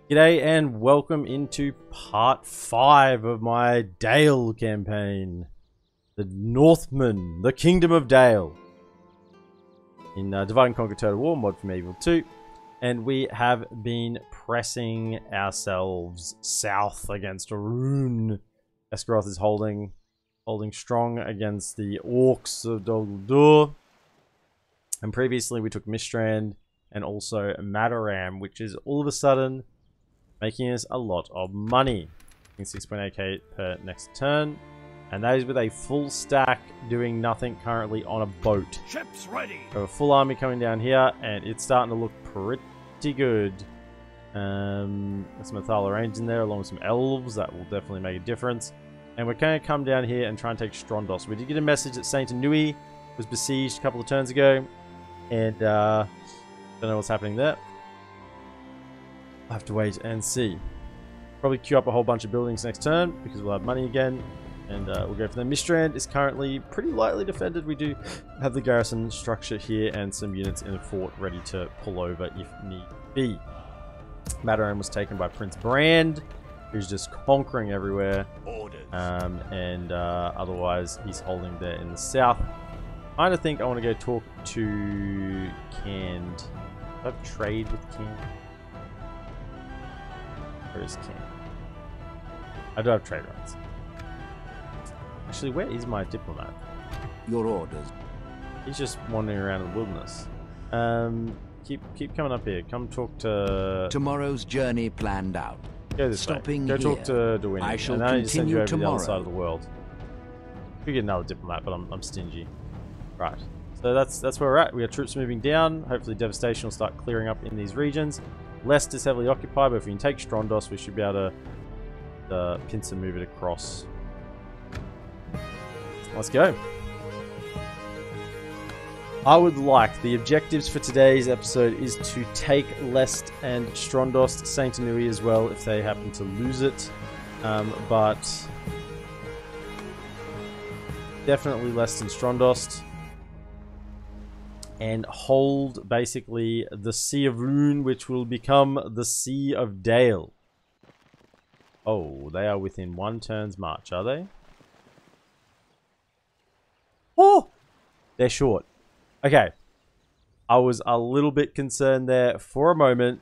G'day and welcome into part 5 of my Dale campaign. The Northmen, the Kingdom of Dale. In Divide and Conquer Total War, mod from Evil 2. And we have been pressing ourselves south against Arun. Esgaroth is holding strong against the Orcs of Dol Guldur. And previously we took Mistrand and also Mataram, which is all of a sudden making us a lot of money. 6.8k per next turn. And that is with a full stack doing nothing currently on a boat. Ships ready. So a full army coming down here and it's starting to look pretty good. There's some Athala Range in there along with some elves. That will definitely make a difference. And we're going to come down here and try and take Strondos. We did get a message that Saint Anui was besieged a couple of turns ago. And don't know what's happening there. I'll have to wait and see. Probably queue up a whole bunch of buildings next turn because we'll have money again. And we'll go for them. Mistrand is currently pretty lightly defended. We do have the garrison structure here and some units in the fort ready to pull over if need be. Mataram was taken by Prince Brand, who's just conquering everywhere. Otherwise, he's holding there in the south. I kind of think I want to go talk to Canned. Do I have trade with Canned? Where is Canned? I do have trade rights. Actually, where is my diplomat? Your orders. He's just wandering around in the wilderness. Keep coming up here. Come talk to... Tomorrow's journey planned out. Go this Stopping way. Go here. talk to Dwayne. I shall and I need to send you continue over to the tomorrow. other side of the world. Could get another diplomat, but I'm stingy. Right. So that's where we're at. We got troops moving down. Hopefully devastation will start clearing up in these regions. Leicester is heavily occupied, but if we can take Strondos, we should be able to pincer move it across. Let's go. I would like, the objectives for today's episode is to take Lest and Strondos, Saint Anui as well if they happen to lose it. But definitely Lest and Strondos. And hold basically the Sea of Rune, which will become the Sea of Dale. Oh, they are within one turn's march, are they? Oh! They're short. Okay. I was a little bit concerned there for a moment.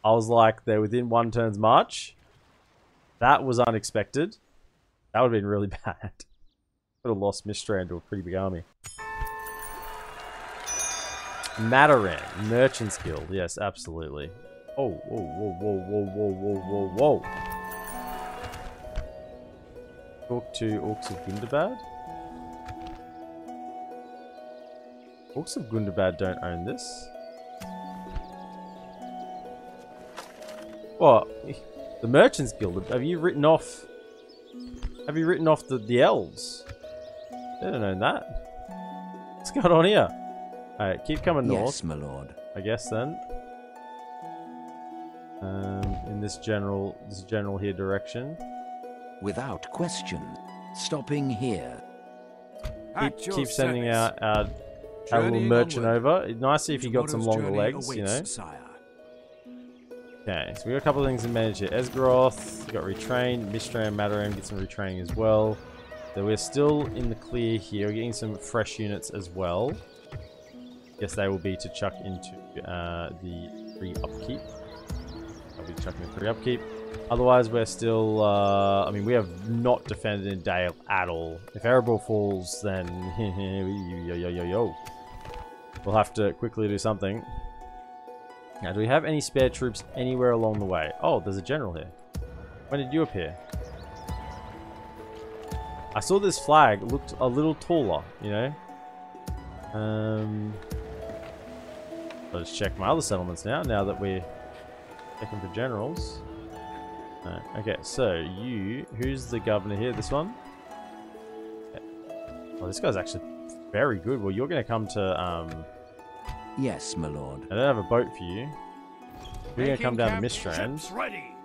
I was like, they're within one turn's march. That was unexpected. That would have been really bad. Would have lost Mistrand to a pretty big army. Mataram, Merchant's Guild. Yes, absolutely. Oh, whoa, whoa, whoa, whoa, whoa, whoa, whoa, whoa. Talk to Orcs of Gundabad. Orcs of Gundabad don't own this. What? The Merchant's Guild. Have you written off? Have you written off the elves? They don't own that. What's going on here? Alright, keep coming north. Yes, my lord. I guess then. In this general here direction. Without question. Stopping here. Keep sending out our little merchant over. It'd nice if you got some longer legs, you know. Okay, so we got a couple of things to manage here. Esgaroth, we got retrained. Mistrand, Mataram get some retraining as well. So we're still in the clear here. We're getting some fresh units as well. Guess they will be to chuck into the 3 upkeep. I'll be chucking the 3 upkeep. Otherwise, we're still... I mean, we have not defended in Dale at all. If Erebor falls, then... We'll have to quickly do something. Now, do we have any spare troops anywhere along the way? Oh, there's a general here. When did you appear? I saw this flag. It looked a little taller, you know? Let's check my other settlements now that we're checking for generals. Okay, so who's the governor here? This one? Okay. Oh, this guy's actually very good. Well, you're going to come to, Yes, my lord. I don't have a boat for you. You're going to come down to Mistrand. Ships ready.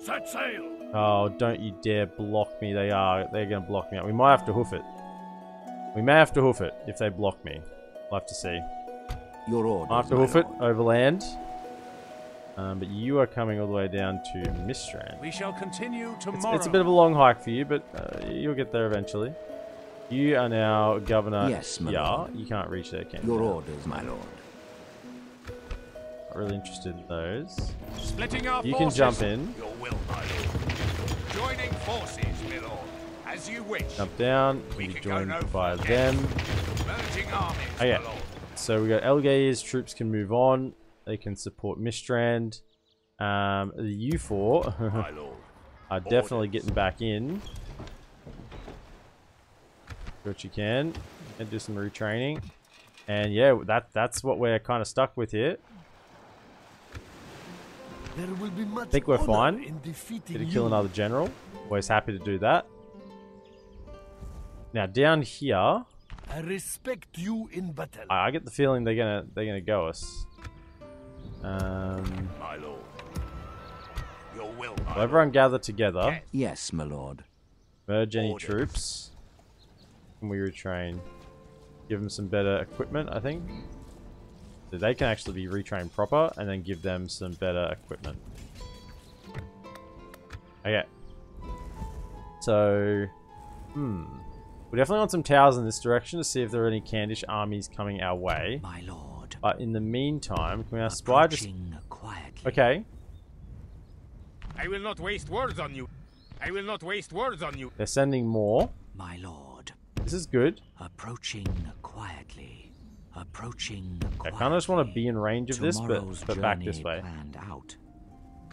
Set sail. Oh, don't you dare block me. They're going to block me out. We might have to hoof it. We may have to hoof it if they block me. We'll have to see. Your orders, I'll have to my hoof it lord. overland. But you are coming all the way down to Mistrand. We shall continue tomorrow. It's a bit of a long hike for you, but you'll get there eventually. You are now governor. Yes, my lord. You can't reach there, can you? Your orders, my lord. Not really interested in those. Splitting our You forces. can jump in. Your will, my lord. Joining forces, my lord. As you wish. Jump down. We You can go join no by further. them. Merging armies, Okay. my lord. So we got Elgair's troops can move on. They can support Mistrand. The U4 My lord. are definitely getting back in. Do what you can and do some retraining. And yeah, that's what we're kind of stuck with here. There will be much I think we're honor fine. in defeating Gonna you. kill another general. Always happy to do that. Now down here, I respect you in battle. I get the feeling they're gonna go us. My lord. Your will, my So everyone gather together. Yes, my lord. Merge any Orders. troops. And we retrain. Give them some better equipment, I think. So they can actually be retrained proper, and then give them some better equipment. Okay. So, we definitely want some towers in this direction to see if there are any Candish armies coming our way. My lord. But in the meantime, can we ask Spy just... Approaching quietly. Okay. I will not waste words on you. I will not waste words on you. They're sending more. My lord. This is good. Approaching quietly. Approaching I quietly. kind of just want to be in range of this, Tomorrow's but back this journey way. planned out.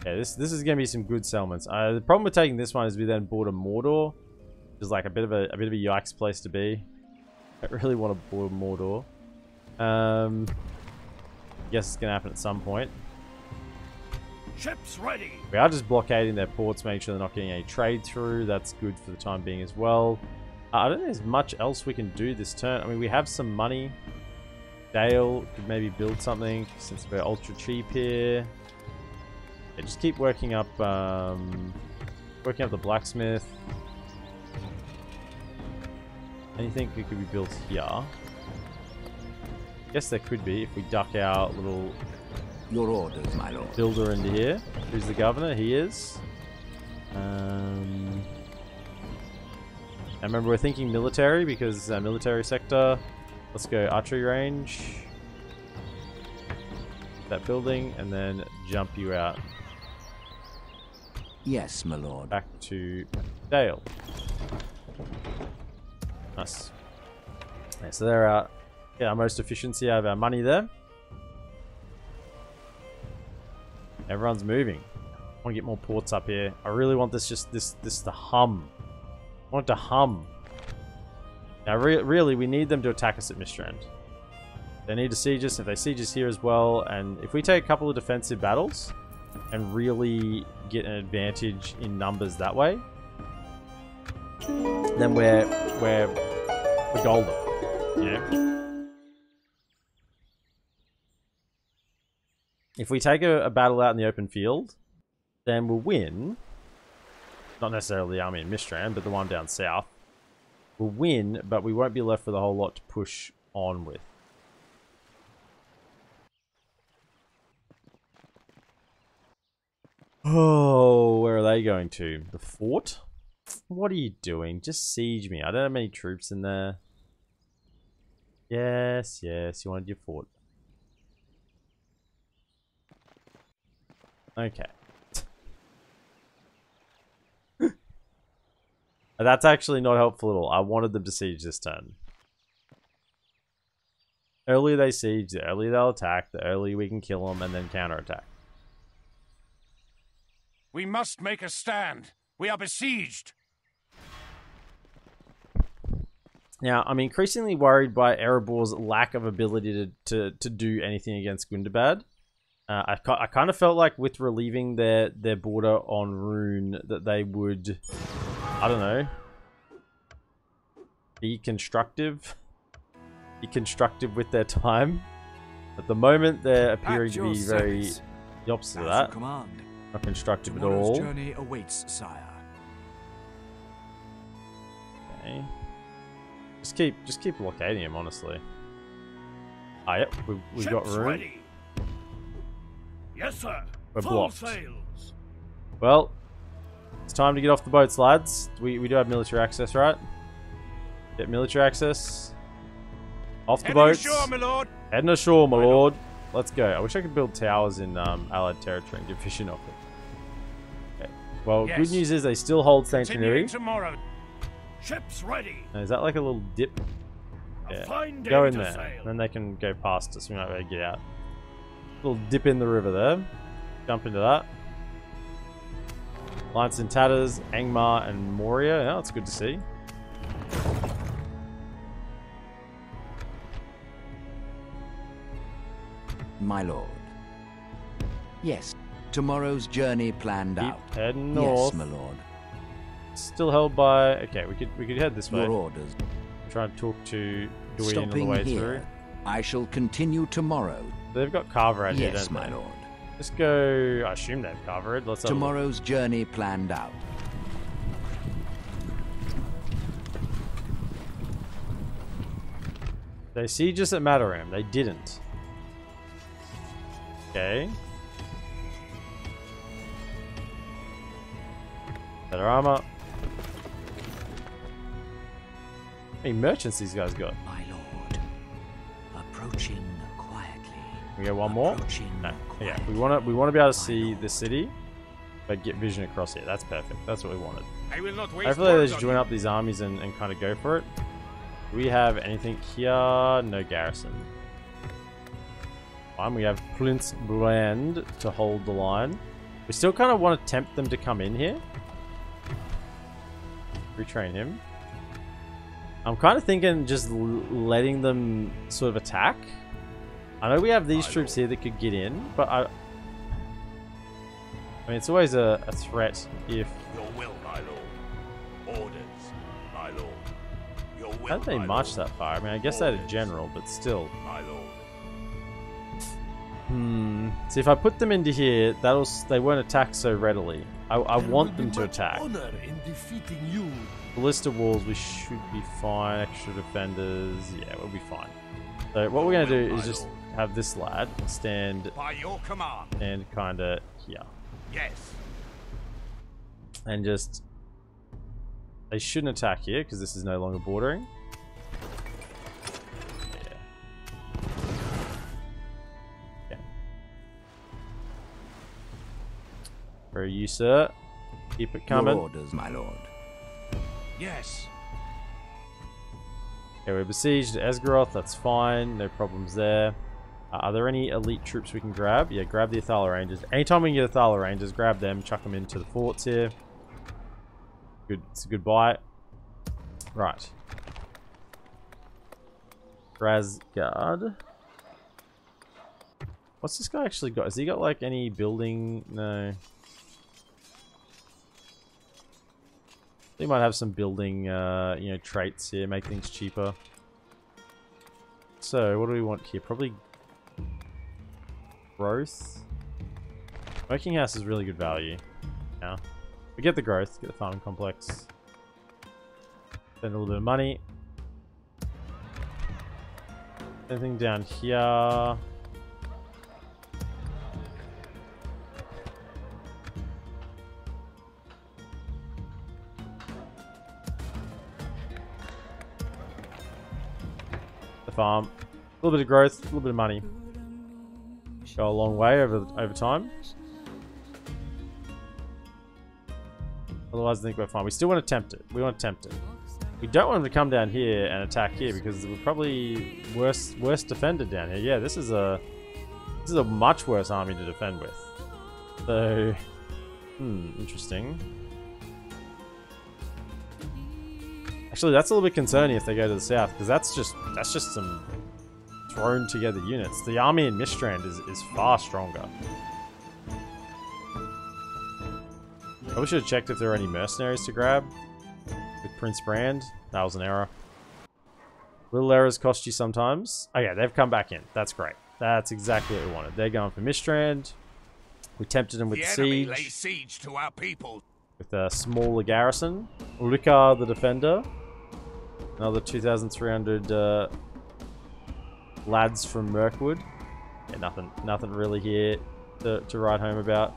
Yeah, this is going to be some good settlements. The problem with taking this one is we then board a Mordor, which is like a bit of a yikes place to be. I don't really want to board Mordor. Guess it's going to happen at some point. Ships ready. We are just blockading their ports, making sure they're not getting any trade through. That's good for the time being as well. I don't think there's much else we can do this turn. I mean, we have some money. Dale could maybe build something since we're ultra cheap here. Yeah, just keep working up the blacksmith. Anything that could be built here? Guess there could be if we duck our little Your orders, my lord. builder into here. Who's the governor? He is. I remember we're thinking military because military sector. Let's go archery range. That building and then jump you out Yes, my lord. back to Dale. Nice. Yeah, so they're our most efficiency out of our money there. Everyone's moving. I want to get more ports up here. I really want this to hum. I want it to hum. Now, really, we need them to attack us at Mistrand. They need to siege us. If they siege us here as well, and if we take a couple of defensive battles and really get an advantage in numbers that way, then we're golden. You know. If we take a battle out in the open field, then we'll win. Not necessarily the army in Mistrand, but the one down south. We'll win, but we won't be left with a whole lot to push on with. Oh, where are they going to? The fort? What are you doing? Just siege me. I don't have many troops in there. Yes, yes, you wanted your fort. Okay. That's actually not helpful at all. I wanted them to siege this turn. Earlier they siege, the earlier they'll attack, the earlier we can kill them and then counterattack. We must make a stand. We are besieged. Now, I'm increasingly worried by Erebor's lack of ability to do anything against Gundabad. I kind of felt like with relieving their border on Rune that they would, I don't know, be constructive with their time. At the moment, they're appearing to be very the opposite of that. Not constructive at all. Journey awaits, sire. Okay. Just keep blockading him, honestly. Ah, yep, we've got Ships room. ready. Yes, sir. We're Full blocked. sails. Well, it's time to get off the boats, lads. We do have military access, right? Get military access. Off the boats. Ashore, my lord. Heading ashore, my lord. Let's go. I wish I could build towers in Allied territory and get fishing off it. Okay. Well, Yes. good news is they still hold Continuing stationary. tomorrow. Ships ready. Now, is that like a little dip? A Yeah. fine day Go in to there. sail. Then they can go past us. We might be able to get out. Little dip in the river there. Jump into that. Alliance in tatters, Angmar and Moria. Yeah, that's good to see. My lord. Yes. Tomorrow's journey planned Keep out. heading north. Yes, my lord. Still held by. Okay, we could head this way. Your orders. Try and talk to Duin on the Stopping way here. through. I shall continue tomorrow. They've got Carver out here, Yes, don't my they? lord. Let's go. I assume they've covered. Let's have a look. Tomorrow's journey planned out. They siege us at Mataram. They didn't. Okay. Better armor. How many merchants these guys got? My lord. Approaching quietly. We get one more? Approaching No. Yeah, quietly. we want to be able to My see lord. the city, but get vision across here. That's perfect. That's what we wanted. I will not waste Hopefully they words just on join you. up these armies and kind of go for it. Do we have anything here? No garrison. Fine, we have Prince Bland to hold the line. We still kind of want to tempt them to come in here. Retrain him. I'm kind of thinking just letting them sort of attack. I know we have these troops here that could get in, but I mean, it's always a threat if... Your will, my lord. Orders, my lord. Your will, How did they my march lord. that far? I mean, I guess they had a general, but still. My lord. See, if I put them into here, they won't attack so readily. I There want will them be to much attack. honor in defeating you. Ballista walls, we should be fine. Extra defenders, yeah, we'll be fine. So what we're gonna do is just have this lad stand By your command. and kind of here, Yes. and just they shouldn't attack here because this is no longer bordering. Yeah. For you, sir. Keep it coming. Your orders, my lord. Yes. Okay, we're besieged Esgaroth, that's fine, no problems there. Are there any elite troops we can grab? Yeah, grab the Athala Rangers. Anytime we can get Athala Rangers, grab them, chuck them into the forts here. Good, it's a good buy. Right. Razgard. What's this guy actually got? Has he got like any building? No. He might have some building, you know, traits here, make things cheaper. So, what do we want here? Probably growth. Working house is really good value. Yeah, we get the growth, get the farming complex, spend a little bit of money. Anything down here? Farm, a little bit of growth, a little bit of money. Go a long way over time. Otherwise, I think we're fine. We still want to tempt it. We want to tempt it. We don't want them to come down here and attack here because we're probably worse defended down here. Yeah, this is a much worse army to defend with. So, interesting. Actually, that's a little bit concerning if they go to the south, because that's just some thrown together units. The army in Mistrand is far stronger. Probably should have checked if there were any mercenaries to grab with Prince Brand. That was an error. Little errors cost you sometimes. Oh yeah, they've come back in. That's great. That's exactly what we wanted. They're going for Mistrand. We tempted them with The the enemy lay siege siege to our people. with a smaller garrison. Ulrika the defender. Another 2,300 lads from Mirkwood. Yeah, nothing really here. to write home about.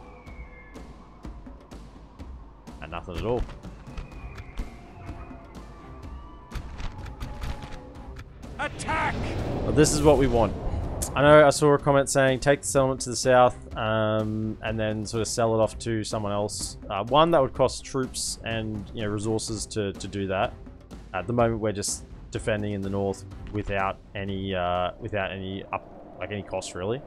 And nothing at all. Attack! But this is what we want. I know I saw a comment saying take the settlement to the south and then sort of sell it off to someone else. One, that would cost troops and resources to do that. At the moment, we're just defending in the north without any any cost really.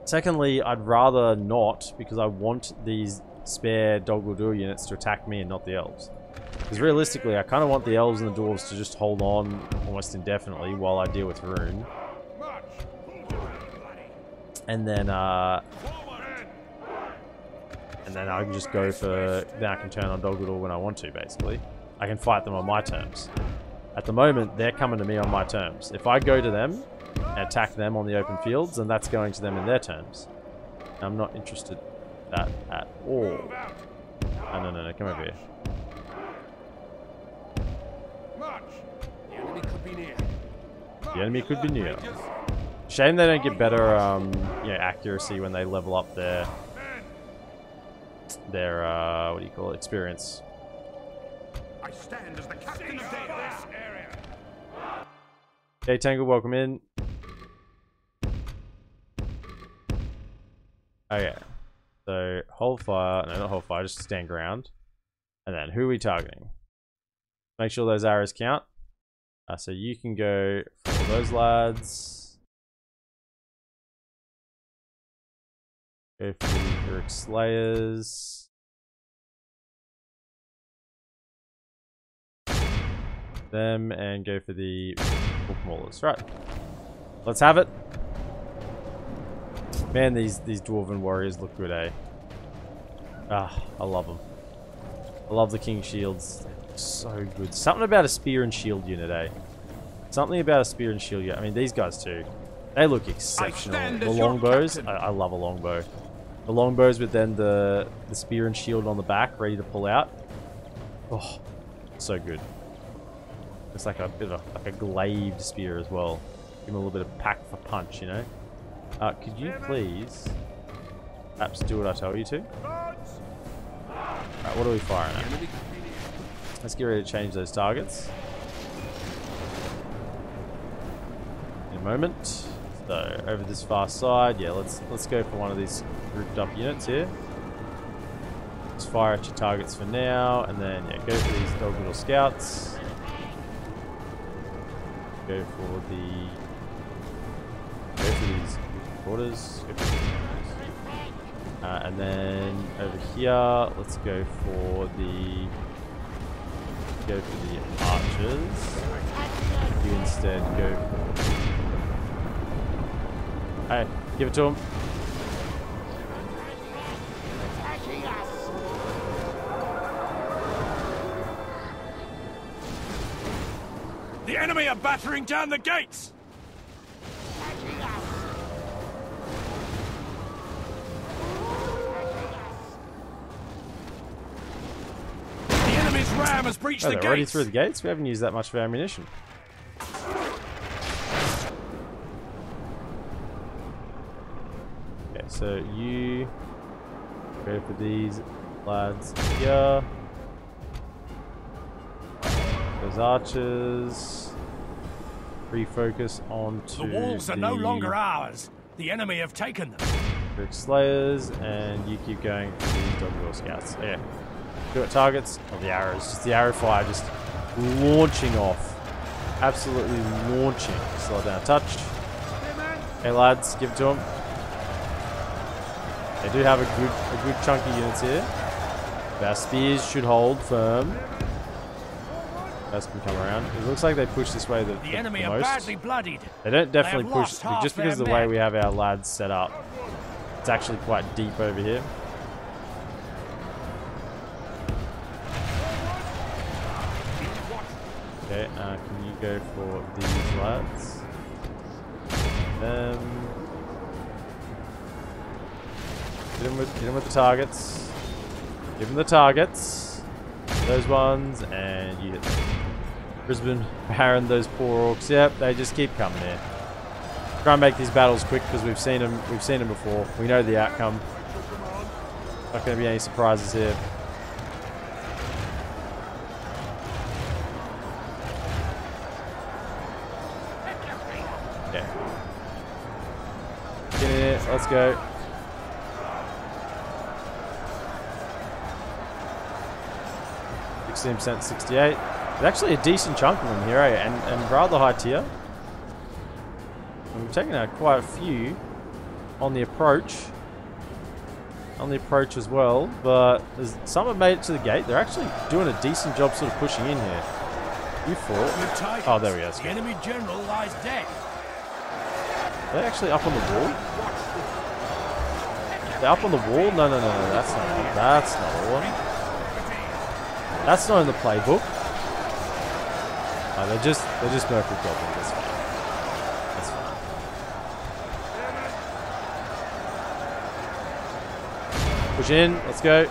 Secondly, I'd rather not, because I want these spare Doguldur units to attack me and not the elves. Because realistically, I kind of want the elves and the dwarves to just hold on almost indefinitely while I deal with Rune. And then I can just go for... Then I can turn on Doguldur when I want to, basically. I can fight them on my terms. At the moment, they're coming to me on my terms. If I go to them and attack them on the open fields, then that's going to them in their terms. I'm not interested in that at all. Oh, no, come over here. The enemy could be near. Shame they don't get better accuracy when they level up their what do you call it, experience. I stand as the captain of this area. Okay, Tangle, welcome in. Okay, so hold fire. No, not hold fire, just stand ground. And then who are we targeting? Make sure those arrows count. So you can go for those lads. Go for the Uruk Slayers. Them, and go for the Book Maulers. Right. Let's have it. Man, these Dwarven warriors look good, eh? Ah, I love them. I love the King Shields. So good. Something about a spear and shield unit, eh? Something about a spear and shield unit. I mean, these guys too. They look exceptional. The longbows. I love a longbow. The longbows with then the spear and shield on the back, ready to pull out. Oh, so good. It's like a bit of a glaive spear as well. Give them a little bit of pack for punch, you know. Could you please perhaps do what I tell you to? Alright, what are we firing at? Let's get ready to change those targets. In a moment. So over this far side, yeah, let's go for one of these grouped up units here. Just fire at your targets for now, and then yeah, go for these dog little scouts. Go for these quarters. And then over here, let's go for the archers. You instead go for... Hey, give it to him. The enemy are battering down the gates. Ram has breached the they're gates. already through the gates? We haven't used that much of our ammunition. Okay, so you go for these lads here. Those archers. Refocus onto the walls are no longer ours. The enemy have taken them. Uruk Slayers, and you keep going for these Dogwheel Scouts. Yeah. Do it targets of the arrows. Just the arrow fire just launching off. Absolutely launching. Slow down a touch. Hey lads, give it to them. They do have a good chunk of units here. Our spears should hold firm. That's can come around. It looks like they push this way the enemy the are most. badly bloodied. They don't definitely push just because of the way men. we have our lads set up. It's actually quite deep over here. Okay, can you go for these lads? Hit him with the targets. Give them the targets. Those ones, and you hit them. Brisbane, Baron, those poor orcs. Yep, they just keep coming here. Try and make these battles quick because we've seen them. We've seen them before. We know the outcome. Not going to be any surprises here. Okay. Get in here. Let's go. %, 68. It's actually a decent chunk of them here, eh? And rather high tier. And we've taken out quite a few on the approach. On the approach as well, but some have made it to the gate. They're actually doing a decent job sort of pushing in here. You fought. Oh, there we go. The enemy general lies dead. Are they actually up on the wall? They're up on the wall? No, no, no, no. That's not one. That's not one. That's not in the playbook. No, they're just Mercury Goblins. That's fine. That's fine. Push in. Let's go.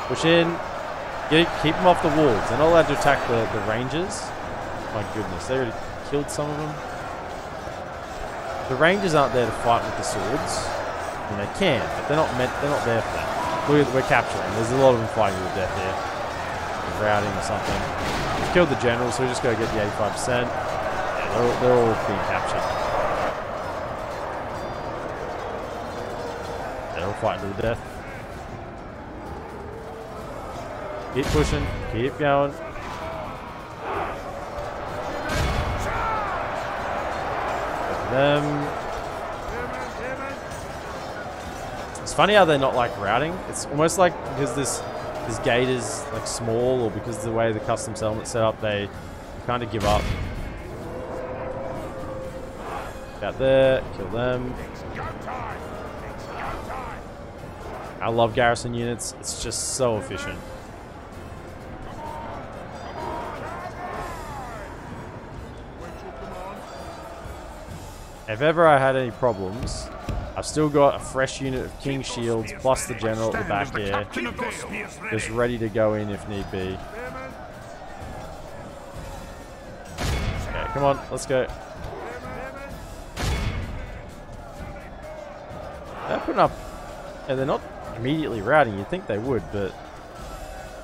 Push in. Keep them off the walls. They're not allowed to attack the rangers. My goodness, they already killed some of them. The rangers aren't there to fight with the swords. I mean, they can, but they're not there for that. Look at, we're capturing. There's a lot of them fighting to the death here. Routing or something. We've killed the general, so we just gotta get the 85%. Yeah, they're all being captured. They're all fighting to the death. Keep pushing, keep going. Them. It's funny how they're not like routing. It's almost like because this gate is like small, or because of the way the custom settlement's set up, they kind of give up. Out there, kill them. I love garrison units. It's just so efficient. If ever I had any problems, I've still got a fresh unit of King Shields plus the General at the back here, just ready to go in if need be. Okay, come on, let's go. They're putting up, and they're not immediately routing. You'd think they would, but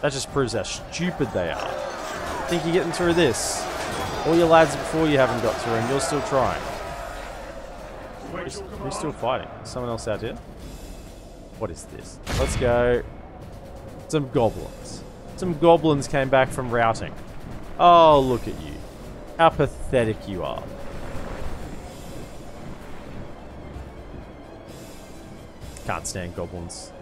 that just proves how stupid they are. Think you're getting through this? All your lads before you haven't got through, and you're still trying. We're still fighting. Someone else out here? What is this? Let's go. Some goblins. Some goblins came back from routing. Oh, look at you. How pathetic you are. Can't stand goblins.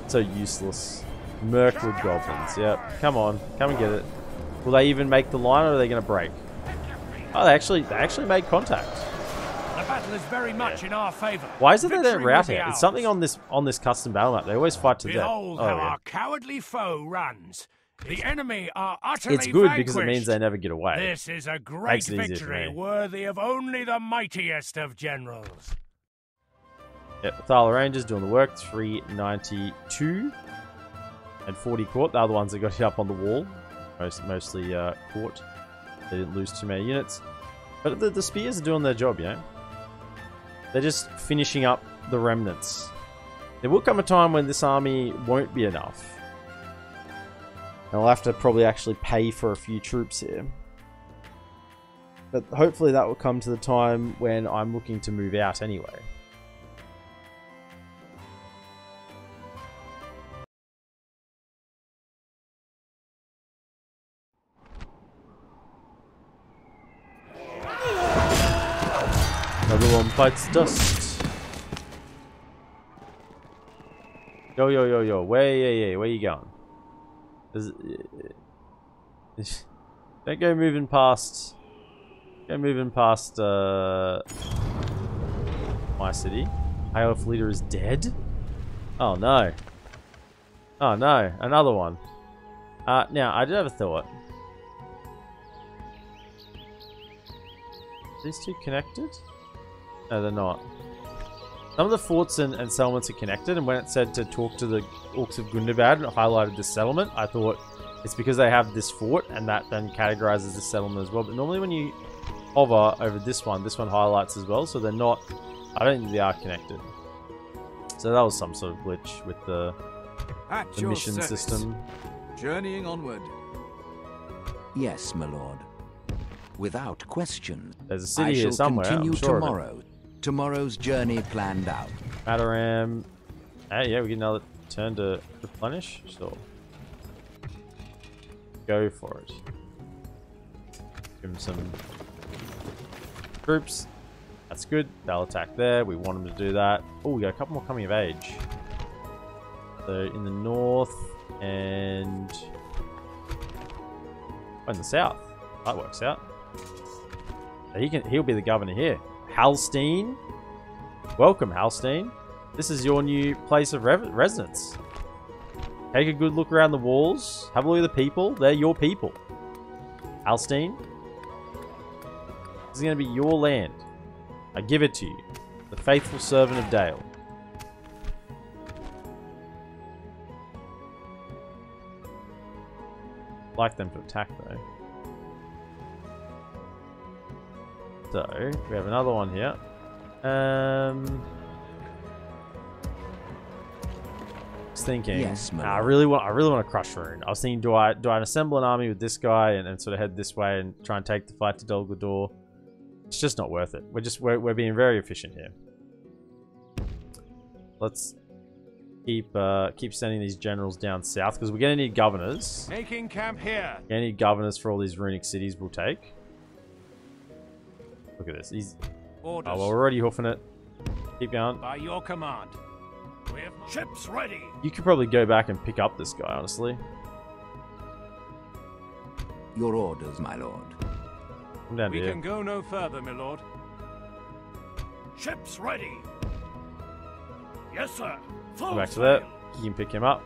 So useless. Mirkwood goblins. Yep. Come on. Come and get it. Will they even make the line, or are they going to break? Oh, they actually made contact. The battle is very much in our favor. Why is it they don't route it? It's something on this custom battle map. They always fight to death. Behold how our cowardly foe runs. The enemy are utterly It's good vanquished. because it means they never get away. This is a great victory, worthy of only the mightiest of generals. Yep, Thala Rangers doing the work. 392 and 40 caught. The other ones that got hit up on the wall, mostly caught. They didn't lose too many units. But the spears are doing their job, you know? They're just finishing up the remnants. There will come a time when this army won't be enough. And I'll have to probably actually pay for a few troops here. But hopefully that will come to the time when I'm looking to move out anyway. Another one bites dust. Yo, yo, yo, yo. Where you going? Don't go moving past. Go moving past my city. High Elf leader is dead? Oh no. Oh no, another one. Now I did have a thought. Are these two connected? No, they're not. Some of the forts and settlements are connected, and when it said to talk to the Orcs of Gundabad and it highlighted the settlement, I thought, it's because they have this fort, and that then categorizes the settlement as well. But normally when you hover over this one highlights as well, so they're not, I don't think they are connected. So that was some sort of glitch with the mission system. Journeying onward. Yes, my lord. Without question. There's a city here somewhere. I shall continue I'm sure tomorrow. Tomorrow's journey planned out. Mataram. Hey, yeah, we get another turn to replenish. Sure. Go for it. Give them some troops. That's good. They'll attack there. We want them to do that. Oh, we got a couple more coming of age. So in the north and in the south. That works out. So he'll be the governor here. Halstein. Welcome, Halstein. This is your new place of residence. Take a good look around the walls. Have a look at the people. They're your people. Halstein. This is going to be your land. I give it to you. The faithful servant of Dale. I'd like them to attack though. So, we have another one here. Was thinking, yes, I really want to crush Rune. I was thinking, do I assemble an army with this guy and sort of head this way and try and take the fight to Dol Guldur? It's just not worth it. We're being very efficient here. Let's keep sending these generals down south because we're gonna need governors. Making camp here. We're gonna need governors for all these runic cities we'll take. Look at this. Orders. Oh, well, we're already hoofing it. Keep going. By your command. Ships ready. You could probably go back and pick up this guy, honestly. Your orders, my lord. Come down We here. can go no further, my lord. Ships ready. Yes, sir. Go back to that. You can pick him up.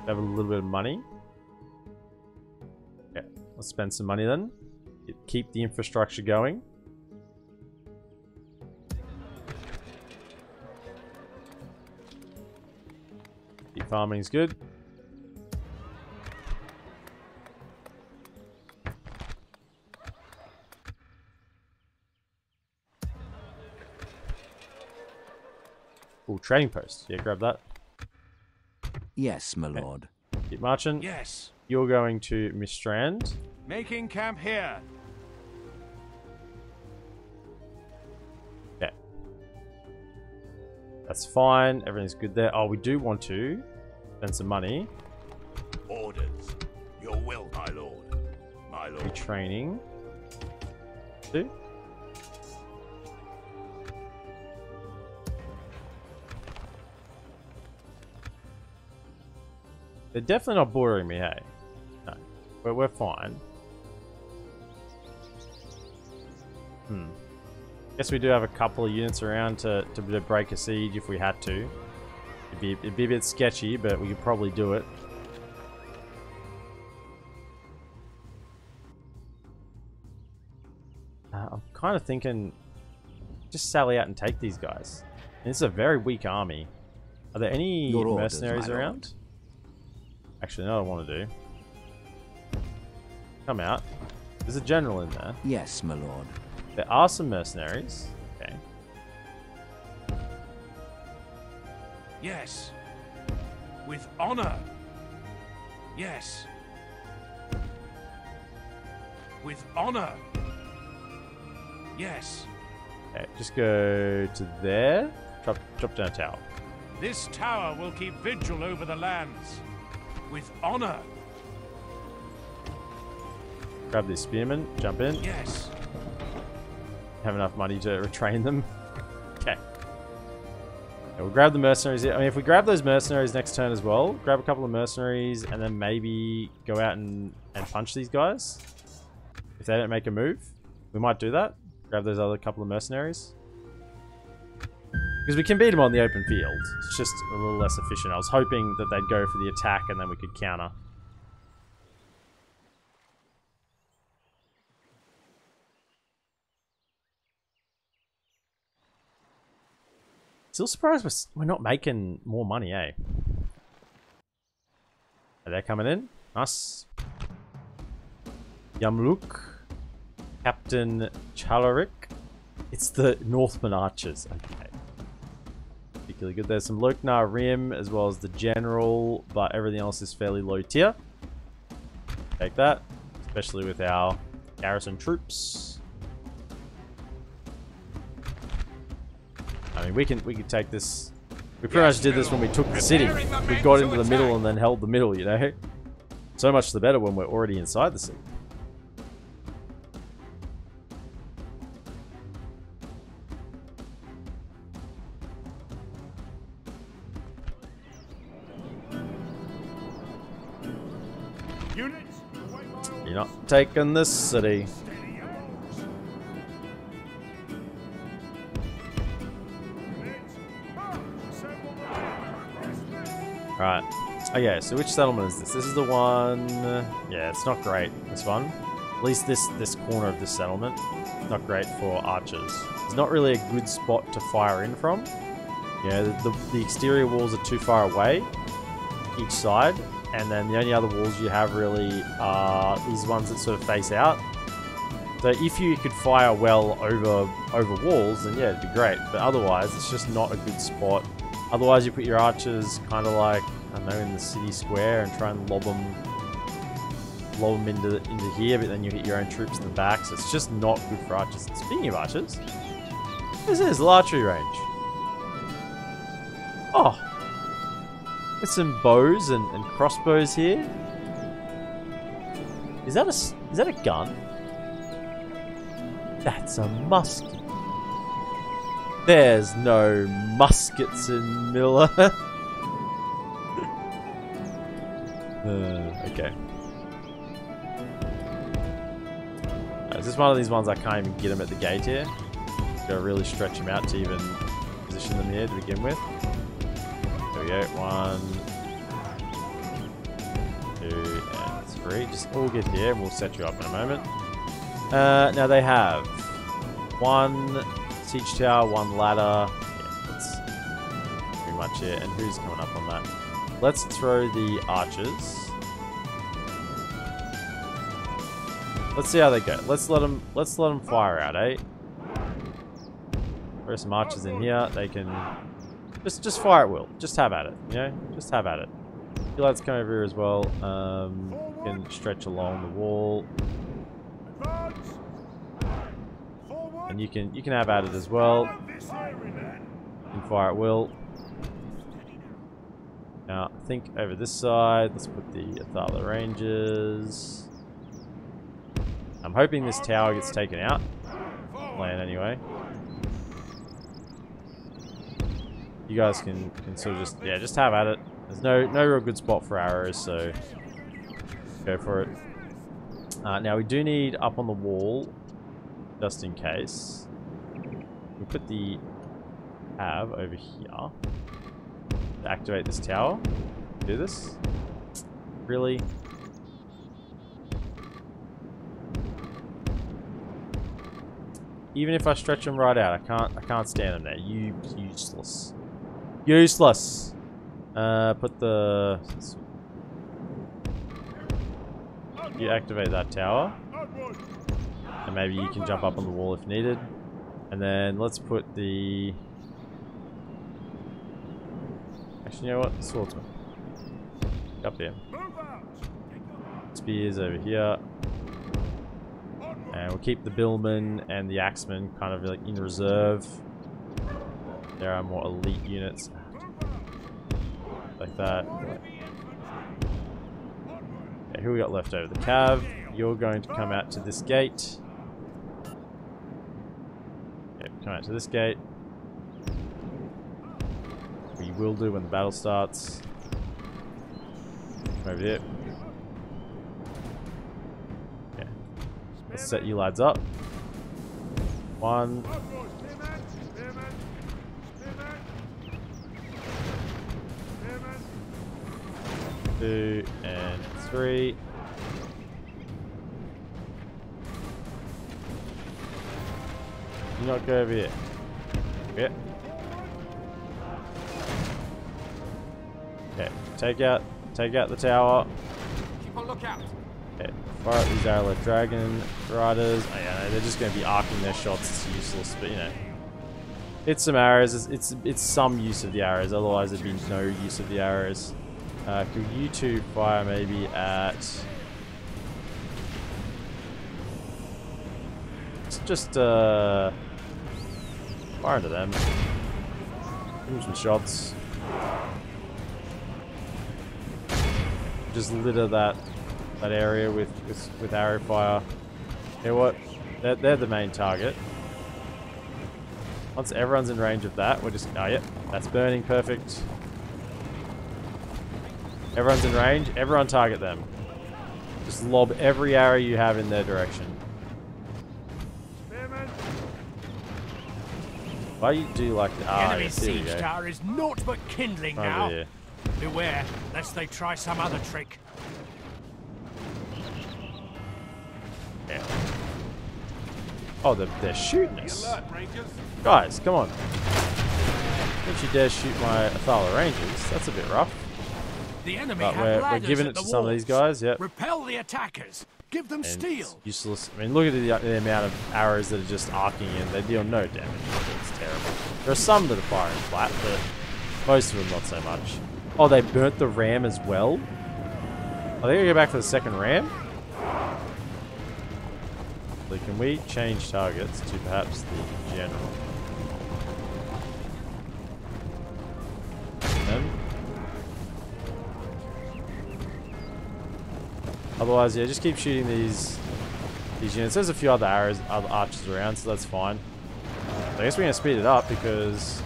Have a little bit of money. Okay, let's spend some money then. Keep the infrastructure going. Keep farming is good. Ooh, trading post. Yeah, grab that. Yes, my lord. Keep marching. Yes. You're going to Mistrand. Making camp here. Okay. That's fine. Everything's good there. Oh, we do want to spend some money. Orders. Your will, my lord. My lord. Retraining. Do. They're definitely not bordering me, hey? No. But we're fine. Guess we do have a couple of units around to break a siege if we had to. It'd be a bit sketchy, but we could probably do it. I'm kind of thinking just sally out and take these guys. And this is a very weak army. Are there any mercenaries around? Actually, no, I want to do. Come out. There's a general in there. Yes, my lord. There are some mercenaries. Okay. Yes. With honor. Yes. With honor. Yes. Okay, just go to there. Drop down a tower. This tower will keep vigil over the lands. With honor. Grab these spearmen. Jump in. Yes. Have enough money to retrain them. Okay. We'll grab the mercenaries. I mean, if we grab those mercenaries next turn as well, grab a couple of mercenaries and then maybe go out and punch these guys. If they don't make a move, we might do that. Grab those other couple of mercenaries. Because we can beat them on the open field. It's just a little less efficient. I was hoping that they'd go for the attack and then we could counter. Still surprised we're not making more money, eh? They're coming in. Nice. Yamluk. Captain Chalarik. It's the Northman Archers. Okay. Particularly good. There's some Loknar Rim as well as the General, but everything else is fairly low tier. Take that. Especially with our garrison troops. I mean, we can take this. We pretty much did this when we took the city. We got into the middle and then held the middle, you know? So much the better when we're already inside the city. Units, away by You're not taking this city. Right. Okay, so which settlement is this? This is the one... yeah, it's not great, this one. At least this corner of this settlement. Not great for archers. It's not really a good spot to fire in from. Yeah, the exterior walls are too far away, each side. And then the only other walls you have really are these ones that sort of face out. So if you could fire well over walls, then yeah, it'd be great. But otherwise, it's just not a good spot. Otherwise, you put your archers kind of like, I don't know, in the city square and try and lob them into here, but then you hit your own troops in the back. So it's just not good for archers. Speaking of archers, this is the archery range. Oh, with some bows and crossbows here. Is that a gun? That's a musket. There's no muskets in Miller. Okay. Is this one of these ones I can't even get them at the gate here? Gotta really stretch them out to even position them here to begin with. There we go. 1, 2, and 3. Just all get here and we'll set you up in a moment. Now they have 1 siege tower, 1 ladder. Yeah, that's pretty much it. And who's coming up on that? Let's throw the archers. Let's see how they go. Let's let them fire out, eh? Throw some archers in here. They can just fire at will. Just have at it, you know? Just have at it. You lads come over here as well. You can stretch along the wall. And you can have at it as well. You can fire at will. Now, I think over this side, let's put the Athala Rangers. I'm hoping this tower gets taken out. Land anyway. You guys can sort of just have at it. There's no real good spot for arrows, so go for it. Now we do need up on the wall, just in case. We put the Av over here to activate this tower. Do this. Really? Even if I stretch them right out, I can't stand them there. Useless. Useless. Put the... You activate that tower. And maybe you can jump up on the wall if needed. And then let's put the... Actually, you know what? Swordsman. Up here. Spears over here. And we'll keep the Billmen and the Axemen kind of like in reserve. There are more elite units. Like that. Okay, who we got left over? The Cav. You're going to come out to this gate. Okay, come out to this gate. We will do when the battle starts. Come over here. Okay. Let's set you lads up. 1. 2 and 3. You not go over here. Yeah. Okay, take out the tower. Keep a lookout. Okay, fire out these arrow dragon riders. Oh yeah, no, they're just going to be arcing their shots. It's useless, but you know. It's some arrows. It's some use of the arrows. Otherwise, there'd be no use of the arrows. Could you two fire maybe at... Just fire into them. Give them some shots. Just litter that area with arrow fire. You know what? They're the main target. Once everyone's in range of that, we're just... Oh, yeah. That's burning. Perfect. Everyone's in range. Everyone target them. Just lob every arrow you have in their direction. Why you do like... The enemy siege tower is naught but kindling now. Here. Beware, lest they try some other trick. Yeah. Oh, they're shooting us. Guys, come on. Don't you dare shoot my Athala Rangers. That's a bit rough. The enemy But we're giving it to some of these guys, yep. Repel the attackers. Give them steel. Useless. I mean, look at the amount of arrows that are just arcing in. They deal no damage. It's terrible. There are some that are firing flat, but most of them not so much. Oh, they burnt the ram as well? I think I go back to the second ram. So can we change targets to perhaps the general? Them. Otherwise, yeah, just keep shooting these units. There's a few other arrows, other archers around, so that's fine. I guess we're going to speed it up because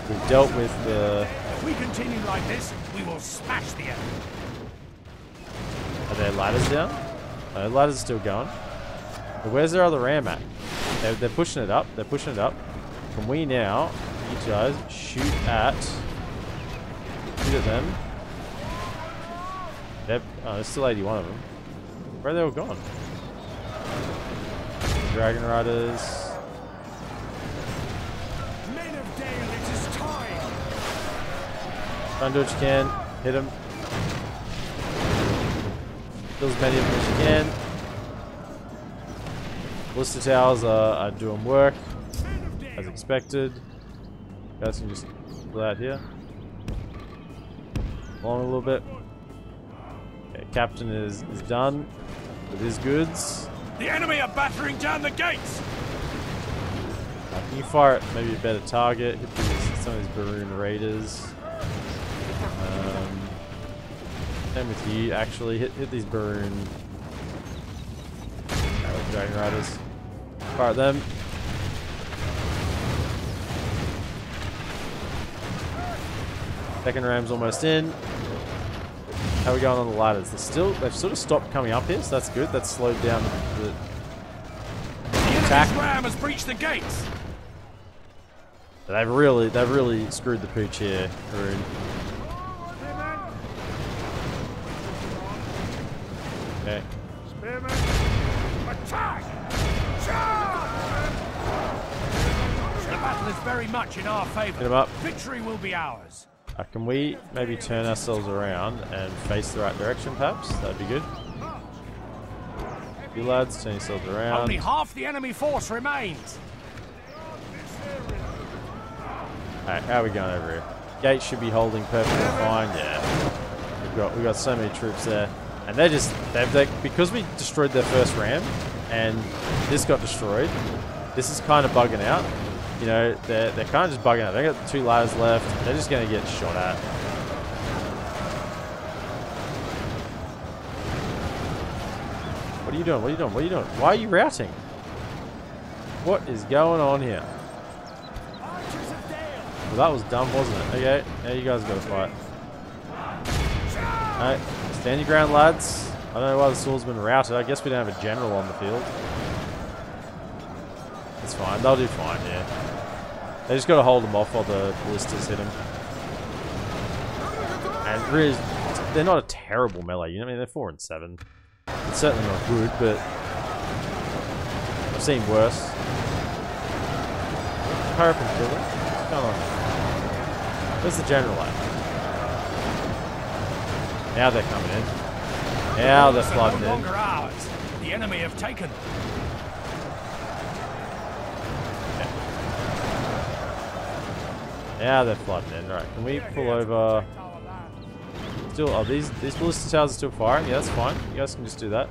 we've dealt with the... If we continue like this, we will smash the enemy. Are there ladders down? No, the ladders are still going. But where's their other ram at? They're pushing it up. They're pushing it up. Can we now, you guys, shoot at them? Oh, there's still 81 of them. Where are they all gone? Dragon Riders. Men of Dale, it is time. Try and do what you can. Hit them. Kill as many of them as you can. Ballista towers are doing work as expected. You guys can just pull out here. Along a little bit. Okay, Captain is done with his goods. The enemy are battering down the gates. Can you fire at maybe a better target? Hit some of these Baroon Raiders. Same with you, actually. Hit these Baroon Dragon Riders. Fire at them. Second ram's almost in. How are we going on the ladders? They've sort of stopped coming up here, so that's good. That's slowed down the attack. The ram has breached the gates. They've really screwed the pooch here, Baroon. Okay. Spearman, attack! The battle is very much in our favor. Hit 'em up. Victory will be ours. Can we maybe turn ourselves around and face the right direction, perhaps? That'd be good. You lads, turn yourselves around. Only half the enemy force remains. Alright, how are we going over here? Gate should be holding perfectly fine. Yeah, we've got so many troops there, and they because we destroyed their first ram, and this got destroyed. This is kind of bugging out. You know, they're kind of just bugging out. They got 2 ladders left. They're just going to get shot at. What are you doing? What are you doing? What are you doing? Why are you routing? What is going on here? Well, that was dumb, wasn't it? Okay, now you guys got to fight. Alright, stand your ground, lads. I don't know why the swordsman routed. I guess we don't have a general on the field. It's fine. They'll do fine, yeah. They just got to hold them off while the ballistas hit them. And really, they're not a terrible melee unit. I mean, they're 4 and 7. It's certainly not good, but I've seen worse. Hurry up and kill them. What's going on? Where's the general at? Now they're coming in. Now they're flooding no in. longer ours. The enemy have taken. Now they're flooding in. Alright, can we pull over? Still, oh, these ballista towers are still firing. Yeah, that's fine. You guys can just do that.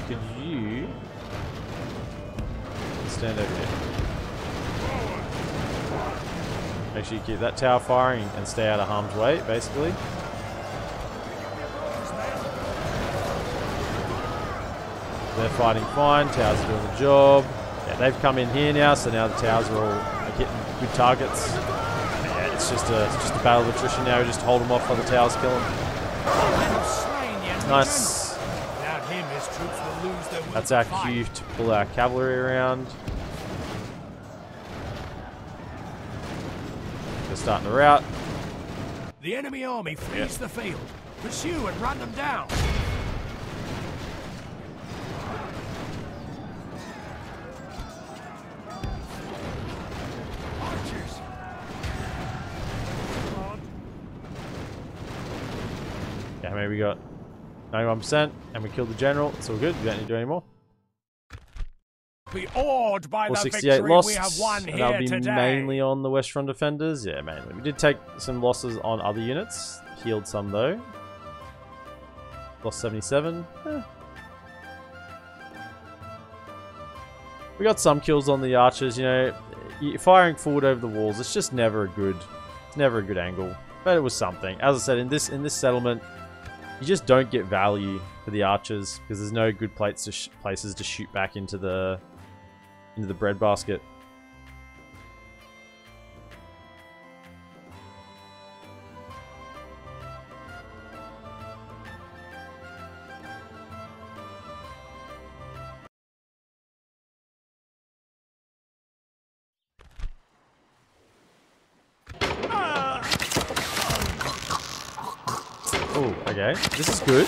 Could you stand over here? Make sure you keep that tower firing and stay out of harm's way, basically. They're fighting fine. Towers are doing the job. Yeah, they've come in here now, so now the towers are all hitting good targets. Yeah, it's just a battle of attrition now. We just hold them off while the towers kill them. Nice. Without him, his troops will lose their will That's to our fight. cue to pull our cavalry around. They're starting the rout. The enemy army flees the field. Pursue and run them down. Archers. Yeah, how many we got? 91%, and we killed the general. It's all good. We don't need to do any more. Be awed by the 468 victory lost. we have won And here that'll be today. mainly on the West Front defenders. Yeah, mainly. We did take some losses on other units. Healed some though. Lost 77. We got some kills on the archers. You know, firing forward over the walls. It's just never a good. It's never a good angle. But it was something. As I said, in this settlement, you just don't get value for the archers because there's no good places to shoot back into the breadbasket. Oh, okay. This is good.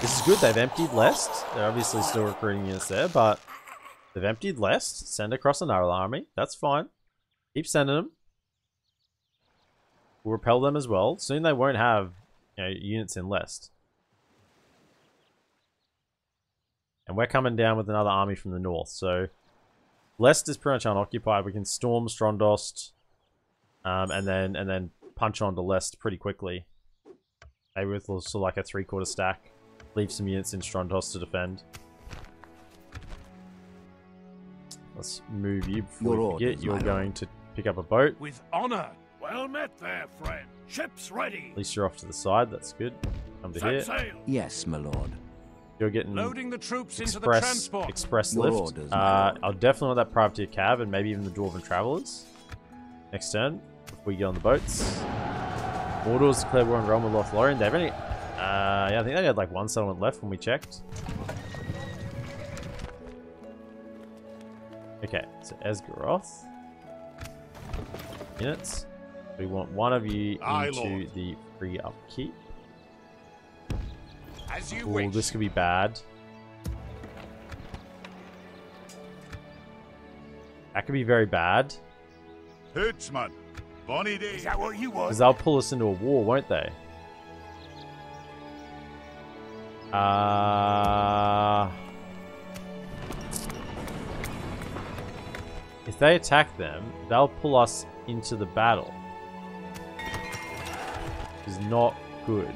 This is good. They've emptied Lest. They're obviously still recruiting units there, but they've emptied Lest. Send across another army. That's fine. Keep sending them. We'll repel them as well. Soon they won't have, you know, units in Lest. And we're coming down with another army from the north. So Lest is pretty much unoccupied. We can storm Strondost, and then punch onto Lest pretty quickly. Maybe with also like a 3/4 stack. Leave some units in Strondost to defend. Let's move you before we forget. You're going to pick up a boat. With honor. Well met there, friend. Ships ready. At least you're off to the side. That's good. Come to Set here. sail. Yes, my lord. You're getting Loading the troops into the express transport. lift. orders, my lord. I'll definitely want that privateer cab and maybe even the Dwarven Travelers. Next turn, if we get on the boats. Mordor's declared war on Realm of LotR. They've only, yeah, I think they had like one settlement left when we checked. Okay, so Esgaroth. Units. We want one of you Aye, into Lord. the free upkeep. As you Ooh, wish. this could be bad. That could be very bad. Herdsman. Bonnie day. Is that what you want? Because they'll pull us into a war, won't they? If they attack them, they'll pull us into the battle. Which is not good.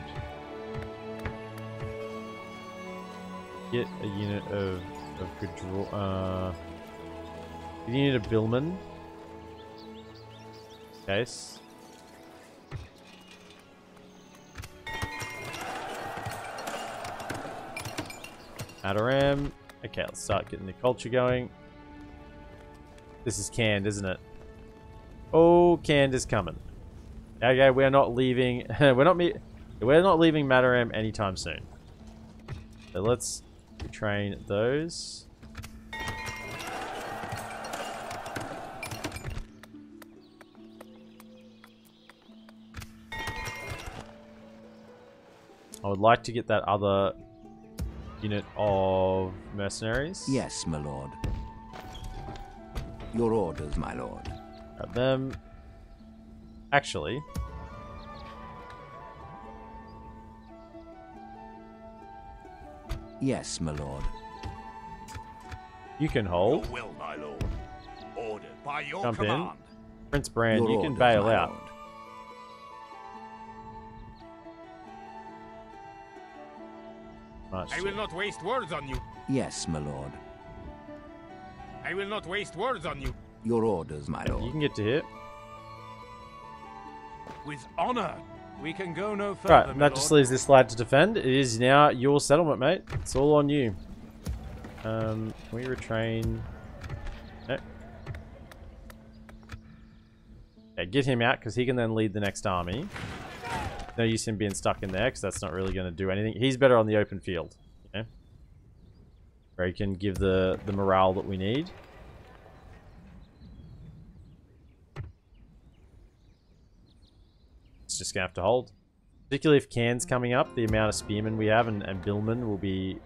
Get a unit of good draw. You need a Billman. Case. Adaram. Okay, let's start getting the culture going. This is canned, isn't it? Oh, canned is coming. Okay, we're not leaving. we're not leaving Mataram anytime soon. So let's train those. I would like to get that other unit of mercenaries. Yes, my lord. Your orders, my lord. Grab them. Actually, Yes, my lord. You can Your hold. will, my lord. Ordered by your Jump in. command. Prince Brand, Your you can orders, bail my out. lord. Much I will not waste words on you. Yes, my lord. I will not waste words on you. Your orders, my You lord. can get to hit. With honor. We can go no further, Right, my that just lord. leaves this lad to defend. It is now your settlement, mate. It's all on you. Can we retrain? No. Yeah, get him out because he can then lead the next army. No use him being stuck in there because that's not really going to do anything. He's better on the open field, you know, where he can give the morale that we need. It's just gonna have to hold. Particularly if Cairns coming up, the amount of spearmen we have and billmen will be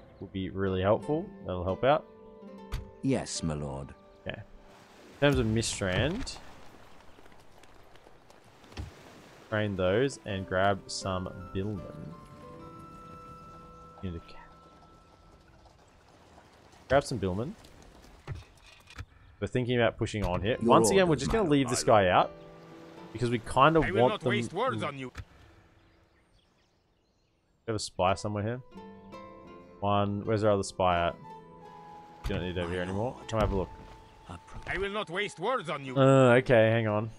really helpful. That'll help out. Yes, my lord. Okay. In terms of Mistrand, train those and grab some billmen. Need a grab some billmen. We're thinking about pushing on here. Your Once again, we're orders, just my going to leave lord, this my guy out because we kind of I will want not them. waste words on you. We have a spy somewhere here. One. Where's our other spy at? You don't need it over here anymore. Come have a look. I will not waste words on you. Okay, hang on.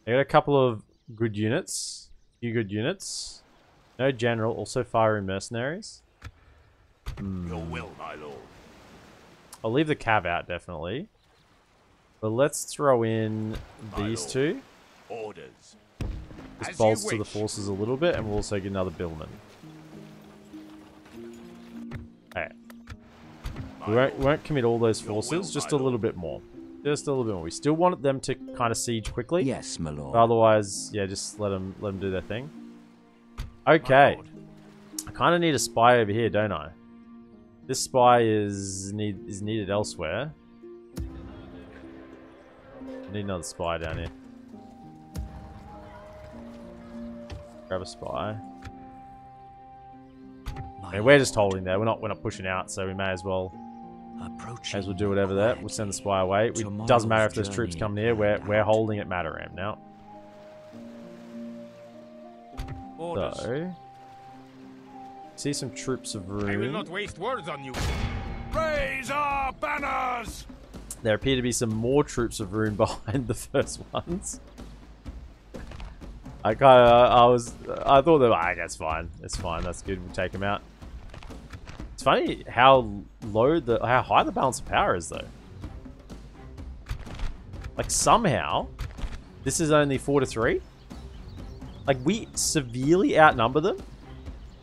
I got a couple of good units. Few good units. No general, also fiery mercenaries. Your will, my lord. I'll leave the cav out, definitely. But let's throw in My these lord. two. Orders. Just As you bolster the wish. forces a little bit, and we'll also get another billman. Okay. My We lord. won't commit all those Your forces, will, just my a little bit more. Just a little bit more. We still want them to kind of siege quickly. Yes, my lord. But otherwise, yeah, just let them do their thing. Okay. lord. I kind of need a spy over here, don't I? This spy is needed elsewhere. I need another spy down here. Grab a spy. I mean, we're just holding there. We're not pushing out, so we may as well do whatever there. We'll send the spy away. It doesn't matter if there's troops coming here. We're holding at Mataram now. Orders. So, see some troops of I will Rune. not waste words on you. Raise our banners! There appear to be some more troops of Rune behind the first ones. I thought that, that's fine. It's fine. That's good. We'll take them out. It's funny how high the balance of power is, though. Like, somehow, this is only 4-3. Like, we severely outnumber them,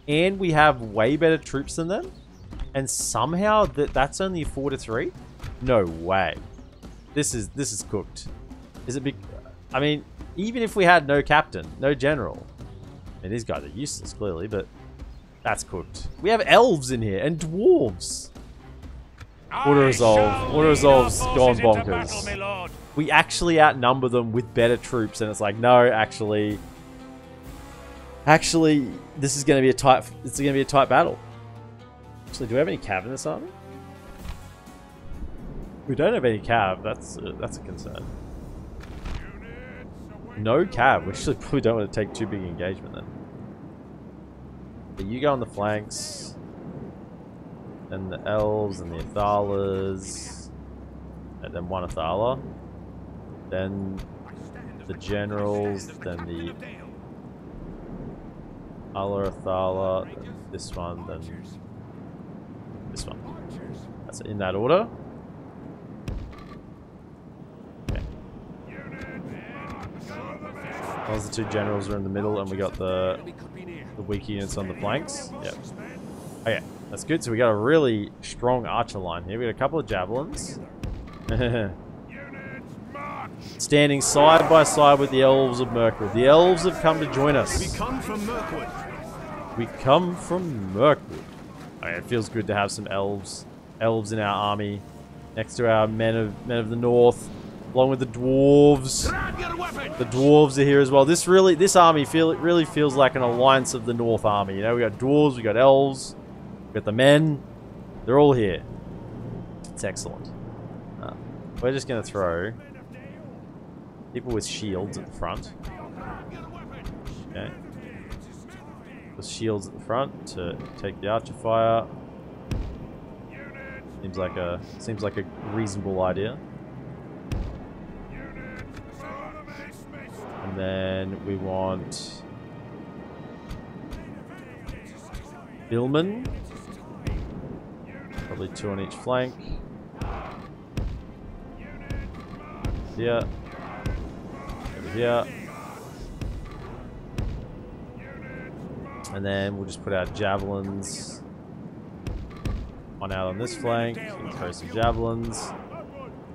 and we have way better troops than them, and somehow that's only 4-3. No way. This is cooked. Is it big? I mean, even if we had no captain, no general, I mean, these guys are useless clearly, but that's cooked. We have elves in here and dwarves. Auto resolve's gone bonkers. We actually outnumber them with better troops, and it's like, no, actually, this is going to be a tight. It's going to be a tight battle. Actually, do we have any cav in this army? We don't have any cav. That's a concern. No cav. We actually probably don't want to take too big engagement then. But you go on the flanks, then the elves and the Athalas, and then one Athala, then the generals, then the other Athala, then this one, then this one. That's in that order. Okay. Those the two generals are in the middle, and we got the weak units on the flanks. Yep. Okay, that's good. So we got a really strong archer line here. We got a couple of javelins. Standing side by side with the elves of Mirkwood. The elves have come to join us. We come from Mirkwood. We come from Mirkwood. I mean, it feels good to have some elves in our army next to our men of the north, along with the dwarves. The dwarves are here as well. This army really feels like an alliance of the North army. You know, we got dwarves, we got elves. We've got the men. They're all here. It's excellent. We're just going to throw people with shields at the front. Okay. With shields at the front to take the archer fire. Seems like a reasonable idea. And then we want Billman. Probably 2 on each flank. Here. Over here. And then we'll just put our javelins on out on this flank. And throw some javelins.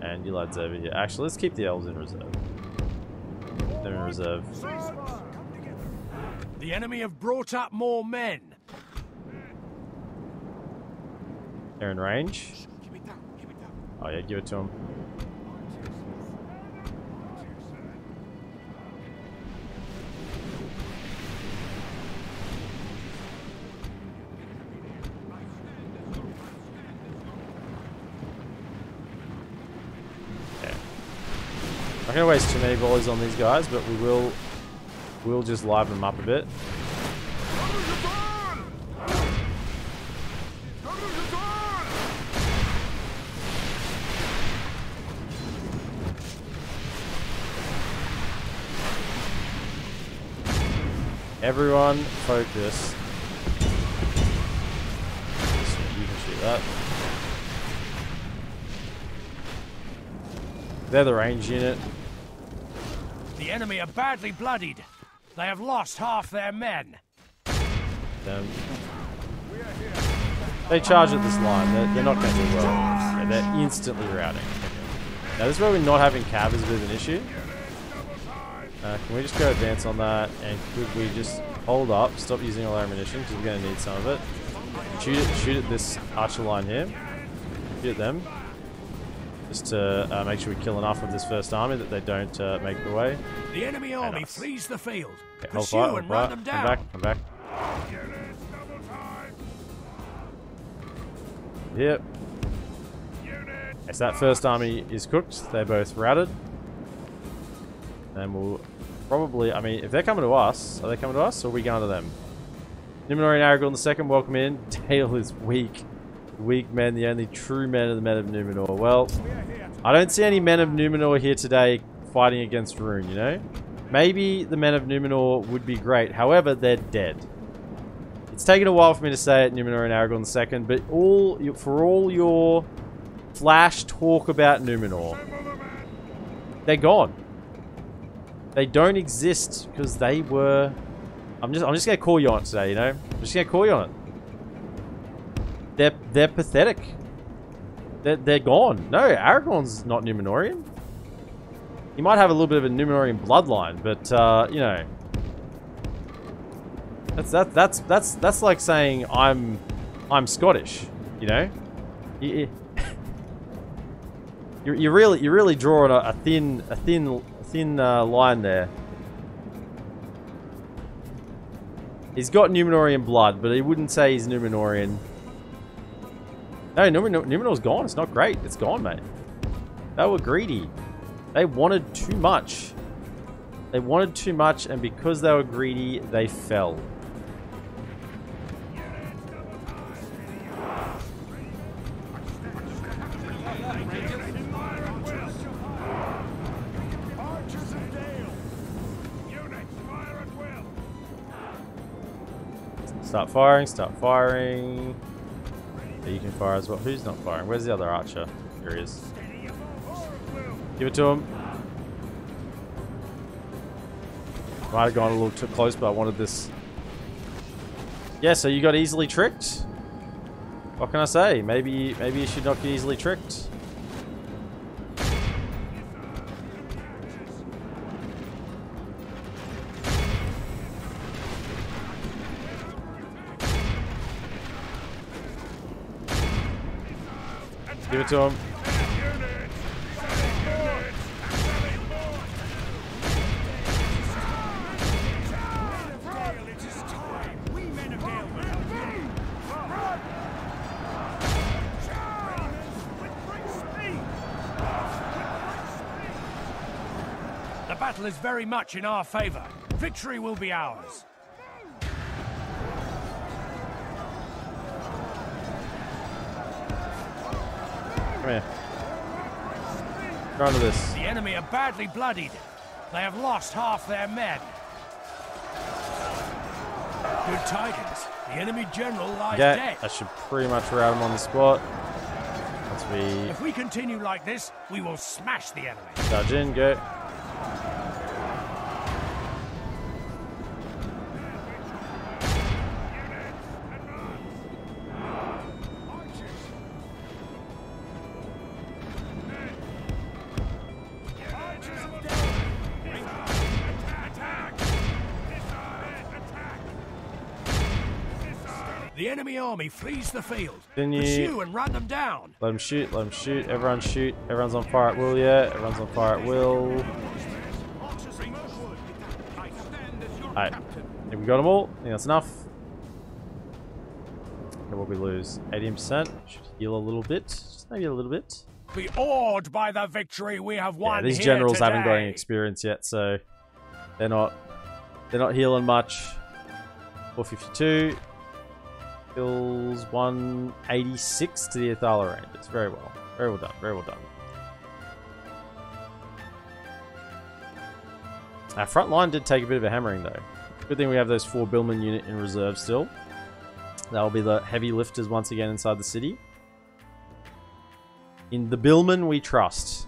And you lads over here. Actually, let's keep the elves in reserve. They're in reserve. The enemy have brought up more men. They're in range. Oh yeah, give it to them. Not gonna waste too many volleys on these guys, but we'll just liven them up a bit. Everyone focus. You can shoot that. They're the range unit. The enemy are badly bloodied. They have lost half their men. They charge at this line. They're not going to do well. Yeah, they're instantly routing. Now this is where we're not having cav is a bit of an issue. Can we just go advance on that, and could we just hold up, stop using all our ammunition because we're going to need some of it. Shoot at this archer line here. Shoot at them. Just to make sure we kill enough of this first army that they don't make their way. The enemy army flees the field. Okay, Pursue and run them down. Come back. Yep. As that first army is cooked, they're both routed. And we'll probably, I mean, if they're coming to us, are they coming to us or are we going to them? Numenor and Aragorn the second, welcome in. Dale is weak. Weak men, the only true men are the men of Numenor. Well, I don't see any men of Numenor here today fighting against Rune, you know? Maybe the men of Numenor would be great. However, they're dead. It's taken a while for me to say it, Numenor and Aragorn the second, but for all your flash talk about Numenor, they're gone. They don't exist because they were... I'm just gonna call you on it today, you know? I'm just gonna call you on it. They're pathetic. They're gone. No, Aragorn's not Numenorian. He might have a little bit of a Numenorian bloodline, but you know, that's like saying I'm Scottish. You know, you're really drawing a thin line there. He's got Numenorian blood, but he wouldn't say he's Numenorian. No, Numenor's gone. It's not great. It's gone, mate. They were greedy. They wanted too much. They wanted too much, and because they were greedy, they fell. Start firing, start firing. Yeah, you can fire as well. Who's not firing? Where's the other archer? Here he is. Give it to him. Might have gone a little too close, but I wanted this. Yeah, so you got easily tricked. What can I say? Maybe you should not get easily tricked. Give it to him. battle is very much in our favor. Victory will be ours. Come here. Go under this. The enemy are badly bloodied. They have lost half their men. Good tidings. The enemy general lies dead. I should pretty much rout him on the spot. Once we If we continue like this, we will smash the enemy. charge in, go. The enemy army flees the field. Continue. Pursue and run them down. Let him shoot, let him shoot. Everyone shoot. Everyone's on fire at will, yeah. Everyone's on fire at will. Alright. Have we got them all? I think that's enough. Okay, what we lose? 18%. Should heal a little bit. Just maybe a little bit. Be awed by the victory we have won. Yeah, these here generals haven't got today. any experience yet, so they're not healing much. 452. Kills 186 to the Athala Rangers. Very well. Very well done. Very well done. Our front line did take a bit of a hammering though. Good thing we have those 4 Billman unit in reserve still. That'll be the heavy lifters once again inside the city. In the Billman we trust.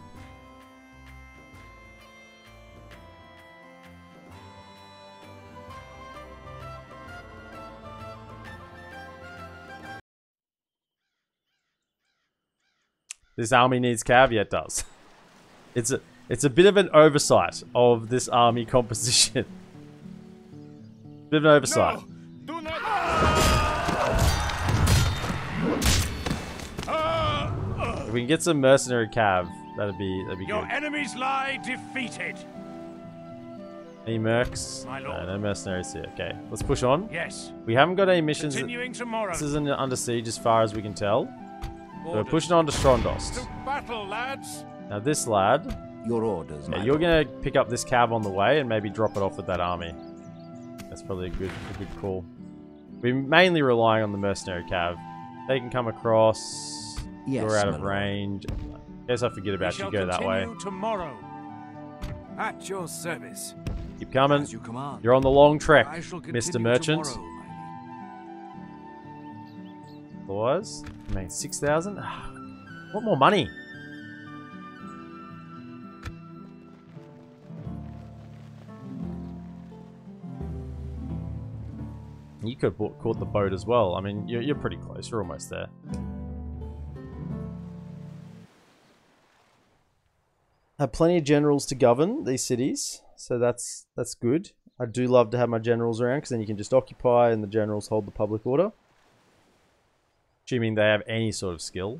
This army needs cav? Yeah, it does. It's a bit of an oversight of this army composition. Bit of an oversight. No, do not. If we can get some mercenary cav, that'd be Your good. enemies lie defeated. Any mercs? My lord. No mercenaries here. Okay, let's push on. Yes. We haven't got any missions. Continuing tomorrow. This isn't under siege as far as we can tell. So we're Orders. pushing on to Strondost. To battle, lads. Now this lad, Your orders, my you're lord. gonna pick up this cav on the way and maybe drop it off with that army. That's probably a good call. We're mainly relying on the mercenary cav. They can come across. Yes, You're out my of lord. range. Guess I forget about you. Go that way. Tomorrow. At your service. Keep coming. As you command. You're on the long trek, I shall Mr. continue Merchant. tomorrow, my liege. Otherwise, I mean 6,000. What more money? You could have caught the boat as well. I mean, you're pretty close. You're almost there. Have plenty of generals to govern these cities, so that's good. I do love to have my generals around because then you can just occupy and the generals hold the public order. Assuming they have any sort of skill.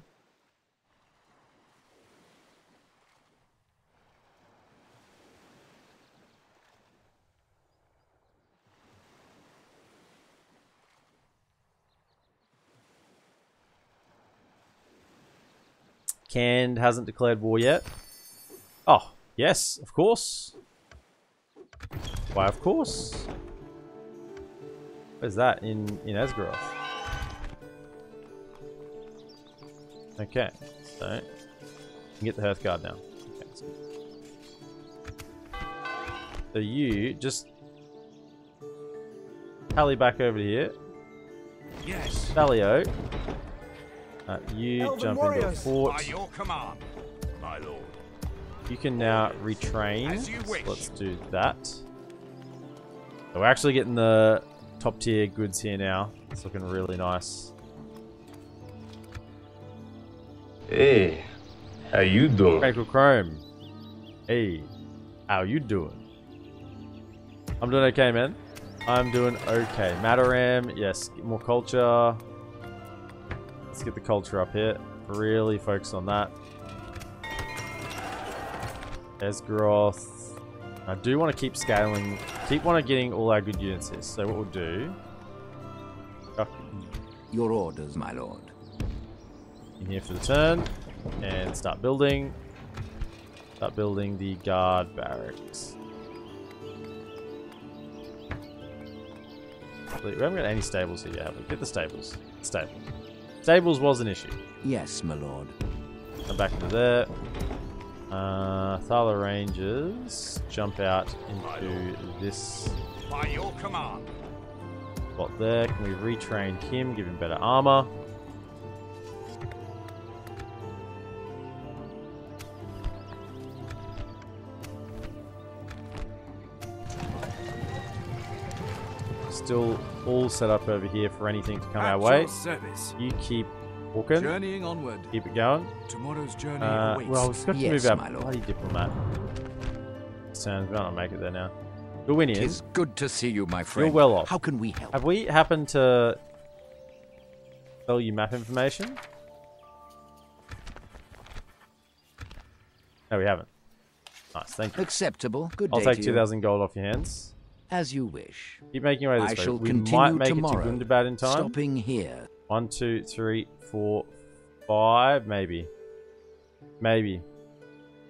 Canned hasn't declared war yet. Oh, yes, of course. Why, of course. Where's that? In Asgaroth. Okay, so you can get the Hearthguard now. Okay, that's good. So you just tally back over here. Yes. Tallyo. You jump into a By fort. your command, my lord. You can now retrain. As you wish. So let's do that. So we're actually getting the top tier goods here now. It's looking really nice. Hey, how you doing? Crackle Chrome. Hey, how you doing? I'm doing okay, man. I'm doing okay. Mataram, yes, get more culture. Let's get the culture up here. Really focus on that. Esgaroth. I do want to keep scaling. Keep on getting all our good units here. So what we'll do. Your orders, my lord. In here for the turn. And start building. Start building the guard barracks. We haven't got any stables here yet, have we? Get the stables. Stables. Stables was an issue. Yes, my lord. Come back into there. Thala Rangers. Jump out into this By your command. spot there. Can we retrain him? Give him better armor. Still all set up over here for anything to come our At way. your service. You keep walking. Journeying onward. Keep it going. Tomorrow's journey awaits. Well, we've got to Yes, move our my lord. bloody diplomat. Sounds we might not make it there now. Dorwinian, Tis good to see you, my friend. you're well off. How can we help? Have we happened to sell you map information? No, we haven't. Nice, thank you. Acceptable. Good I'll day take to you. 2,000 gold off your hands. As you wish. Keep making your way this I way. shall We continue might make tomorrow. it to Gundabad in time. Stopping here. 1, 2, 3, 4, 5, maybe. Maybe.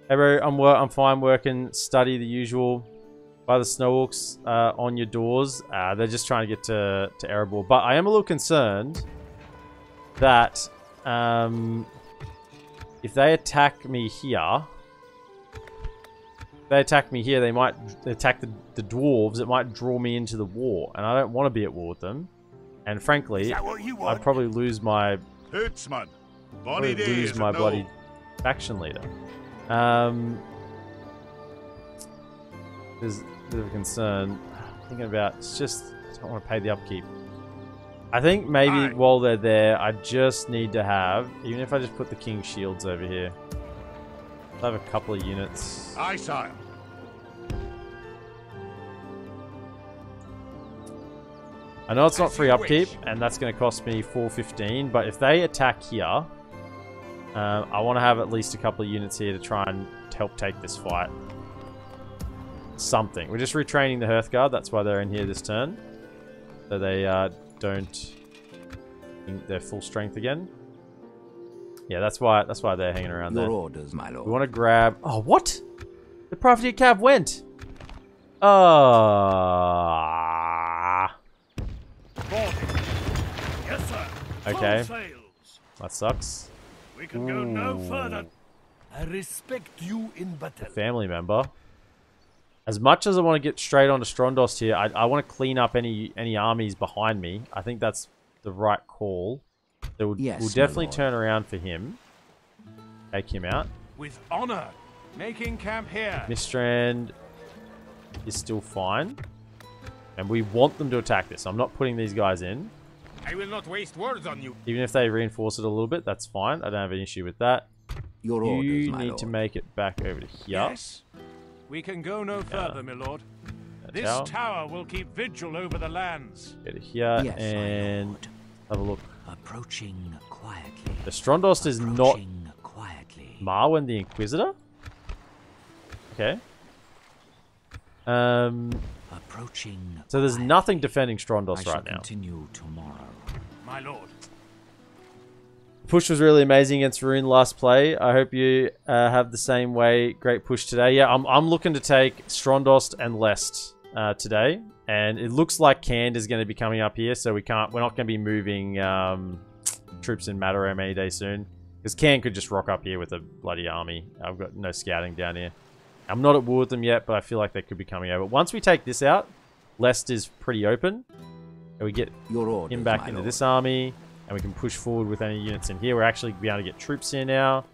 Hey bro, I'm fine working, study the usual. By the Snowhawks on your doors. They're just trying to get to Erebor. But I am a little concerned that if they attack me here, they might attack the dwarves. It might draw me into the war, and I don't want to be at war with them. And frankly, Is that what you want? I'd probably lose my Herdsman. probably Bonny lose days. my and all. bloody faction leader. There's a bit of a concern. Thinking about it's just I don't want to pay the upkeep. I think maybe Aye. while they're there, I just need to have, even if I just put the King's Shields over here, I'll have a couple of units. Aye, sire. I know it's not As free you upkeep, wish. and that's going to cost me 415, but if they attack here, I want to have at least a couple of units here to try and help take this fight. Something. We're just retraining the Hearthguard, that's why they're in here this turn. So they don't think they're full strength again. Yeah, that's why they're hanging around Your there. orders, my lord. We want to grab... Oh, what? The Privateer Cav went! Yes, sir. Okay. Full sails. That sucks. We can go no Ooh. further. I respect you in battle. Family member. As much as I want to get straight onto Strondost here, I want to clean up any armies behind me. I think that's the right call. So we'll Yes, my definitely lord. turn around for him. Take him out. With honor. Making camp here. Mistrand is still fine. And we want them to attack this. I'm not putting these guys in. I will not waste words on you. Even if they reinforce it a little bit, that's fine. I don't have an issue with that. Your orders, You my need lord. to make it back over to here. Yes. We can go no further, my lord. That This tower. tower will keep vigil over the lands. Go to here Yes, my and lord. have a look. Approaching quietly. The Strondost is not Approaching quietly. Marwen the Inquisitor? Okay. Approaching. So there's quietly. nothing defending I Strondost shall right now. continue tomorrow. My lord. Push was really amazing against Rune last play. I hope you have the same way. Great push today. Yeah, I'm looking to take Strondost and Lest today, and it looks like Cand is going to be coming up here, so we're not going to be moving troops in Mataram any day soon, because Cand could just rock up here with a bloody army. I've got no scouting down here. I'm not at war with them yet, but I feel like they could be coming over. Once we take this out, Lest is pretty open, and we get Your orders, him back my into lord. this army, and we can push forward with any units in here. We're actually be able to get troops here now.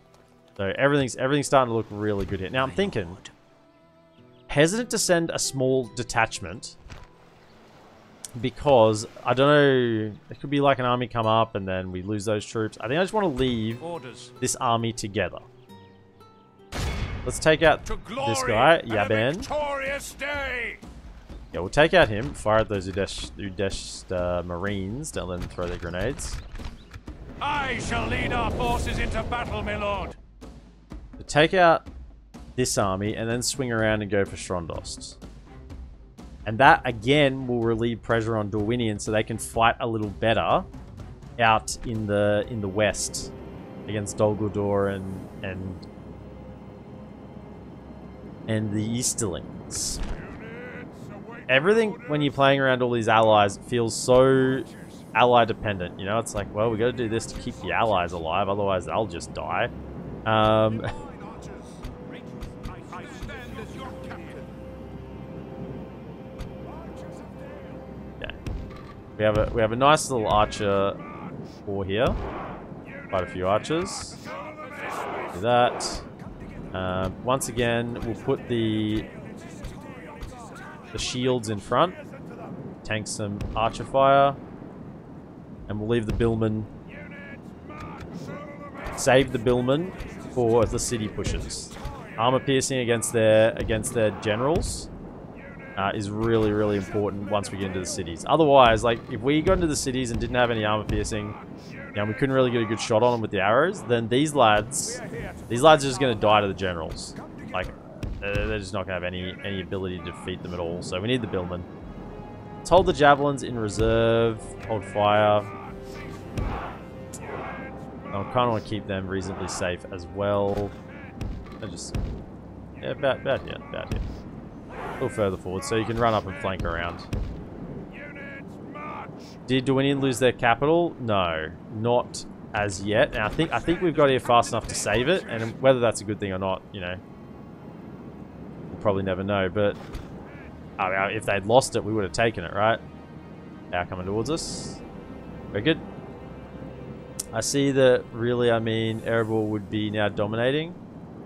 So everything's starting to look really good here. Now I'm My thinking, lord. hesitant to send a small detachment, because I don't know, it could be like an army come up and then we lose those troops. I think I just want to leave Orders. this army together. Let's take out To glory this guy, and a Yaban. victorious day. Yeah, we'll take out him. Fire at those Udesh Marines. Don't let them throw their grenades. I shall lead our forces into battle, my lord. To take out this army and then swing around and go for Strondost. And that, again, will relieve pressure on Dorwinian so they can fight a little better out in the west against Dol Guldur and the Easterlings. Units await everything when you're playing around all these allies feels so ally dependent. You know, it's like, well, we got to do this to keep the allies alive, otherwise they'll just die. Yeah, we have a nice little archer for here. Quite a few archers. Do that. Once again, we'll put the shields in front. Tank some archer fire. And we'll leave the billmen. Save the billmen for the city pushes. Armor piercing against their generals is really, really important once we get into the cities. Otherwise, like, if we got into the cities and didn't have any armor piercing, and we couldn't really get a good shot on them with the arrows, then these lads are just going to die to the generals. Like, they're just not going to have any ability to defeat them at all. So we need the billmen. Let's hold the javelins in reserve. Hold fire. I kind of want to keep them reasonably safe as well. Yeah, about here. A little further forward, so you can run up and flank around. Do we need to lose their capital? No, not as yet. And I think we've got here fast enough to save it, and whether that's a good thing or not, you know, we'll probably never know. But I mean, if they'd lost it, we would have taken it, right? They are coming towards us. Very good. I see that really, I mean, Erebor would be now dominating.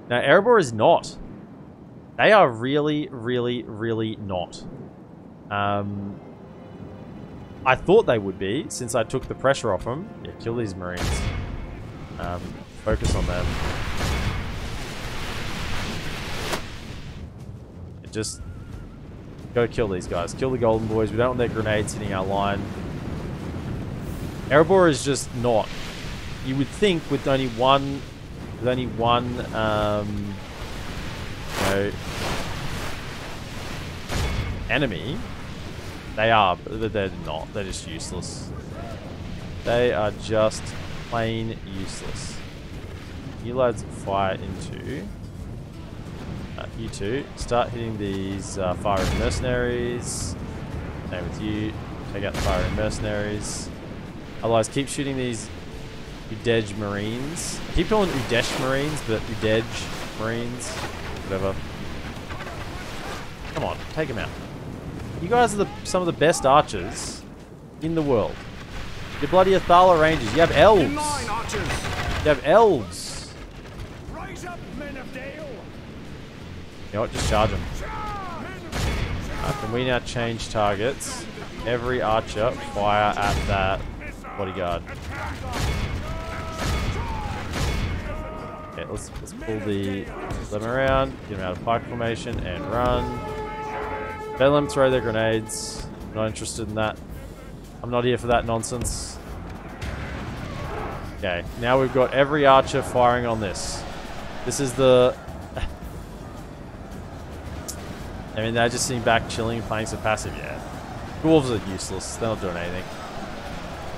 Now, Erebor is not. They are really, really, really not. I thought they would be, since I took the pressure off them. Yeah, kill these Marines. Focus on them. Just go kill these guys. Kill the Golden Boys. We don't want their grenades hitting our line. Erebor is just not. You would think with only one, you know, enemy, they are, but they're not. They're just useless. They are just plain useless. You lads fire into. You two start hitting these firing mercenaries. Same with you. Take out the firing mercenaries. Otherwise, keep shooting these Udej Marines. I keep calling them Udesh Marines, but Udej Marines. Whatever. Come on, take them out. You guys are some of the best archers in the world. You're bloody Athala Rangers. You have elves. You have elves. Rise up, men of Dale. You know what? Just charge them. Can we now change targets? Every archer fire at that bodyguard. Okay, let's pull them around, get them out of pike formation, and run. Don't let them throw their grenades. I'm not interested in that. I'm not here for that nonsense. Okay, now we've got every archer firing on this. This is the... I mean, they're just sitting back, chilling, and playing some passive, yeah. Dwarves are useless. They're not doing anything.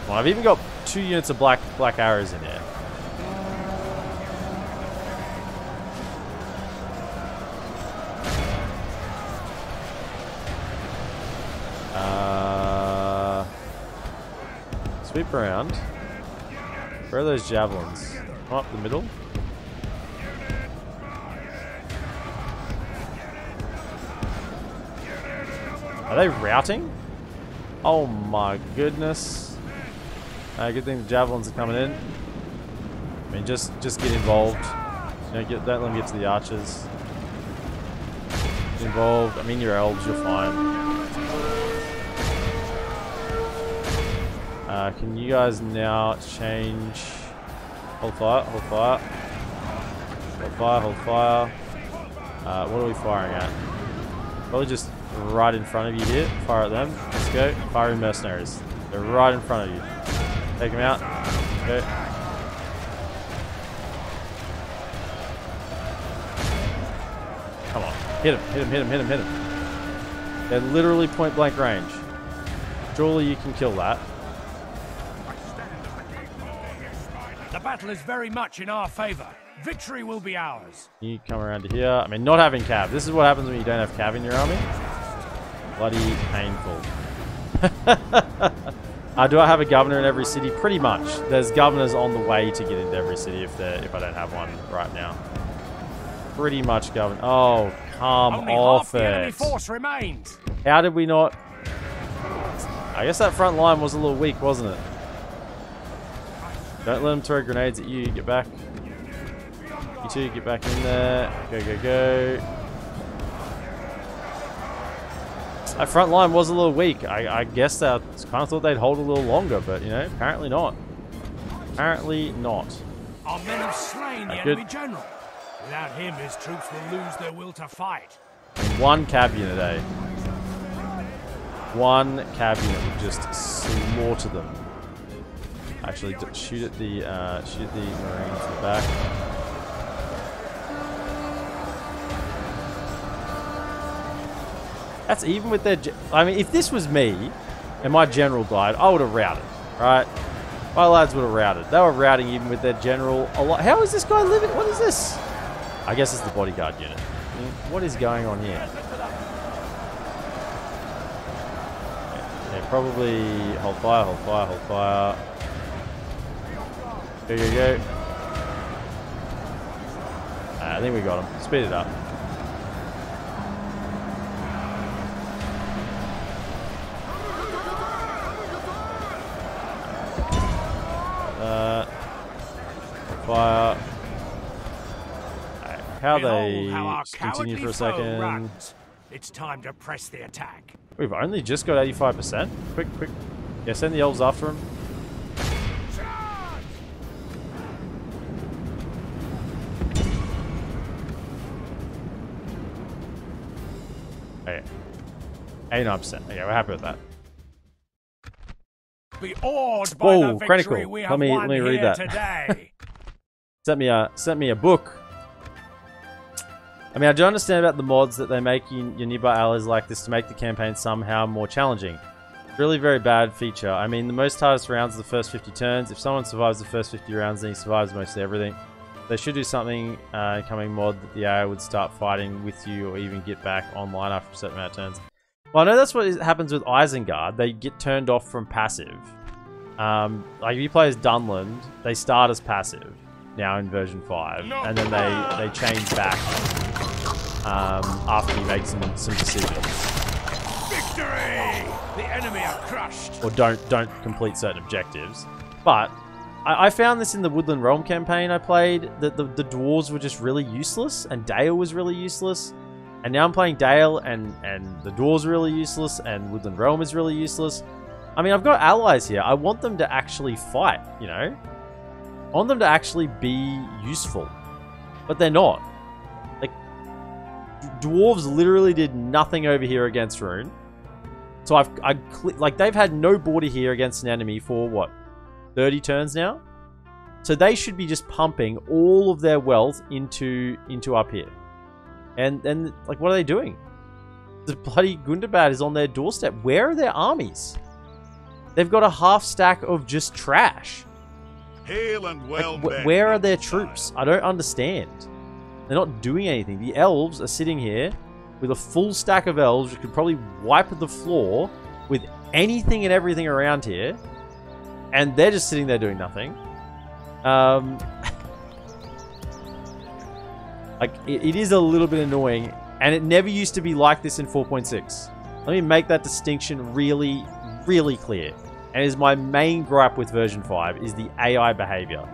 Well, I've even got 2 units of black arrows in here. Sweep around. Where are those javelins? Come up the middle. Are they routing? Oh my goodness. Good thing the javelins are coming in. I mean, just get involved. You know, don't let them get to the archers. Get involved. I mean, your elves, you're fine. Can you guys now change? Hold fire, hold fire. Hold fire, hold fire. What are we firing at? Probably just right in front of you here. Fire at them. Let's go. Firing mercenaries. They're right in front of you. Take them out. Okay. Come on. Hit him, hit him, hit him, hit him, hit him. They're literally point blank range. Surely you can kill that. The battle is very much in our favor. Victory will be ours. You come around to here. I mean, not having cav. This is what happens when you don't have cav in your army. Bloody painful. Do I have a governor in every city? Pretty much. There's governors on the way to get into every city if I don't have one right now. Pretty much governor. Oh, come Only off half the enemy it. force remains. How did we not... I guess that front line was a little weak, wasn't it? Don't let them throw grenades at you. Get back. You two, get back in there. Go, go, go. That front line was a little weak. I guess I kind of thought they'd hold a little longer, but, you know, apparently not. Apparently not. Our men have slain the enemy general. Without him, his troops will lose their will to fight. One cab unit, eh? One cab unit would just slaughter them. Actually, shoot at the Marines in the back. That's even with their... I mean, if this was me and my general died, I would have routed, right? My lads would have routed. They were routing even with their general a lot. How is this guy living? What is this? I guess it's the bodyguard unit. What is going on here? Yeah, probably hold fire, hold fire, hold fire. Go, go, go. I think we got him. Speed it up. Fire. How they continue for a second. Runs. It's time to press the attack. We've only just got 85%. Quick, quick. Yeah, send the elves after him. Okay. 89%. Okay, we're happy with that. Be awed by the victory critical. we have Let won me read here that. today. Sent me a book. I mean, I do understand about the mods that they make your nearby allies like this to make the campaign somehow more challenging. Really very bad feature. I mean, the most hardest rounds are the first 50 turns. If someone survives the first 50 rounds, then he survives mostly everything. They should do something coming mod that the AI would start fighting with you or even get back online after a certain amount of turns. Well, I know that's what happens with Isengard. They get turned off from passive. Like if you play as Dunland, they start as passive now in version 5, and then they change back after you make some decisions. Victory! The enemy are crushed. Or don't complete certain objectives. But I found this in the Woodland Realm campaign I played, that the dwarves were just really useless, and Dale was really useless. And now I'm playing Dale, and the dwarves are really useless, and Woodland Realm is really useless. I mean, I've got allies here. I want them to actually fight, you know? I want them to actually be useful. But they're not. Like, dwarves literally did nothing over here against Rune. So like, they've had no border here against an enemy for, what, 30 turns now? So they should be just pumping all of their wealth into up here. And like, what are they doing? The bloody Gundabad is on their doorstep. Where are their armies? They've got a half stack of just trash. Hail and well like, where are their troops? I don't understand. They're not doing anything. The elves are sitting here with a full stack of elves who could probably wipe the floor with anything and everything around here. And they're just sitting there doing nothing. Like, it is a little bit annoying. And it never used to be like this in 4.6. Let me make that distinction really, really clear. And it is my main gripe with version 5 is the AI behavior.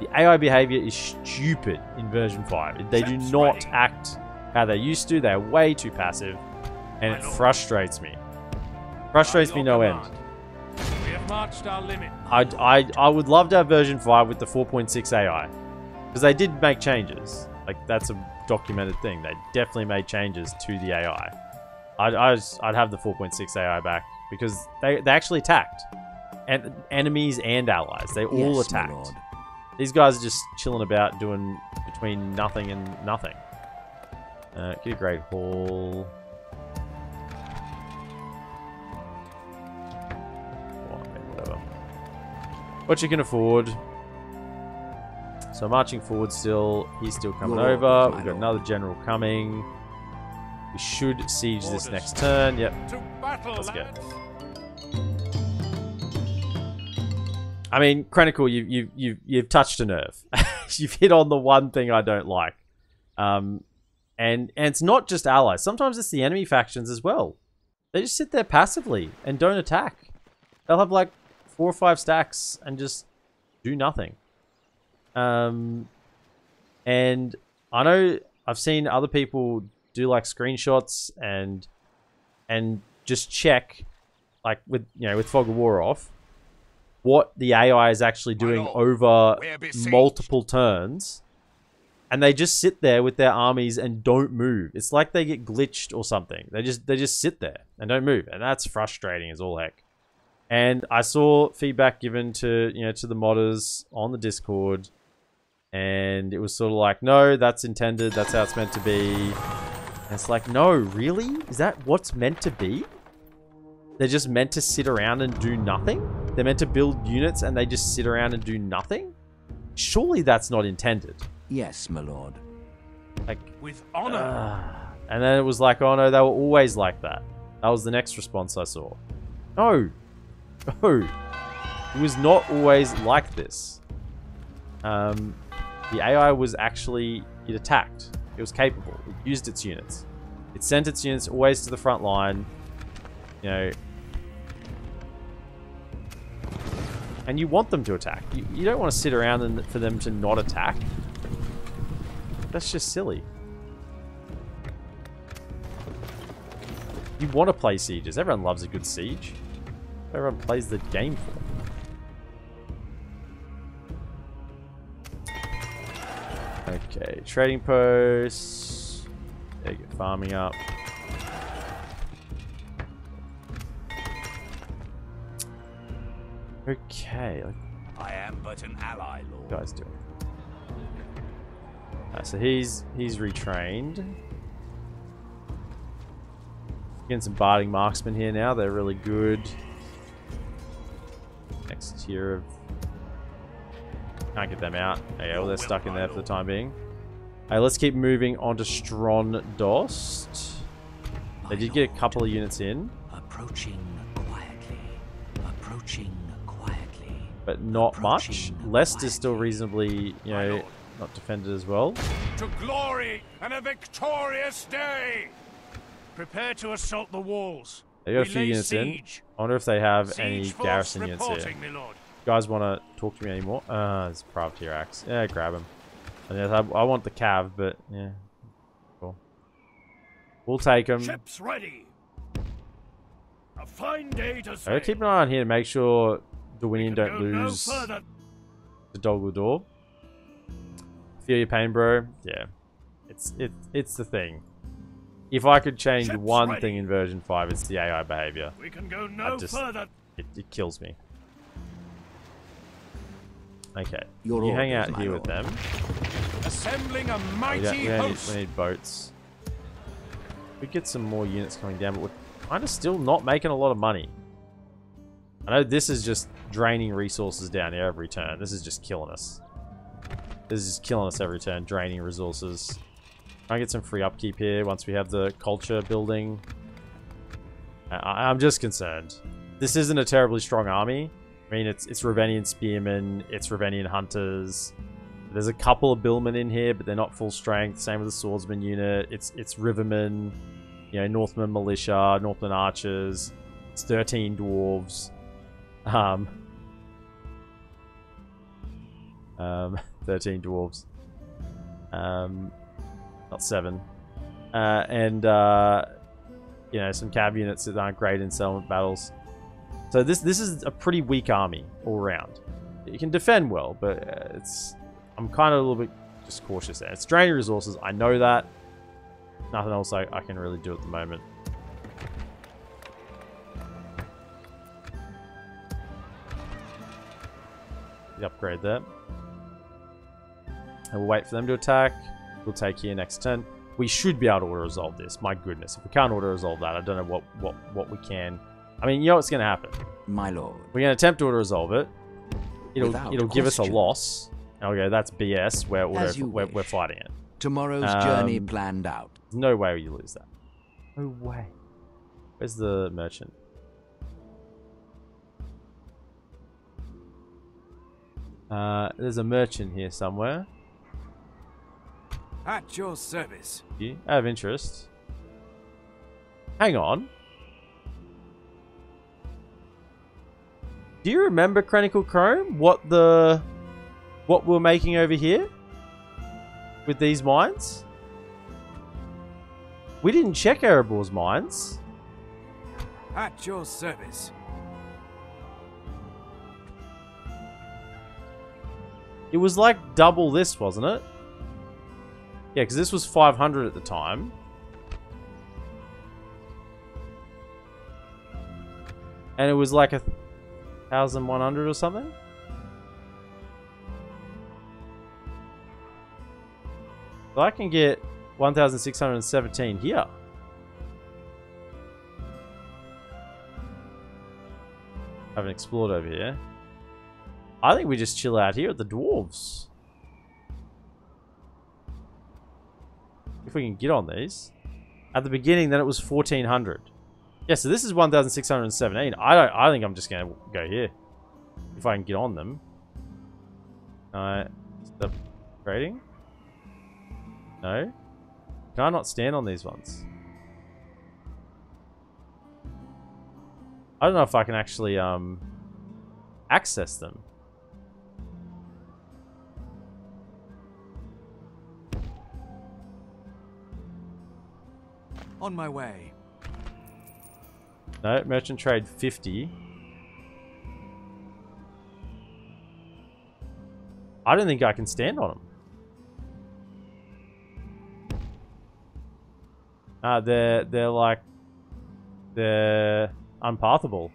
The AI behavior is stupid in version 5. They do not act how they used to. They're way too passive. And it frustrates me. Frustrates me no end. We have marched our limit. I would love to have version 5 with the 4.6 AI. Because they did make changes. Like, that's a documented thing. They definitely made changes to the AI. I'd have the 4.6 AI back. Because they actually attacked. And enemies and allies. They all attacked. These guys are just chilling about doing between nothing and nothing. Get a great haul. Whatever. What you can afford. So marching forward still. He's still coming over. We've got another general coming. We should siege this next turn. Yep. To battle, Let's go. lads. I mean, Chronicle, you've touched a nerve. You've hit on the one thing I don't like. And it's not just allies. Sometimes it's the enemy factions as well. They just sit there passively and don't attack. They'll have like 4 or 5 stacks and just do nothing. And I know I've seen other people do like screenshots and just check, like with Fog of War off, what the AI is actually doing over multiple turns, and they just sit there with their armies and don't move. It's like they get glitched or something. They just sit there and don't move, and that's frustrating as all heck. And I saw feedback given to to the modders on the Discord, and it was sort of like, no, that's intended. That's how it's meant to be. And it's like, no, really? Is that what's meant to be? They're just meant to sit around and do nothing? They're meant to build units and they just sit around and do nothing? Surely that's not intended. Yes, my lord. Like, With honor. and then it was like, oh no, they were always like that. That was the next response I saw. No. No. It was not always like this. The AI was actually, it attacked. It was capable. It used its units. It sent its units always to the front line. And you want them to attack. You don't want to sit around and for them to not attack. That's just silly. You want to play sieges. Everyone loves a good siege. Everyone plays the game for. Okay, trading posts. There you go, farming up. Okay. I am but an ally, Lord. What are you guys doing? So he's retrained. Getting some barding marksmen here now. They're really good. Next tier of... Can't get them out. Okay, well, they're stuck in there for the time being. Hey, let's keep moving on to Strondorst. They did get a couple of units in. Approaching quietly. Approaching quietly. But not much. Lest is still reasonably, not defended as well. To glory and a victorious day. Prepare to assault the walls. They got a We few lay units in. siege. I wonder if they have any Siege force garrison units here. reporting, my lord. You guys want to talk to me anymore? It's privateer axe. Yeah, grab him. And yes, I want the cav, but yeah, cool. We'll take him. Ships ready. A fine day to I sail. gotta keep an eye on here to make sure Dwayne We don't can go no lose further. the Doglador. Feel your pain, bro. Yeah, it's the thing. If I could change Ships one ready. thing in version 5, it's the AI behavior. We can go no further. It kills me. Okay, Your you hang orders, out my here with lord. them. Assembling a We mighty host. need boats. We get some more units coming down, but we're kind of still not making a lot of money. I know this is just draining resources down here every turn. This is just killing us. This is just killing us every turn, draining resources. Try and get some free upkeep here once we have the culture building. I'm just concerned. This isn't a terribly strong army. I mean, it's Ravenian spearmen, it's Ravenian hunters. There's a couple of billmen in here, but they're not full strength. Same with the swordsman unit. It's rivermen, Northman militia, Northman archers. It's 13 dwarves. 13 dwarves. Not 7. And some cav units that aren't great in settlement battles. So this is a pretty weak army all around. You can defend well, but I'm kind of a little bit just cautious there. It's draining resources. I know that. Nothing else I can really do at the moment. The upgrade there. And we'll wait for them to attack. We'll take here next turn. We should be able to auto-resolve this. My goodness. If we can't auto-resolve that, I don't know what we can. I mean, you know what's going to happen. My lord. We're going to attempt to auto-resolve it. Without It'll give us a question. loss. Okay, that's BS. As you We're wish. fighting it. Tomorrow's journey planned out. There's no way you lose that. No way. Where's the merchant? There's a merchant here somewhere. At your service. Out of interest. Hang on. Do you remember Chronicle Chrome? What we're making over here? With these mines? We didn't check Erebor's mines. At your service. It was like double this, wasn't it? Yeah, because this was 500 at the time. And it was like 1,100 or something? So I can get 1,617 here. I haven't explored over here. I think we just chill out here at the dwarves. If we can get on these. At the beginning, then it was 1,400. Yeah, so this is 1,617. I think I'm just gonna go here. If I can get on them. Stop trading? No? Can I not stand on these ones? I don't know if I can actually access them. On my way. No, merchant trade 50. I don't think I can stand on them. They're unpathable.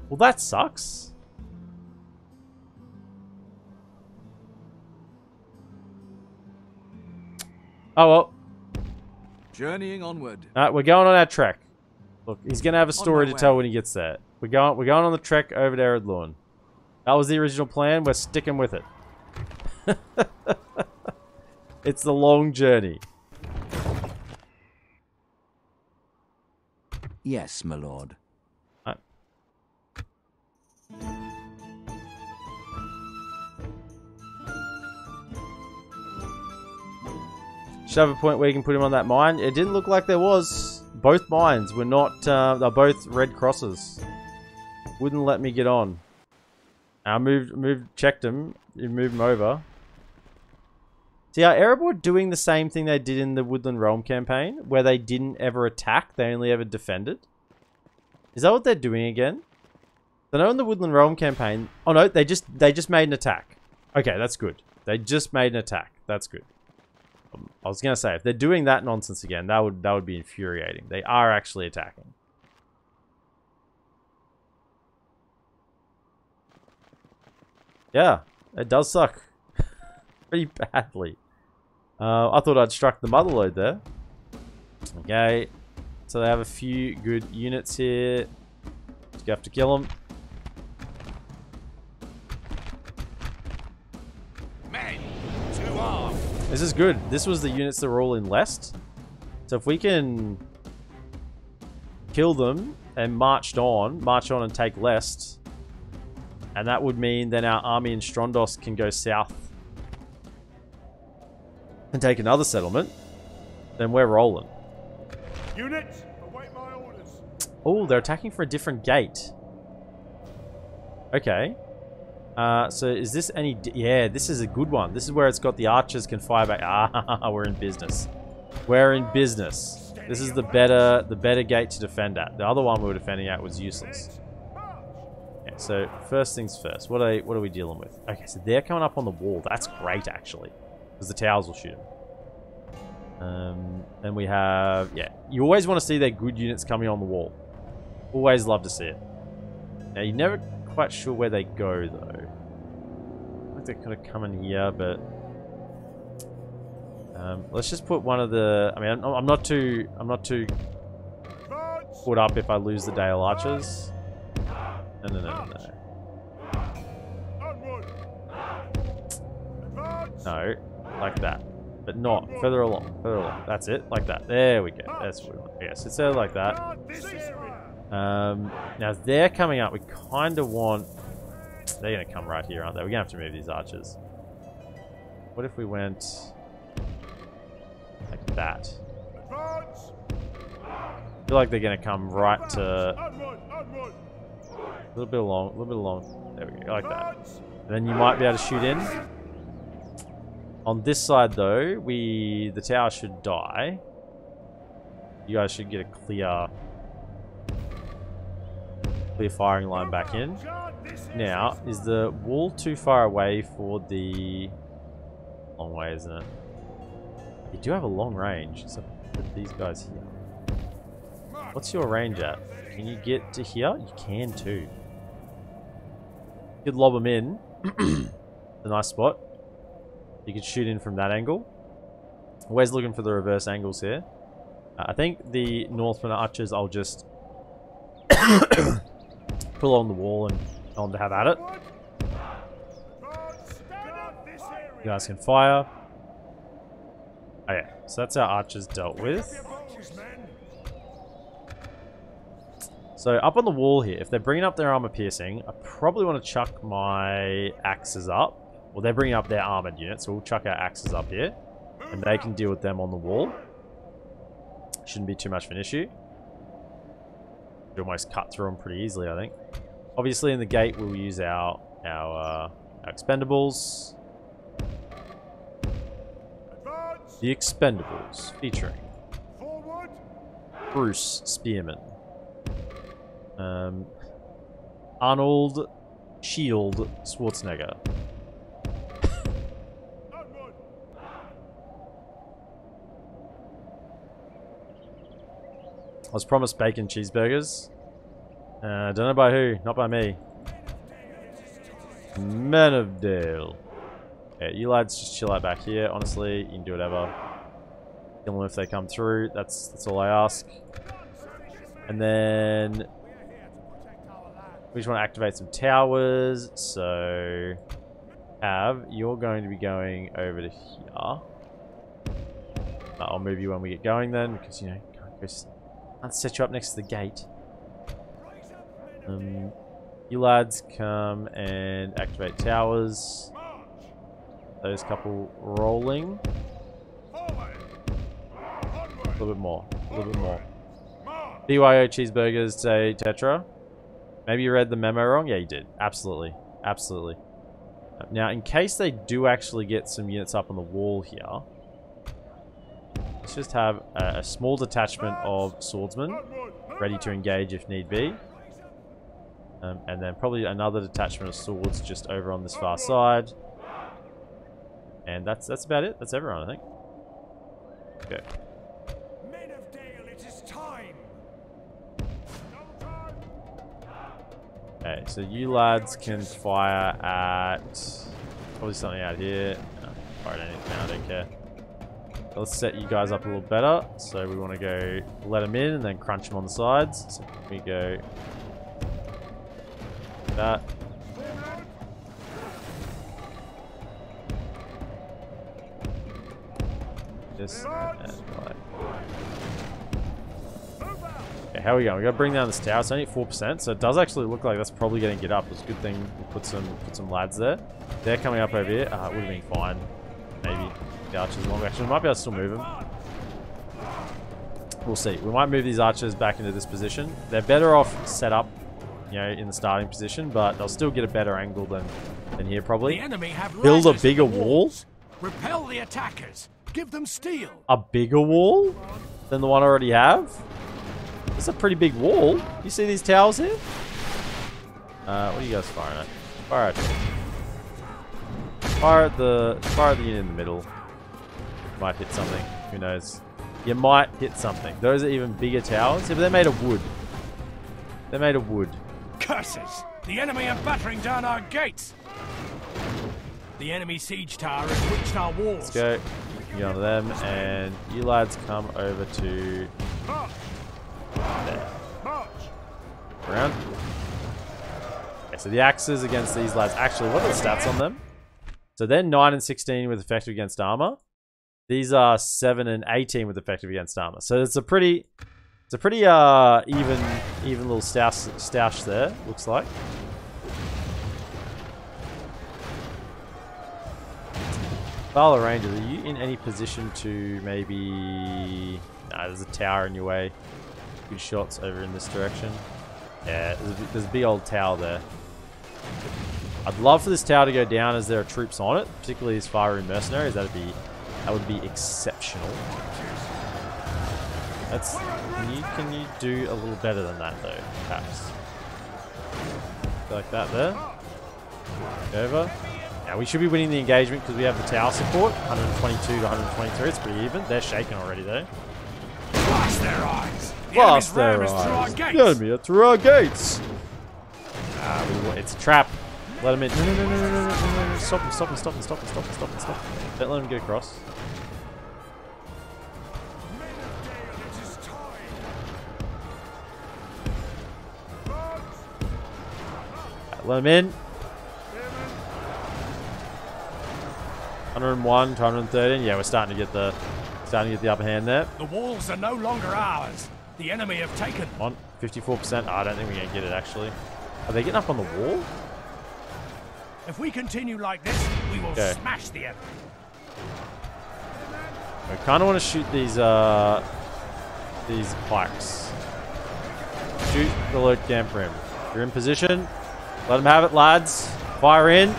Well, that sucks. Oh well. Journeying onward. We're going on our trek. Look, he's gonna have a story to tell when he gets there. We're going on the trek over to Eredlorn. That was the original plan. We're sticking with it. It's the long journey. Yes, my lord. Should have a point where you can put him on that mine. It didn't look like there was. Both mines were not. They're both red crosses. Wouldn't let me get on. I checked them. You moved them over. See, are Erebor doing the same thing they did in the Woodland Realm campaign, where they didn't ever attack, they only ever defended? Is that what they're doing again? I know in the Woodland Realm campaign. Oh no, they just made an attack. Okay, that's good. They just made an attack. That's good. I was gonna say, if they're doing that nonsense again, that would be infuriating. They are actually attacking. Yeah, it does suck. Pretty badly. I thought I'd struck the motherlode there. Okay, so they have a few good units here. Just have to kill them. Men to arms. This is good. This was the units that were all in Lest. So if we can kill them and march on and take Lest, and that would mean then our army in Strondos can go south and take another settlement, then we're rolling. Units, await my orders. Oh, they're attacking for a different gate. Okay. So is this any... Yeah, this is a good one. This is where it's got the archers can fire back. Ah, we're in business. We're in business. This is the better gate to defend at. The other one we were defending at was useless. Okay, so first things first. What are we dealing with? Okay, so they're coming up on the wall. That's great, actually. Because the towers will shoot them. Then we have... Yeah, you always want to see their good units coming on the wall. Always love to see it. Now, you're never quite sure where they go, though. I think they're kind of coming here, but... let's just put one of the... I mean, I'm not too caught up if I lose the Dale Archers. No. No. like that. But not further along, further along. That's it, like that. There we go. That's what we want. Yeah, so it's there like that. Now they're coming up. We kind of want. They're going to come right here, aren't they? We're going to have to move these archers. What if we went like that? I feel like they're going to come right to a little bit along, a little bit along. There we go, like that. And then you might be able to shoot in. On this side, though, the tower should die. You guys should get a clear firing line back in. Now, is the wall too far away for the long way, isn't it? You do have a long range, so put these guys here. What's your range at? Can you get to here? You can too. You could lob them in. It's a nice spot. You could shoot in from that angle. Always looking for the reverse angles here. I think the Northman archers I'll just pull on the wall and tell them to have at it. You guys can fire. Oh yeah, so that's our archers dealt with. So up on the wall here, if they're bringing up their armor piercing, I probably want to chuck my axes up. Well, they're bringing up their armored units, so we'll chuck our axes up here. And they can deal with them on the wall. Shouldn't be too much of an issue. You almost cut through them pretty easily, I think. Obviously, in the gate, we'll use our expendables. The expendables, featuring Bruce Spearman, Arnold Shield Schwarzenegger. I was promised bacon cheeseburgers. Don't know by who, not by me. Men of Dale. Yeah, you lads just chill out back here. Honestly, you can do whatever. Kill them if they come through. That's all I ask. And then we just want to activate some towers. So, you're going to be going over to here. I'll move you when we get going then, because you know can't set you up next to the gate. You lads come and activate towers. Those couple rolling. A little bit more. A little bit more. BYO cheeseburgers say Tetra. Maybe you read the memo wrong? Yeah, you did. Absolutely. Absolutely. Now, in case they do actually get some units up on the wall here, let's just have a small detachment of swordsmen ready to engage if need be. And then probably another detachment of swords just over on this far side. And that's about it. That's everyone, I think. Okay. Men of Dale, it is time. Okay, so you lads can fire at probably something out here. No, fire at anything, I don't care. Let's set you guys up a little better. So we want to go let them in and then crunch them on the sides. So we go that. This and like. Okay, how are we going? We got to bring down this tower. It's only at 4%, so it does actually look like that's probably going to get up. It's a good thing we put some lads there. They're coming up over here. It would have been fine. Maybe the archers long. Actually, we might be able to still move them. We'll see. We might move these archers back into this position. They're better off set up, you know, in the starting position, but they'll still get a better angle than here probably. The enemy have build a ladders bigger in the wall. walls. Repel the attackers. Give them steel. A bigger wall than the one I already have? It's a pretty big wall. You see these towers here? What are you guys firing at? Fire at fire at the unit in the middle. Might hit something. Who knows? You might hit something. Those are even bigger towers. Yeah, but they're made of wood. They're made of wood. Curses! The enemy are battering down our gates. The enemy siege tower has reached our walls. Let's go. Get onto them, and you lads come over to there. Around. Okay, so the axes against these lads. Actually, what are the stats on them? So they're 9 and 16 with effective against armor. These are 7 and 18 with effective against armor. So it's a pretty even little stoush there, looks like. Valor Rangers, are you in any position to maybe... Nah, there's a tower in your way. Good shots over in this direction. Yeah, there's a big old tower there. I'd love for this tower to go down as there are troops on it, particularly these fire-room mercenaries. That would be exceptional. Can you do a little better than that though, perhaps? Like that there. Over. Now we should be winning the engagement because we have the tower support. 122 to 123. It's pretty even. They're shaking already though. Blast their eyes! Blast their eyes! The enemy are through our gates! It's a trap. Let him in. No. Stop him. Don't let him get across. Let him in. 101 to 113. Yeah, we're starting to get the upper hand there. The walls are no longer ours. The enemy have taken. On 54%. Oh, I don't think we're gonna get it actually. Are they getting up on the wall? If we continue like this, we will smash the enemy. I kind of want to shoot these pikes. Shoot the load camp rim. You're in position. Let them have it, lads. Fire in.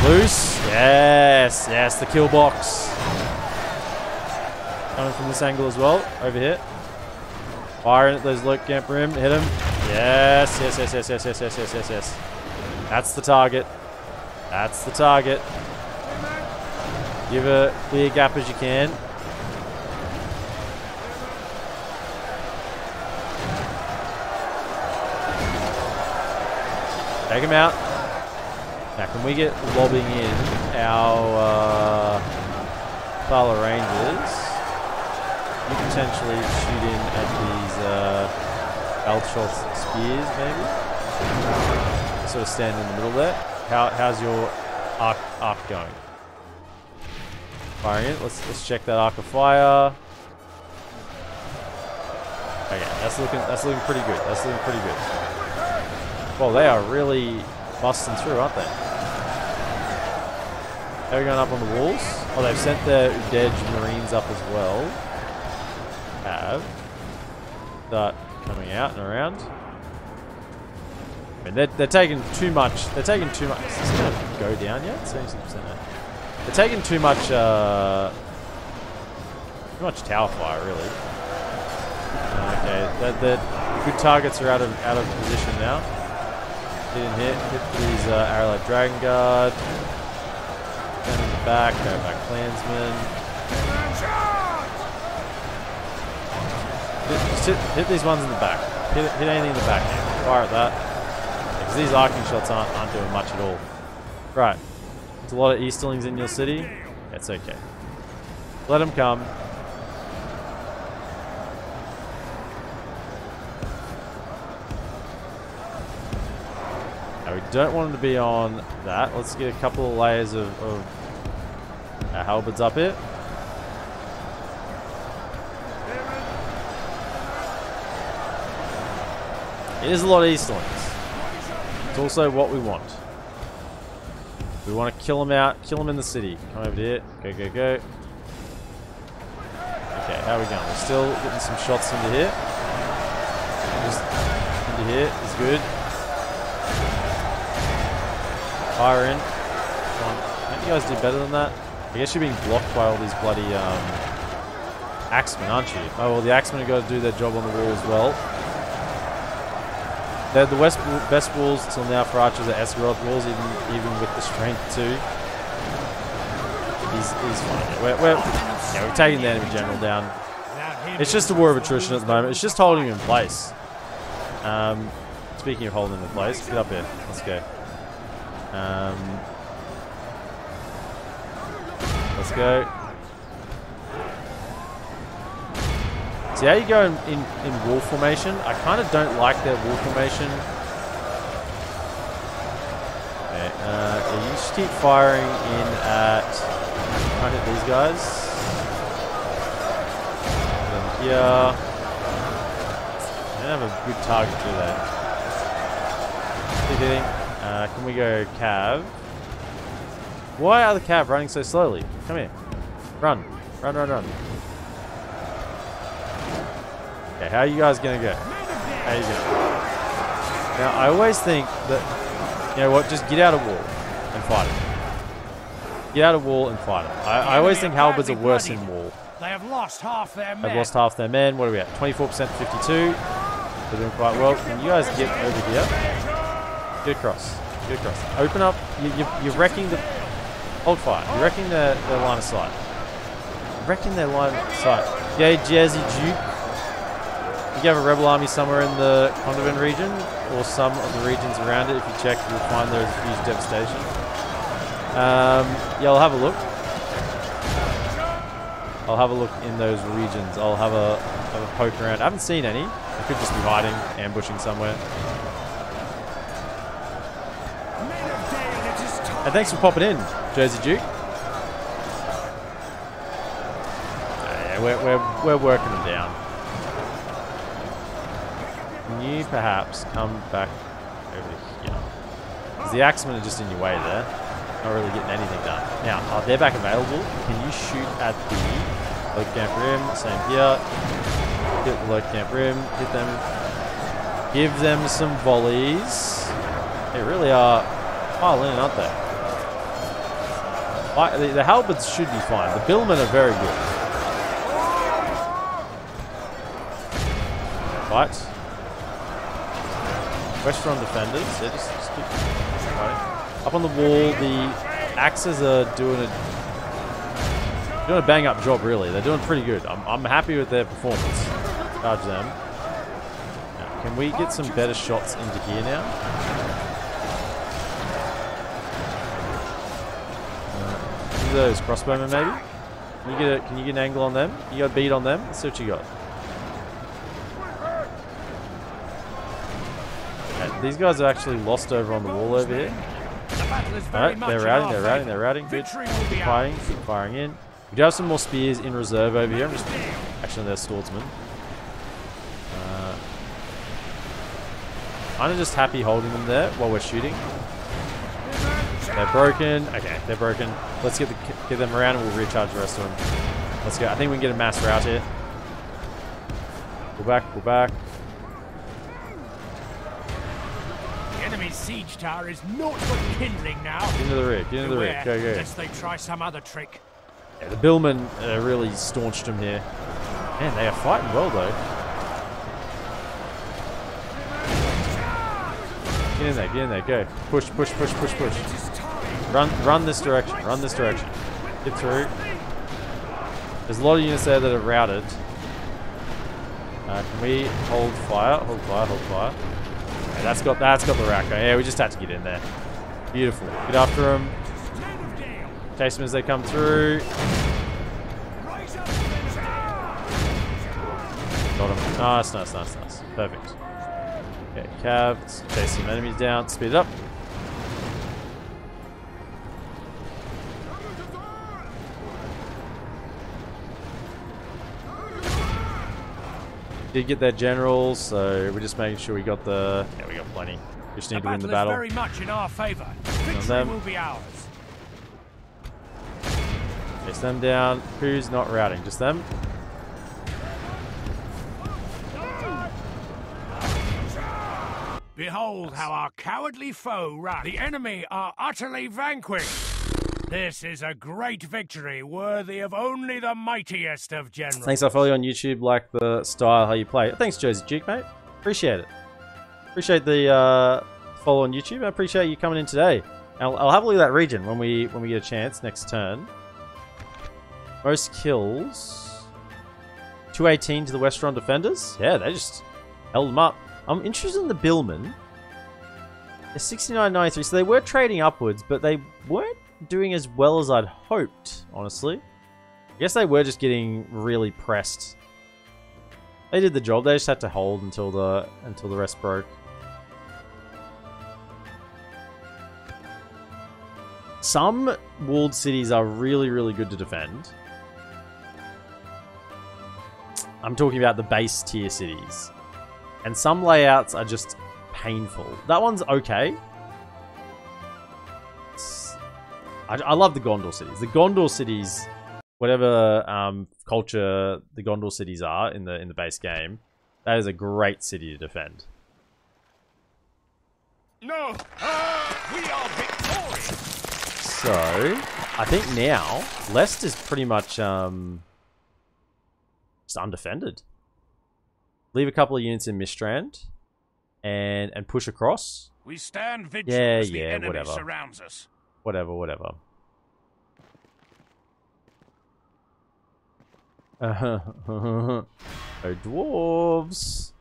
Loose. Yes, the kill box. Coming from this angle as well. Over here. Fire in at those load camp rim. Hit them. Yes. That's the target. That's the target. Give a clear gap as you can. Take him out. Now, can we get lobbing in our Valor Rangers? We potentially shoot in at these Altroth spears, maybe? Sort of stand in the middle there. How's your arc going? Firing it. Let's check that arc of fire. Okay, that's looking pretty good. That's looking pretty good. Well, they are really busting through, aren't they? They're going up on the walls. Oh, they've sent their Udej Marines up as well. Start coming out and around. I mean, they're taking too much. They're taking too much. Is this going to go down yet? 76% now. They're taking too much tower fire, really. Okay, the good targets are out of position now. Hit these Arrowlight Dragon Guard. Down in the back, go back Clansmen. Just hit these ones in the back. Hit anything in the back now. Fire at that. Because these arcing shots aren't doing much at all. Right. There's a lot of Easterlings in your city. That's okay. Let them come. Now we don't want them to be on that. Let's get a couple of layers of halberds up here. It is a lot of Easterlings. It's also what we want. We want to kill them out, kill them in the city. Come over here. Go. Okay, how are we going? We're still getting some shots into here. Just into here is good. Fire in. Come on. Don't you guys do better than that? I guess you're being blocked by all these bloody axemen, aren't you? Oh, well, the axemen have got to do their job on the wall as well. They're the best walls till now for archers are Esgaroth walls, even with the strength too. He's fine. We're taking the enemy general down. It's just a war of attrition at the moment. It's just holding him in place. Speaking of holding him in place, get up here. Let's go. Let's go. See how you go in wall formation? I kind of don't like their wall formation. Yeah, you just keep firing in at... Try and hit these guys. And then here. I don't have a good target to that. Keep hitting. Can we go Cav? Why are the Cav running so slowly? Come here. Run. Run, run, run. Okay, how are you guys going to go? How are you going? Now, I always think that, you know what, just get out of wall and fight it. Get out of wall and fight it. I always think halberds are worse in wall. They have lost half their men. They've lost half their men. What are we at? 24% to 52. They're doing quite well. Can you guys get over here? Get across. Get across. Open up. You're wrecking the... Hold fire. You're wrecking their line of sight. You're wrecking their line of sight. Yeah, Jazzy Duke. If you have a rebel army somewhere in the Condovin region, or some of the regions around it, if you check, you'll find there's huge devastation. Yeah, I'll have a look. I'll have a look in those regions. I'll have a poke around. I haven't seen any. I could just be hiding, ambushing somewhere. And thanks for popping in, Jersey Duke. Yeah, we're working them down. Can you perhaps come back over here? Because the axemen are just in your way there. Not really getting anything done. Now, are they back available? Can you shoot at the low camp rim? Same here. Hit the low camp rim. Hit them. Give them some volleys. They really are piling in, aren't they? The halberds should be fine. The billmen are very good. Right. Westron defenders. They're just keep fighting. Up on the wall, the axes are doing a bang up job. Really, they're doing pretty good. I'm happy with their performance. Charge them. Now, can we get some better shots into here now? Those crossbowmen maybe? Can you get an angle on them? You got a beat on them? Let's see what you got. Okay, these guys are actually lost over on the wall over here. Alright, they're routing. Good. Keep firing in. We do have some more spears in reserve over here. I'm just actually they're swordsmen. I'm just happy holding them there while we're shooting. They're broken. Okay, they're broken. Let's get them around and we'll recharge the rest of them. Let's go. I think we can get a mass rout here. Pull back, pull back. The enemy's siege tower is naught but kindling now. Get into the rear, get into the rear. Go, go. Unless they try some other trick. Yeah, the billmen really staunched them here. Man, they are fighting well though. Get in there, go. Push, push, push, push, push. Run this direction, run this direction. Get through. There's a lot of units there that are routed. Can we hold fire? Hold fire, hold fire. Okay, that's got the rack. Yeah, we just had to get in there. Beautiful. Get after them. Chase them as they come through. Got them. Nice, nice, nice, nice. Perfect. Okay, Cav, let's chase some enemies down, speed it up. Did get that general, so we're just making sure we got the... Yeah, we got plenty. We just need to win the battle. Very much in our favor. Victory will be ours. Chase them down. Who's not routing? Just them? Behold how our cowardly foe ran. The enemy are utterly vanquished. This is a great victory, worthy of only the mightiest of generals. Thanks, I follow you on YouTube, like the style, how you play. Thanks, Jersey Duke, mate. Appreciate it. Appreciate the follow on YouTube. I appreciate you coming in today. I'll have a look at that region when we get a chance next turn. Most kills. 218 to the Westron defenders. Yeah, they just held them up. I'm interested in the billmen. They're 69.93, so they were trading upwards, but they weren't doing as well as I'd hoped, honestly. I guess they were just getting really pressed. They did the job. They just had to hold until the rest broke. Some walled cities are really, really good to defend. I'm talking about the base tier cities. And some layouts are just painful. That one's okay. I love the Gondor cities. The Gondor cities, whatever culture the Gondor cities are in the base game, that is a great city to defend. No! We are victorious! So, I think now, Leicester's pretty much just undefended. Leave a couple of units in Mistrand and push across. We stand vigilant as the enemy whatever. surrounds us. Whatever. Oh, dwarves.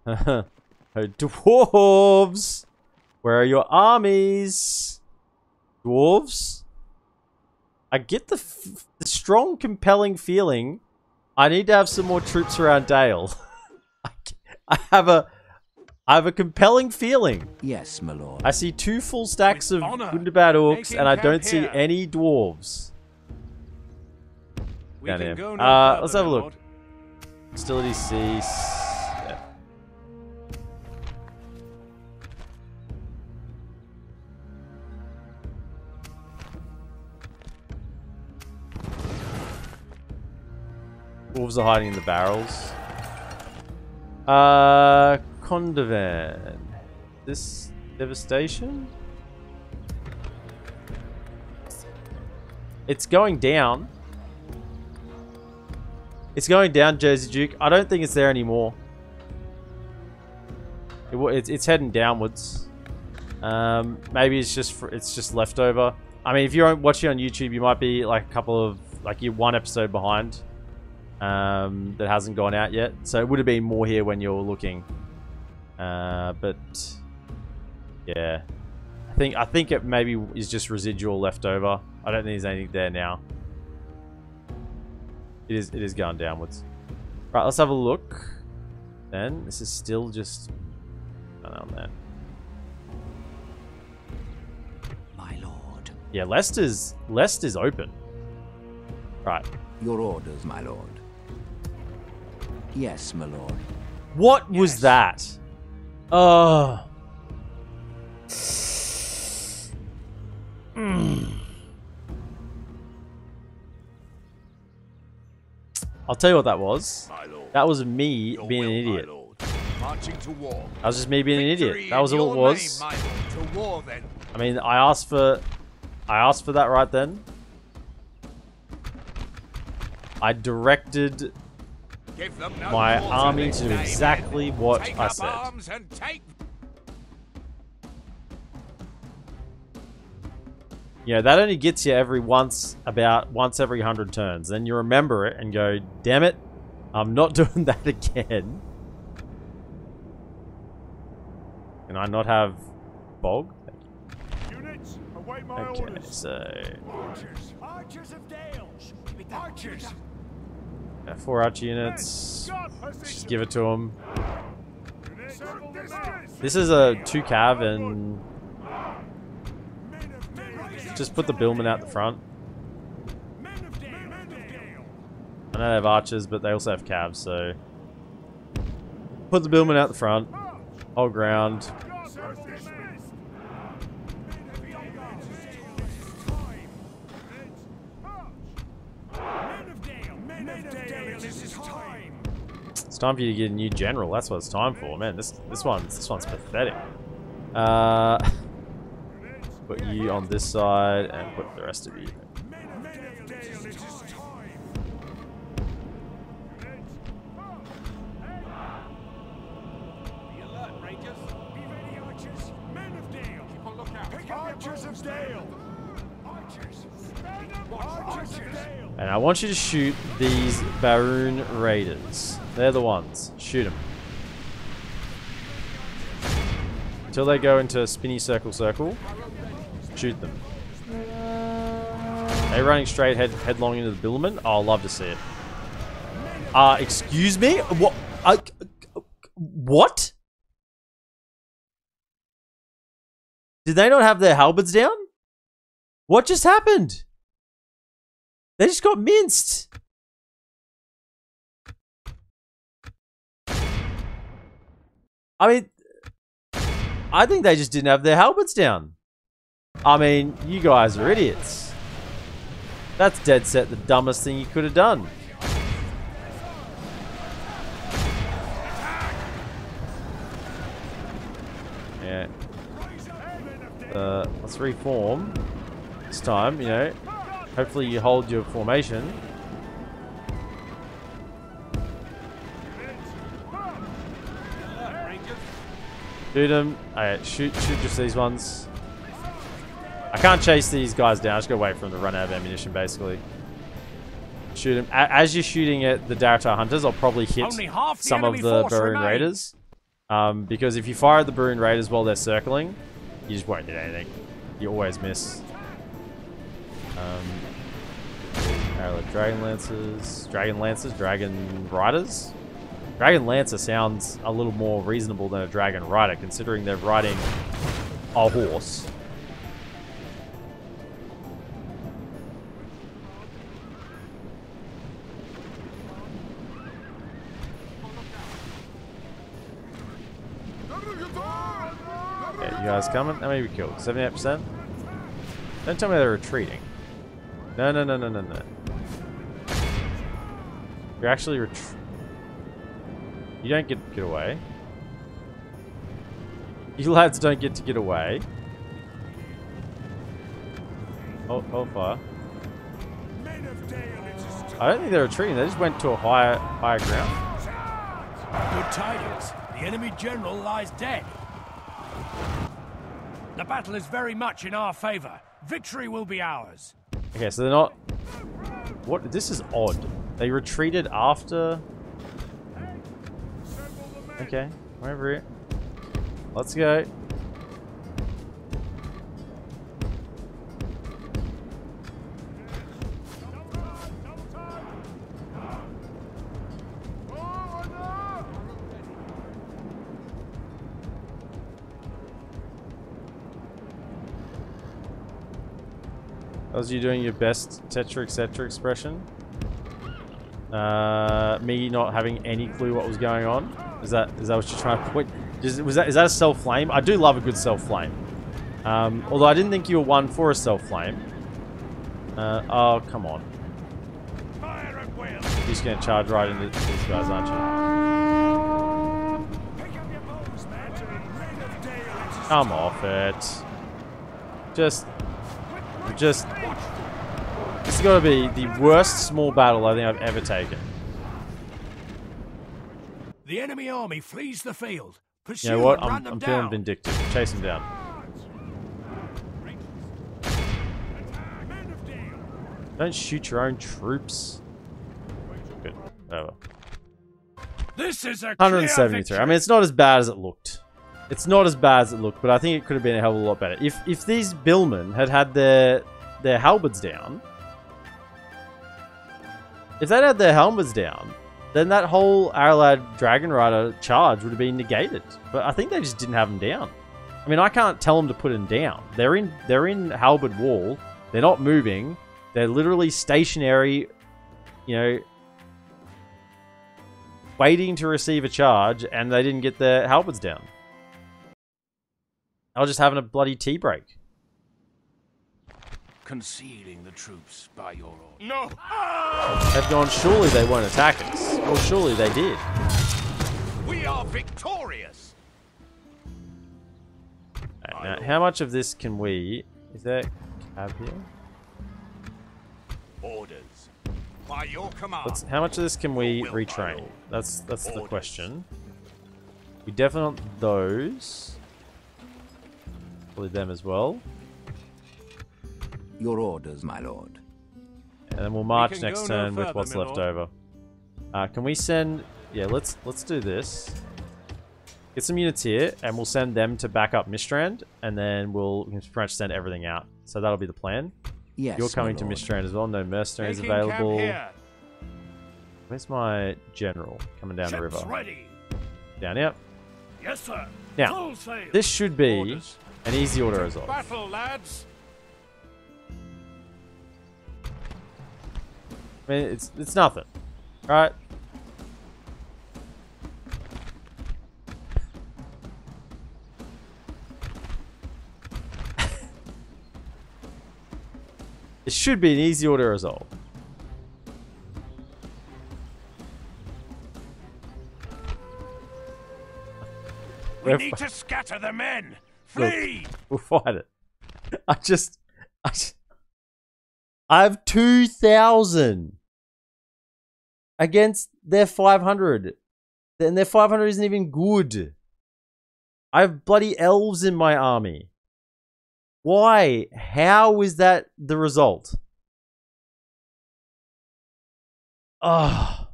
Oh, dwarves. Where are your armies? Dwarves? I get the strong, compelling feeling I need to have some more troops around Dale. I have a compelling feeling. Yes, my lord. I see 2 full stacks With of honor, Gundabad Orcs, making and I camp don't see here. any dwarves. We Down can here. go no further, Let's have a my look. lord. Hostilities cease. Yeah. Wolves are hiding in the barrels. Condovan. This devastation? It's going down. It's going down, Jersey Duke. I don't think it's there anymore. It's heading downwards. Maybe it's just leftover. I mean, if you're watching on YouTube, you might be like a couple of you're 1 episode behind. That hasn't gone out yet, so it would have been more here when you're looking. But yeah, I think it maybe is just residual leftover. I don't think there's anything there now. It is going downwards. Right, let's have a look. Then this is still just on that. My lord. Yeah, Leicester's open. Right. Your orders, my lord. Yes, my lord. What was that? Oh. I'll tell you what that was. My lord. That was me Your being an will, my idiot. lord. Marching to war. That was just me being an idiot. Victory That was in all it your was. name, my lord. To war, then. I mean, I asked for that right then. I directed Give them no my quarter army this to do day, exactly men. what Take I up said. arms and take. You know, that only gets you once every 100 turns. Then you remember it and go, damn it, I'm not doing that again. Can I not have Bog? Units, await my Okay, orders. so Archers. Archers of Dale. Archers. 4 archer units. Just give it to them. This is a 2 cav and just put the billman out the front. I know they have archers, but they also have cavs, so put the billman out the front. Hold ground. It's time for you to get a new general. That's what it's time for, man. This one's pathetic. Put you on this side and put the rest of you. Archers of Dale. Archers. Archers of Dale. And I want you to shoot these Baroon Raiders. They're the ones. Shoot them. Until they go into spinny circle. Shoot them. They're running straight headlong into the billman. Oh, I'll love to see it. Excuse me? What? What? Did they not have their halberds down? What just happened? They just got minced. I mean, I think they just didn't have their halberds down. I mean, you guys are idiots. That's dead set the dumbest thing you could have done. Yeah. Let's reform. This time, you know. Hopefully you hold your formation. Shoot them. Alright, shoot just these ones. I can't chase these guys down. I just gotta wait for them to run out of ammunition, basically. Shoot them. As you're shooting at the Daratar Hunters, I'll probably hit some of the Baroon Raiders. Because if you fire at the Baroon Raiders while they're circling, you just won't hit anything. You always miss. Dragon Lancers, Dragon Riders. Dragon Lancer sounds a little more reasonable than a Dragon Rider, considering they're riding a horse. Okay, you guys coming? How many we killed? 78%? Don't tell me they're retreating. No. You're actually You don't get away. You lads don't get to get away. Oh, fire. I don't think they're retreating. They just went to a higher ground. Good tidings. The enemy general lies dead. The battle is very much in our favor. Victory will be ours. Okay, so they're not... What? This is odd. They retreated after... Okay, whatever it. Let's go. Was you doing your best Tetra etc expression? Me not having any clue what was going on? Is that what you're trying to point? Is that a self flame? I do love a good self flame. Although I didn't think you were one for a self flame. Oh come on! You're just gonna charge right into these guys, aren't you? Come off it! Just. This has got to be the worst small battle I think I've ever taken. The enemy army flees the field. Pursue you know what? and I'm feeling vindictive. Chase him down. Don't shoot your own troops. Good. Whatever. This is a 173. I mean, it's not as bad as it looked. It's not as bad as it looked, but I think it could have been a hell of a lot better. If these billmen had their halberds down, then that whole Aralad Dragon Rider charge would have been negated. But I think they just didn't have them down. I mean, I can't tell them to put them down. They're in halberd wall. They're not moving. They're literally stationary, you know, waiting to receive a charge, and they didn't get their halberds down. I was just having a bloody tea break. Concealing the troops by your order. No! They've gone, surely they won't attack us. Well, surely they did. We are victorious! Right, now, how much of this can we... Is there cab here? Orders. By your command. How much of this can we retrain? That's the question. We definitely want those. Probably them as well. Your orders, my lord. And then we'll march next turn with what's left over. Can we send... Yeah, let's do this. Get some units here, and we'll send them to back up Mistrand, and then we'll pretty much send everything out. So that'll be the plan. Yes, you're coming to Mistrand as well. No mercenaries available. Where's my general coming down the river? Ready. Down here. Yes, sir. Now, this should be an easy order as well. Battle, lads. I mean, it's nothing, right? It should be an easy order resolve. We need to scatter the men. Flee! Look, we'll fight it. I have 2,000 against their 500. And their 500 isn't even good. I have bloody elves in my army. Why? How is that the result? Oh,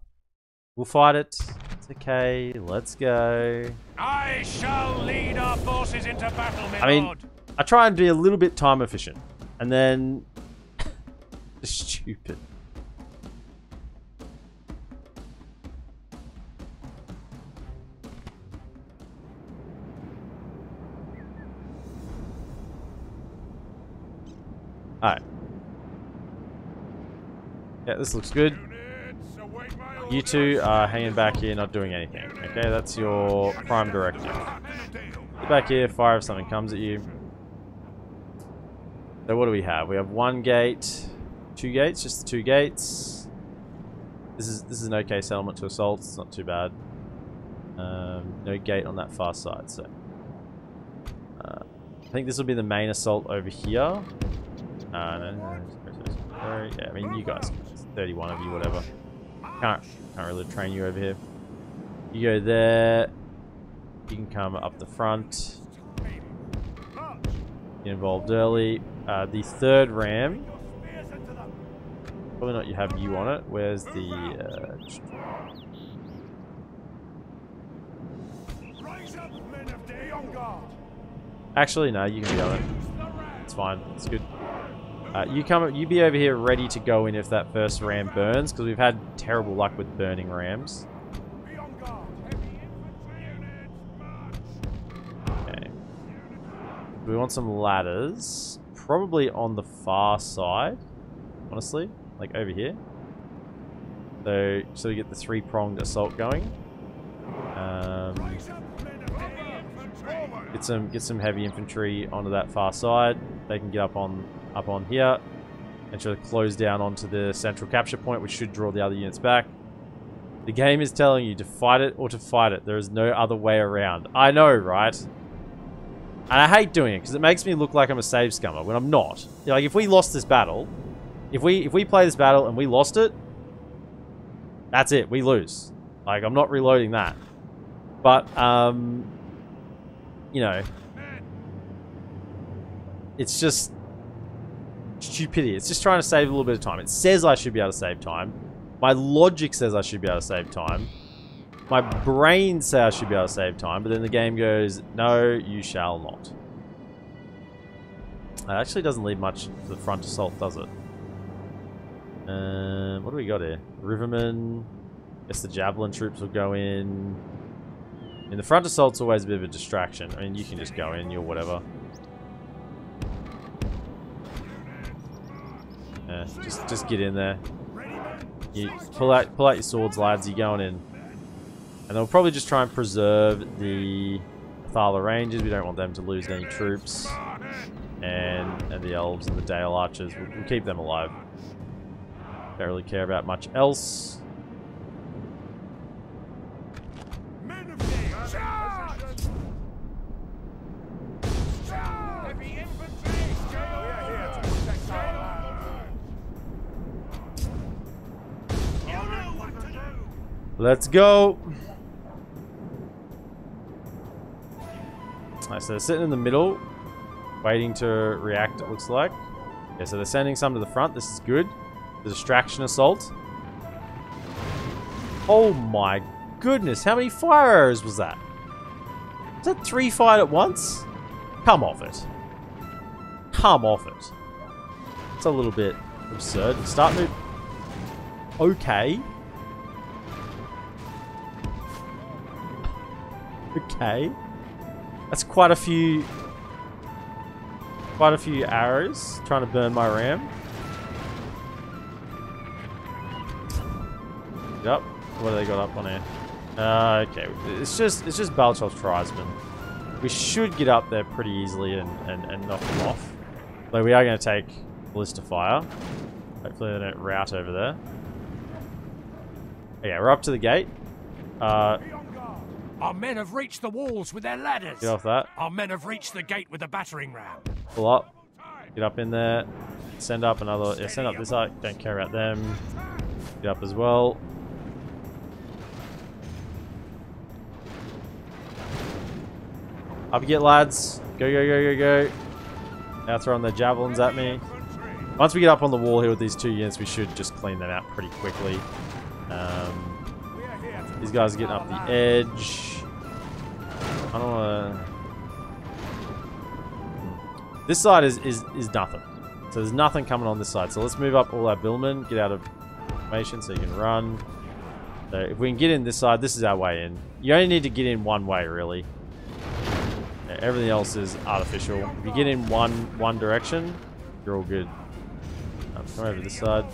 we'll fight it. It's okay. Let's go. I shall lead our forces into battle, my I mean, lord. I try and be a little bit time efficient. And then... stupid. Alright. Yeah, this looks good. You two are hanging back here, not doing anything. Okay, that's your prime directive. Get back here, fire if something comes at you. So what do we have? We have 1 gate, 2 gates, just the 2 gates. This is an okay settlement to assault. It's not too bad. No gate on that far side, so I think this will be the main assault over here. No. Yeah, I mean, you guys, 31 of you, whatever. Can't really train you over here. You go there. You can come up the front. Get involved early. The 3rd ram. Probably not. You have you on it. Where's the? Actually, no. You can be on it. It's fine. It's good. You be over here ready to go in if that first ram burns, because we've had terrible luck with burning rams. Okay. We want some ladders, probably on the far side, honestly, like over here. So we get the 3-pronged assault going. Get some heavy infantry onto that far side. They can get up on here and try to close down onto the central capture point, which should draw the other units back. The game is telling you to fight it or to fight it. There is no other way around. I know, right? And I hate doing it because it makes me look like I'm a save scummer when I'm not. You know, like if we lost this battle, if we play this battle and we lost it, that's it. We lose. Like, I'm not reloading that. But you know, it's just stupidity. It's just trying to save a little bit of time. It says I should be able to save time. My logic says I should be able to save time. My brain says I should be able to save time, but then the game goes, no, you shall not. It actually doesn't leave much to the front assault, does it? What do we got here? Rivermen. Guess the javelin troops will go in. And the front assault's always a bit of a distraction. I mean, you can just go in, you're whatever. Yeah, just get in there. You pull out your swords, lads. You're going in, and they'll probably just try and preserve the Thala Rangers. We don't want them to lose any troops, and the elves and the Dale Archers. We'll keep them alive. Don't really care about much else. Let's go. Alright, so they're sitting in the middle, waiting to react, it looks like. Yeah, so they're sending some to the front. This is good. The distraction assault. Oh my goodness, how many fire arrows was that? Was that 3 fired at once? Come off it. Come off it. It's a little bit absurd. Start move. Okay. Okay. That's quite a few arrows trying to burn my ram. Get up. What do they got up on here? Okay, it's just Balchev's tribesmen. We should get up there pretty easily and knock them off. But we are going to take ballista fire. Hopefully they don't rout over there. Okay, we're up to the gate. Our men have reached the walls with their ladders. Get off that. Our men have reached the gate with the battering ram. Pull up. Get up in there. Send up another. Yeah, send up this side. Don't care about them. Get up as well. Up you get, lads. Go, go, go, go, go. Now throwing their javelins at me. Once we get up on the wall here with these 2 units, we should just clean them out pretty quickly. These guys are getting up the edge. I don't want to... This side is nothing. So there's nothing coming on this side. So let's move up all our billmen. Get out of formation so you can run. So if we can get in this side, this is our way in. You only need to get in one way, really. Yeah, everything else is artificial. If you get in one direction, you're all good. Come over this side.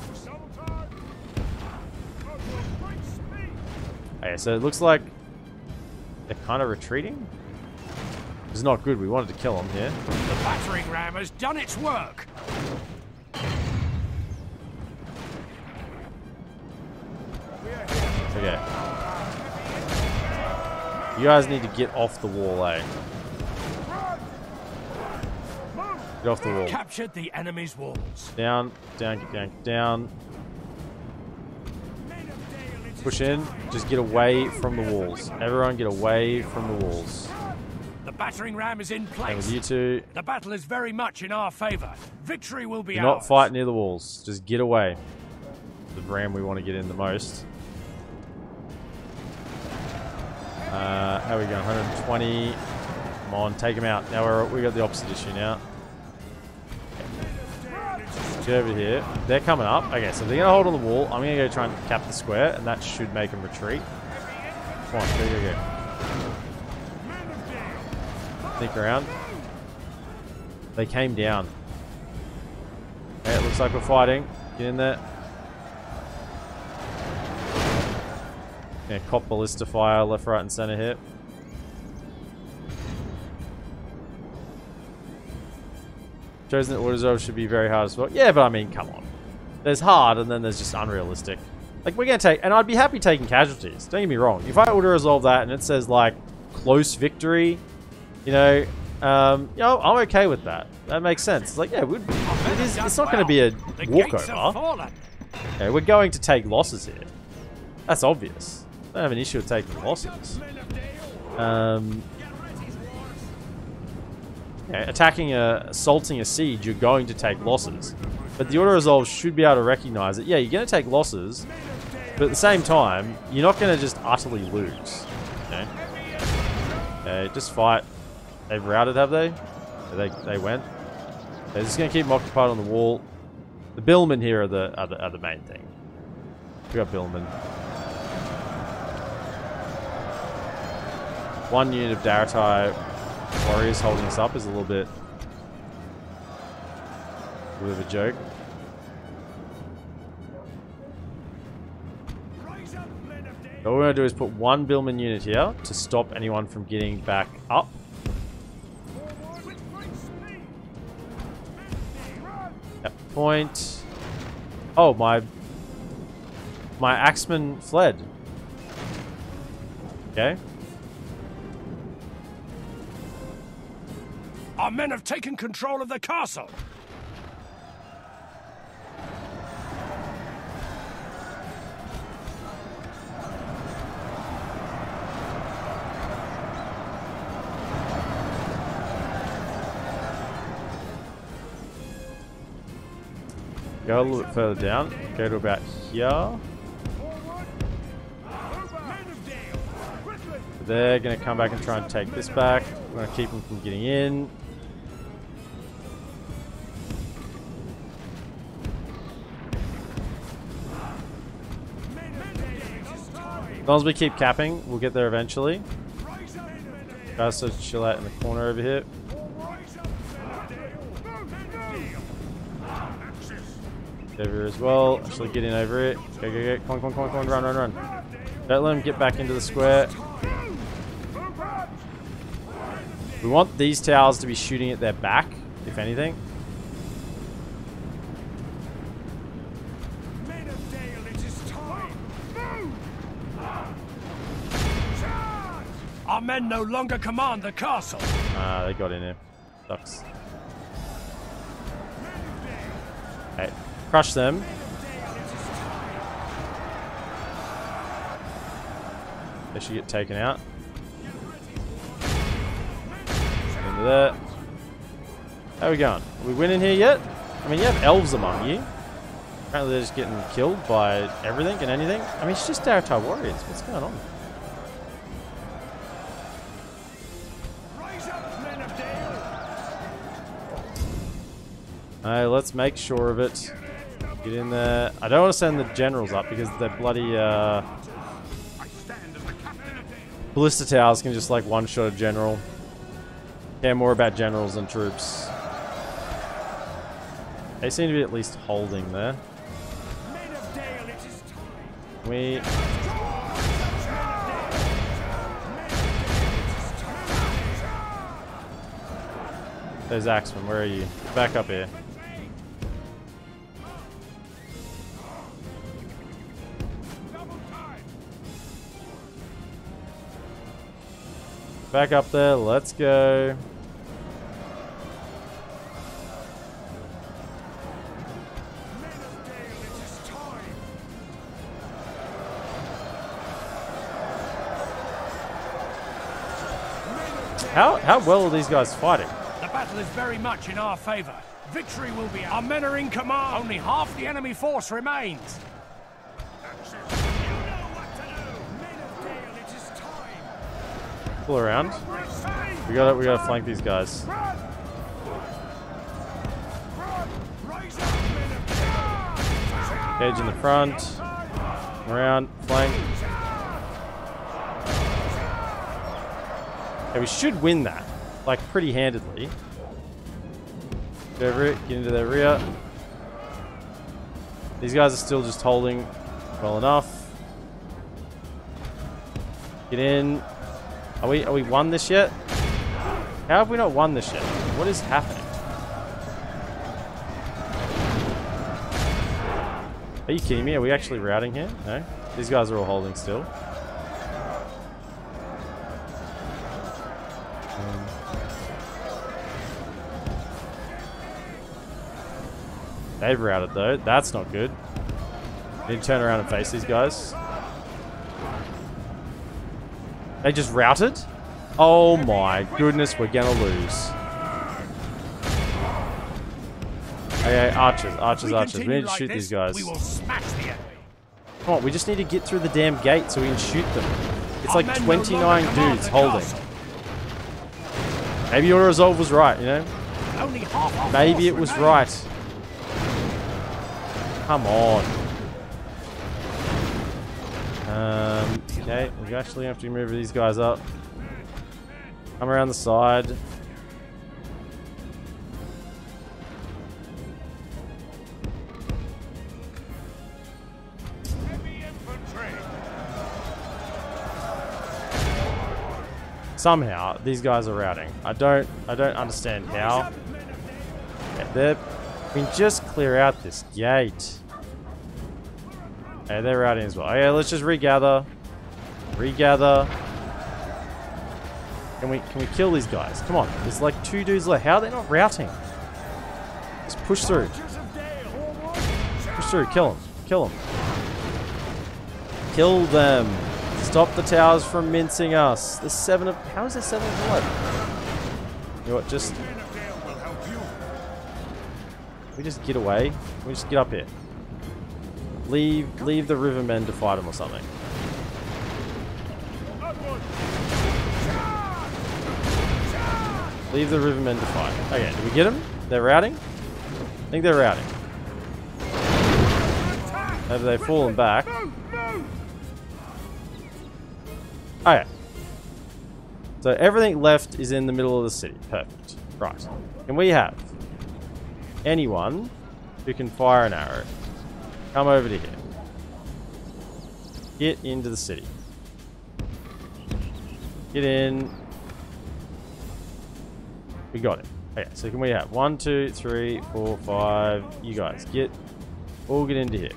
Okay, so it looks like they're kind of retreating. It's not good. We wanted to kill them here. The battering ram has done its work. Okay. You guys need to get off the wall, eh? Get off the wall. Captured the enemy's walls. Down, down, get down, get down. Push in. Just get away from the walls. Everyone get away from the walls. The battering ram is in place. And with you two. The battle is very much in our favor. Victory will be Do ours. not fight near the walls. Just get away. The ram we want to get in the most. How are we going? 120. Come on, take him out. Now we got the opposite issue now. Get over here. They're coming up. Okay, so they're going to hold on the wall. I'm going to go try and cap the square, and that should make them retreat. Come on, go, go, go. Sneak around. They came down. Okay, it looks like we're fighting. Get in there. Yeah, cop ballista fire, left, right, and center here. Chosen auto should be very hard as well. Yeah, but I mean, come on. There's hard, and then there's just unrealistic. Like, we're gonna take, and I'd be happy taking casualties. Don't get me wrong. If I auto resolve that and it says like close victory, you know, I'm okay with that. That makes sense. It's like, yeah, it's not going to be a walkover. Okay, we're going to take losses here. That's obvious. I don't have an issue with taking losses. Yeah, assaulting a siege, you're going to take losses. But the auto-resolve should be able to recognize that, yeah, you're going to take losses, but at the same time, you're not going to just utterly lose. Okay? Okay, just fight. They've routed, have they? They went. They're just going to keep them occupied on the wall. The billmen here are the main thing. We got billmen. One unit of Daratai warriors holding us up is a little bit of a joke. What we're going to do is put one billman unit here to stop anyone from getting back up. At point. Oh, my axeman fled. Okay. Our men have taken control of the castle. Go a little bit further down. Go to about here. They're going to come back and try and take this back. We're going to keep them from getting in. As long as we keep capping, we'll get there eventually. Guys, so chill out in the corner over here. Over here as well. Actually, get in over it. Go, go, go. Come on, come on, come on, come on. Run, run, run. Don't let them get back into the square. We want these towers to be shooting at their back, if anything. Our men no longer command the castle. Ah, they got in here. Sucks. Okay, crush them. They should get taken out. Into there. How are we going? Are we winning here yet? I mean, you have elves among you. Apparently they're just getting killed by everything and anything. I mean, it's just Daratar warriors. What's going on? Alright, let's make sure of it. Get in there. I don't want to send the generals up because the bloody ballista towers can just like one-shot a general. Care more about generals than troops. They seem to be at least holding there. We... There's Axeman, where are you? Back up here. Back up there, let's go. How well are these guys fighting? The battle is very much in our favor. Victory will be our men are in command. Only half the enemy force remains. Pull around. We gotta flank these guys. Engage in the front. Around, flank. Okay, we should win that. Like, pretty handedly. Get over it, get into their rear. These guys are still just holding well enough. Get in. Are we won this yet? How have we not won this yet? What is happening? Are you kidding me? Are we actually routing here? No? These guys are all holding still. They've routed though. That's not good. Need to turn around and face these guys. They just routed? Oh my goodness, we're gonna lose. Okay, archers, archers, archers. We need to shoot these guys. We will smash the enemy. Come on, we just need to get through the damn gate so we can shoot them. It's like 29 dudes holding. Maybe your resolve was right, you know? Maybe it was right. Come on. Okay, we actually have to move these guys up. Come around the side. Somehow these guys are routing. I don't understand how. Yeah, we can just clear out this gate. Okay, they're routing as well. Okay, let's just regather. Regather. Can we kill these guys? Come on. There's like 2 dudes left. How are they not routing? Just push through. Push through. Kill them. Kill them. Kill them. Stop the towers from mincing us. There's 7 of... How is there 7 of them left? You know what? Just... Can we just get away? Can we just get up here? Leave the rivermen to fight them or something. Leave the rivermen to fight. Okay, did we get them? They're routing? I think they're routing. Have they fallen back? Okay. So everything left is in the middle of the city. Perfect. Right. Can we have anyone who can fire an arrow? Come over to here. Get into the city. Get in. We got it. Okay, so can we have 1, 2, 3, 4, 5. You guys all get into here.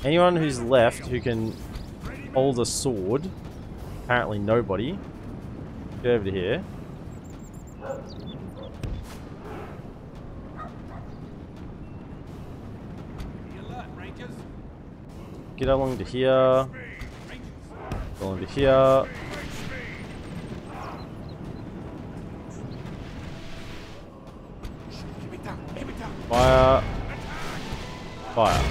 Anyone who's left who can hold a sword, apparently nobody. Get over to here. Get along to here. Go along to here. Fire. Fire.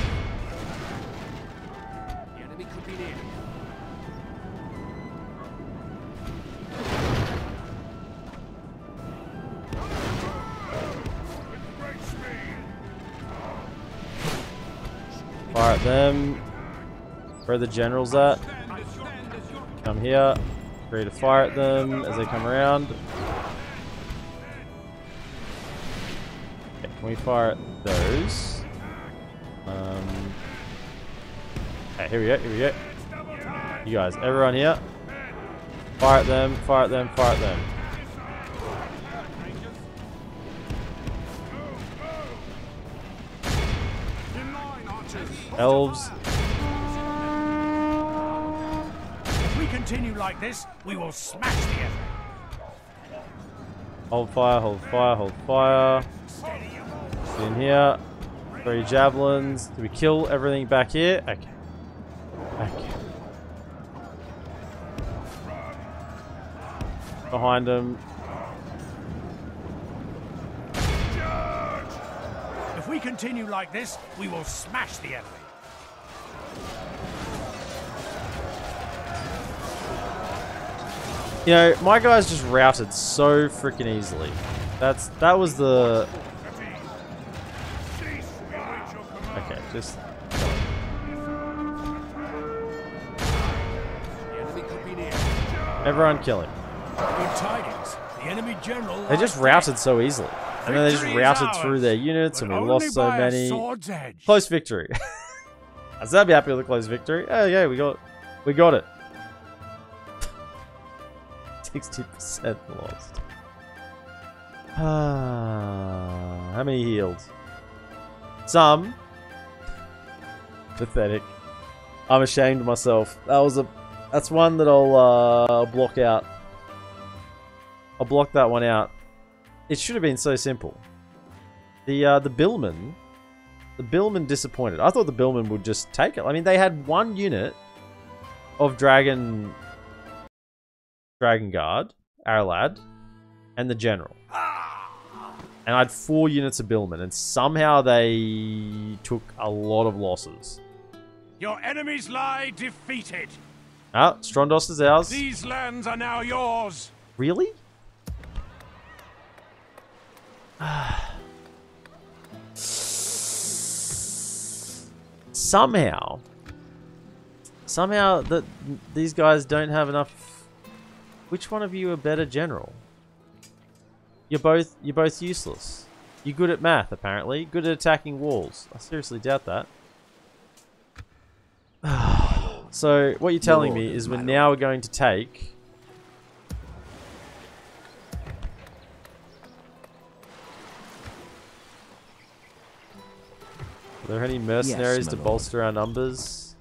Fire at them. Where are the generals at? Come here. Ready to fire at them as they come around. Okay, can we fire at those? Okay, here we go, here we go. You guys, everyone here. Fire at them, fire at them, fire at them. Elves. If we continue like this, we will smash the enemy. Hold fire, hold fire, hold fire. Get in here. 3 javelins. Do we kill everything back here? Okay. Okay. Behind them. If we continue like this, we will smash the enemy. You know, my guys just routed so freaking easily. That was the... Okay, just... Everyone kill him. Good tidings. The enemy general. They just routed so easily. And then they just routed through their units and we lost so many. Close victory. I said I'd be happy with a close victory. Oh yeah, we got it. 60% lost. How many healed? Some. Pathetic. I'm ashamed of myself. That's one that I'll block out. I'll block that one out. It should have been so simple. The Billman disappointed. I thought the Billman would just take it. I mean, they had 1 unit of Dragon Guard, Aralad, and the General. And I had 4 units of Billman, and somehow they took a lot of losses. Your enemies lie defeated. Ah, Strondos is ours. These lands are now yours. Really? Somehow that these guys don't have enough. Which one of you are better general? You're both useless. You're good at math, apparently. Good at attacking walls. I seriously doubt that. So what you're telling me is we're now going to take. Are there any mercenaries to bolster our numbers?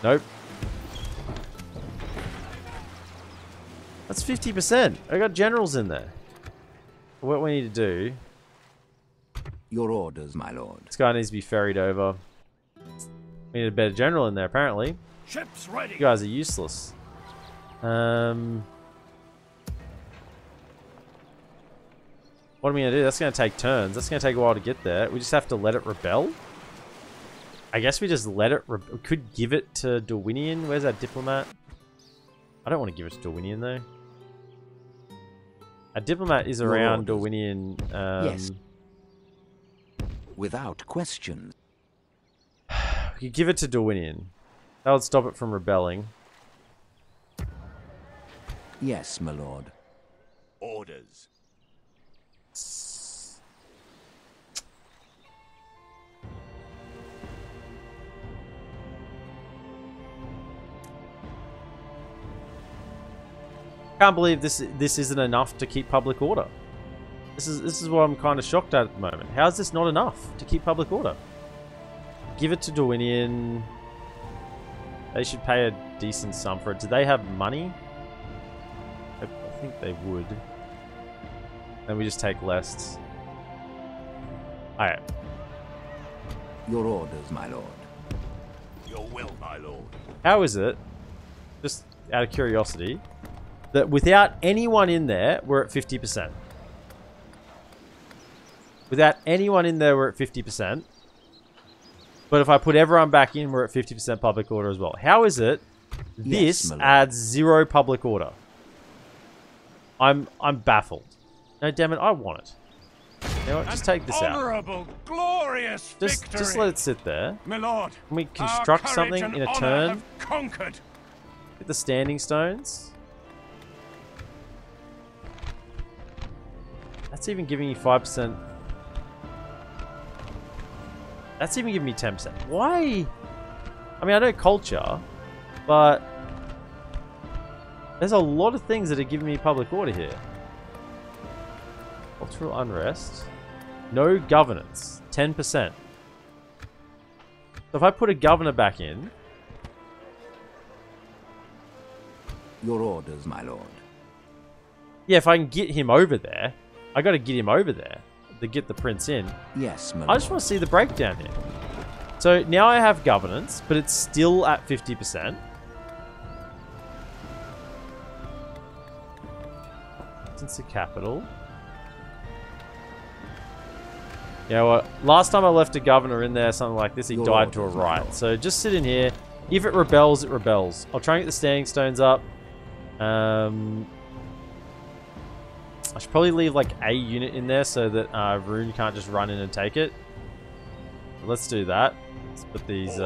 Nope. That's 50%. I got generals in there. What we need to do... Your orders, my lord. This guy needs to be ferried over. We need a better general in there, apparently. Ships ready. You guys are useless. What am I going to do? That's going to take turns. That's going to take a while to get there. We just have to let it rebel? I guess we just let it... We could give it to Dorwinian. Where's our diplomat? I don't want to give it to Dorwinian, though. Our diplomat is around Dorwinian... yes. Without question. We could give it to Dorwinian. That would stop it from rebelling. Yes, my lord. Orders. Can't believe this isn't enough to keep public order. This is what I'm kind of shocked at the moment. How is this not enough to keep public order? Give it to Dorwinian. They should pay a decent sum for it. Do they have money? I think they would. Then we just take less. Alright. Your orders, my lord. Your will, my lord. How is it, just out of curiosity, that without anyone in there, we're at 50%? Without anyone in there, we're at 50%. But if I put everyone back in, we're at 50% public order as well. How is it this adds 0 public order? I'm baffled. No, damn it, I want it. You know what, just take this out. Honorable, glorious victory. Just let it sit there. My lord, Can we construct something in a turn? Have conquered. Get the standing stones. That's even giving you 5%. That's even giving me 10%. Why? I mean, I know culture, but there's a lot of things that are giving me public order here. Cultural unrest. No governance. 10%. So if I put a governor back in... Your orders, my lord. Yeah, if I can get him over there, I got to get him over there to get the prince in. Yes, my lord. I just want to see the breakdown here. So now I have governance, but it's still at 50%. Since the capital. You know what? Last time I left a governor in there, something like this, he died to a riot. So just sit in here. If it rebels, it rebels. I'll try and get the standing stones up. I should probably leave like a unit in there so that Rune can't just run in and take it. But let's do that. Let's put these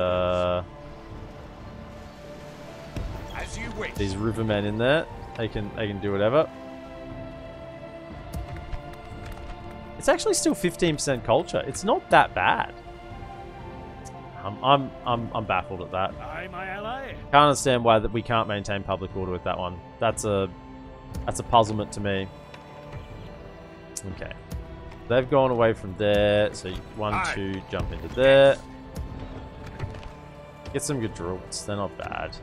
rivermen in there. They can do whatever. It's actually still 15% culture. It's not that bad. I'm baffled at that. Aye, my ally. Can't understand why that we can't maintain public order with that one. That's a puzzlement to me. Okay. They've gone away from there. So 1, 2, jump into there. Get some good drills. They're not bad.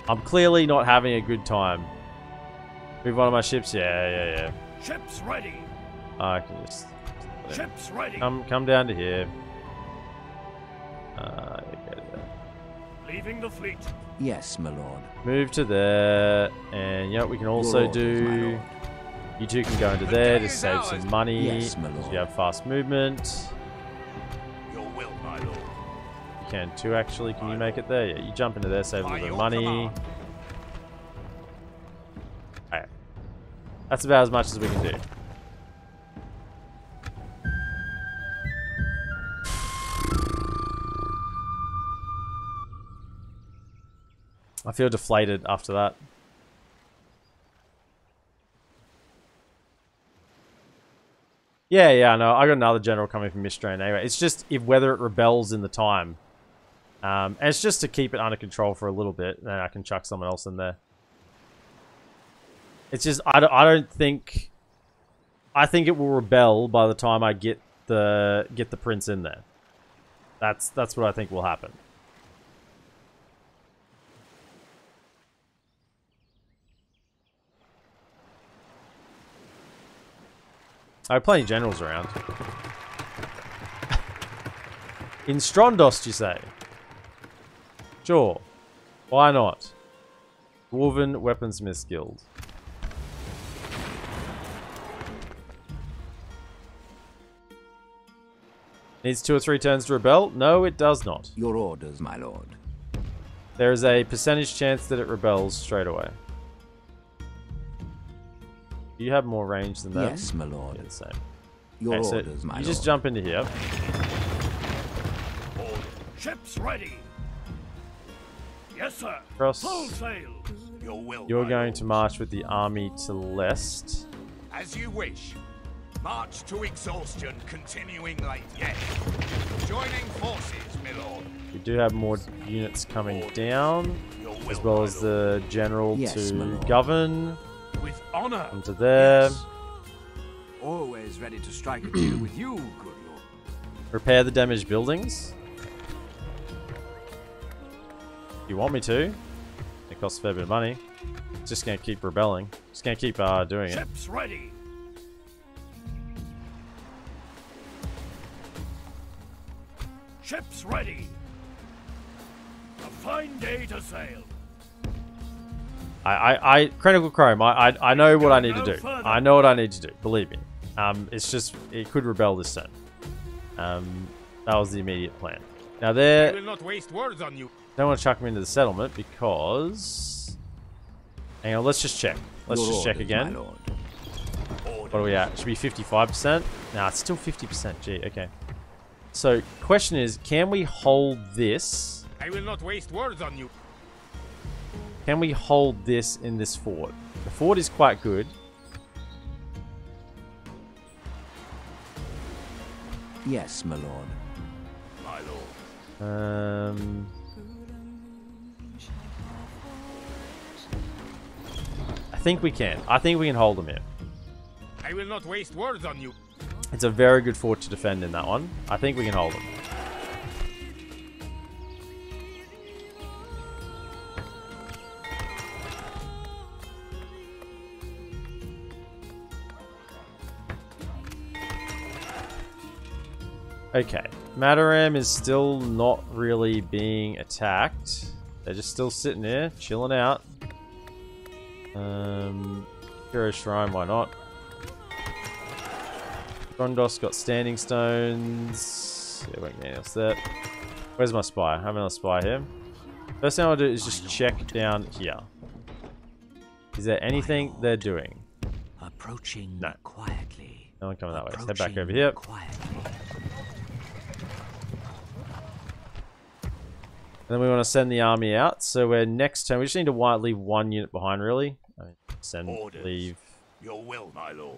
I'm clearly not having a good time. Move one of my ships. Yeah. Ships ready. I can just Ships ready. come down to here. Go to there. Leaving the fleet. Yes, my lord. Move to there, and you know what we can also do. You two can go into there to save some money. Yes, my lord. You have fast movement. Your will, my lord. You can too, actually. Can you make it there? Yeah, you jump into there, save a little bit of money. Alright. That's about as much as we can do. I feel deflated after that. Yeah, I know. I got another general coming from Mistrain anyway. It's just whether it rebels in the time. And it's just to keep it under control for a little bit, and then I can chuck someone else in there. It's just I don't think. I think it will rebel by the time I get the prince in there. That's what I think will happen. I have plenty of generals around. In Strondost, you say? Sure. Why not? Dwarven Weaponsmiths Guild. Needs 2 or 3 turns to rebel? No, it does not. Your orders, my lord. There is a percentage chance that it rebels straight away. Do you have more range than that? Yes, my lord. Yeah, the same. Your Okay, so orders, my lord. you just jump into here. Ships ready. Yes, sir. Cross. Full sail. Your will, You're my going lord. to march with the army to Lest. As you wish. March to exhaustion, continuing late. Yes. Joining forces, my lord. We do have more units coming down, Your will, as well my as lord. the general Yes, my to lord. govern. With honor. Onto there. Yes. Always ready to strike a deal with you, good lord. Repair the damaged buildings. You want me to? It costs a fair bit of money. Just gonna keep rebelling. Just gonna keep doing it. Ships ready. Ships ready. A fine day to sail. Critical Chrome. I know what I need to Go do. further. I know what I need to do. Believe me. It's just it could rebel this turn. That was the immediate plan. Now I there, will not waste words on you. don't want to chuck them into the settlement because. Hang on. Let's just check. Let's Your just check orders, again. my lord. What are we at? Should be 55%. Nah, it's still 50%. Gee, okay. So, question is, can we hold this? I will not waste words on you. Can we hold this in this fort? The fort is quite good. Yes, my lord. My lord. I think we can. I think we can hold them here. I will not waste words on you. It's a very good fort to defend in that one. I think we can hold them. Okay. Mataram is still not really being attacked. They're just still sitting there, chilling out. Hero Shrine, why not? Gondos got standing stones. Yeah, won't get anything else there. Where's my spy? I have another spy here. First thing I'll do is just check down here. Is there anything they're doing? Approaching No. quietly. No one coming that way. Let's head back over Approaching here. Quietly. And then we want to send the army out. So we're next turn. We just need to leave one unit behind, really. I mean, send, Orders. leave Your will, my lord.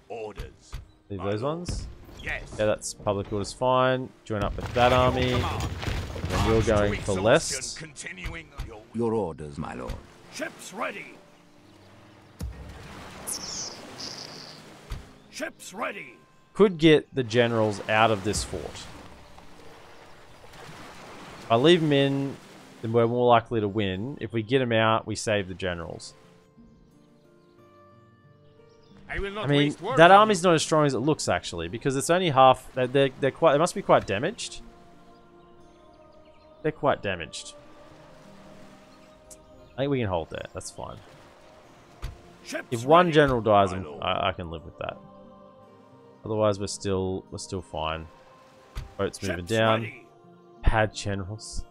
Orders. those my lord. ones. Yes. Yeah, that's public orders fine. Join up with that army. Your command. Then you're March to going for exhaustion, Lest. Continuing your Your orders, my lord. Ships ready. Ships ready. Could get the generals out of this fort. If I leave them in, then we're more likely to win. If we get them out, we save the generals. I will not I mean, waste words that on army's not as strong as it looks, actually, because it's only half. They're quite. They must be quite damaged. They're quite damaged. I think we can hold there. That's fine. Ships If one ready. general dies, My lord. I can live with that. Otherwise, we're still fine. Boats moving Ships down. ready. Bad generals.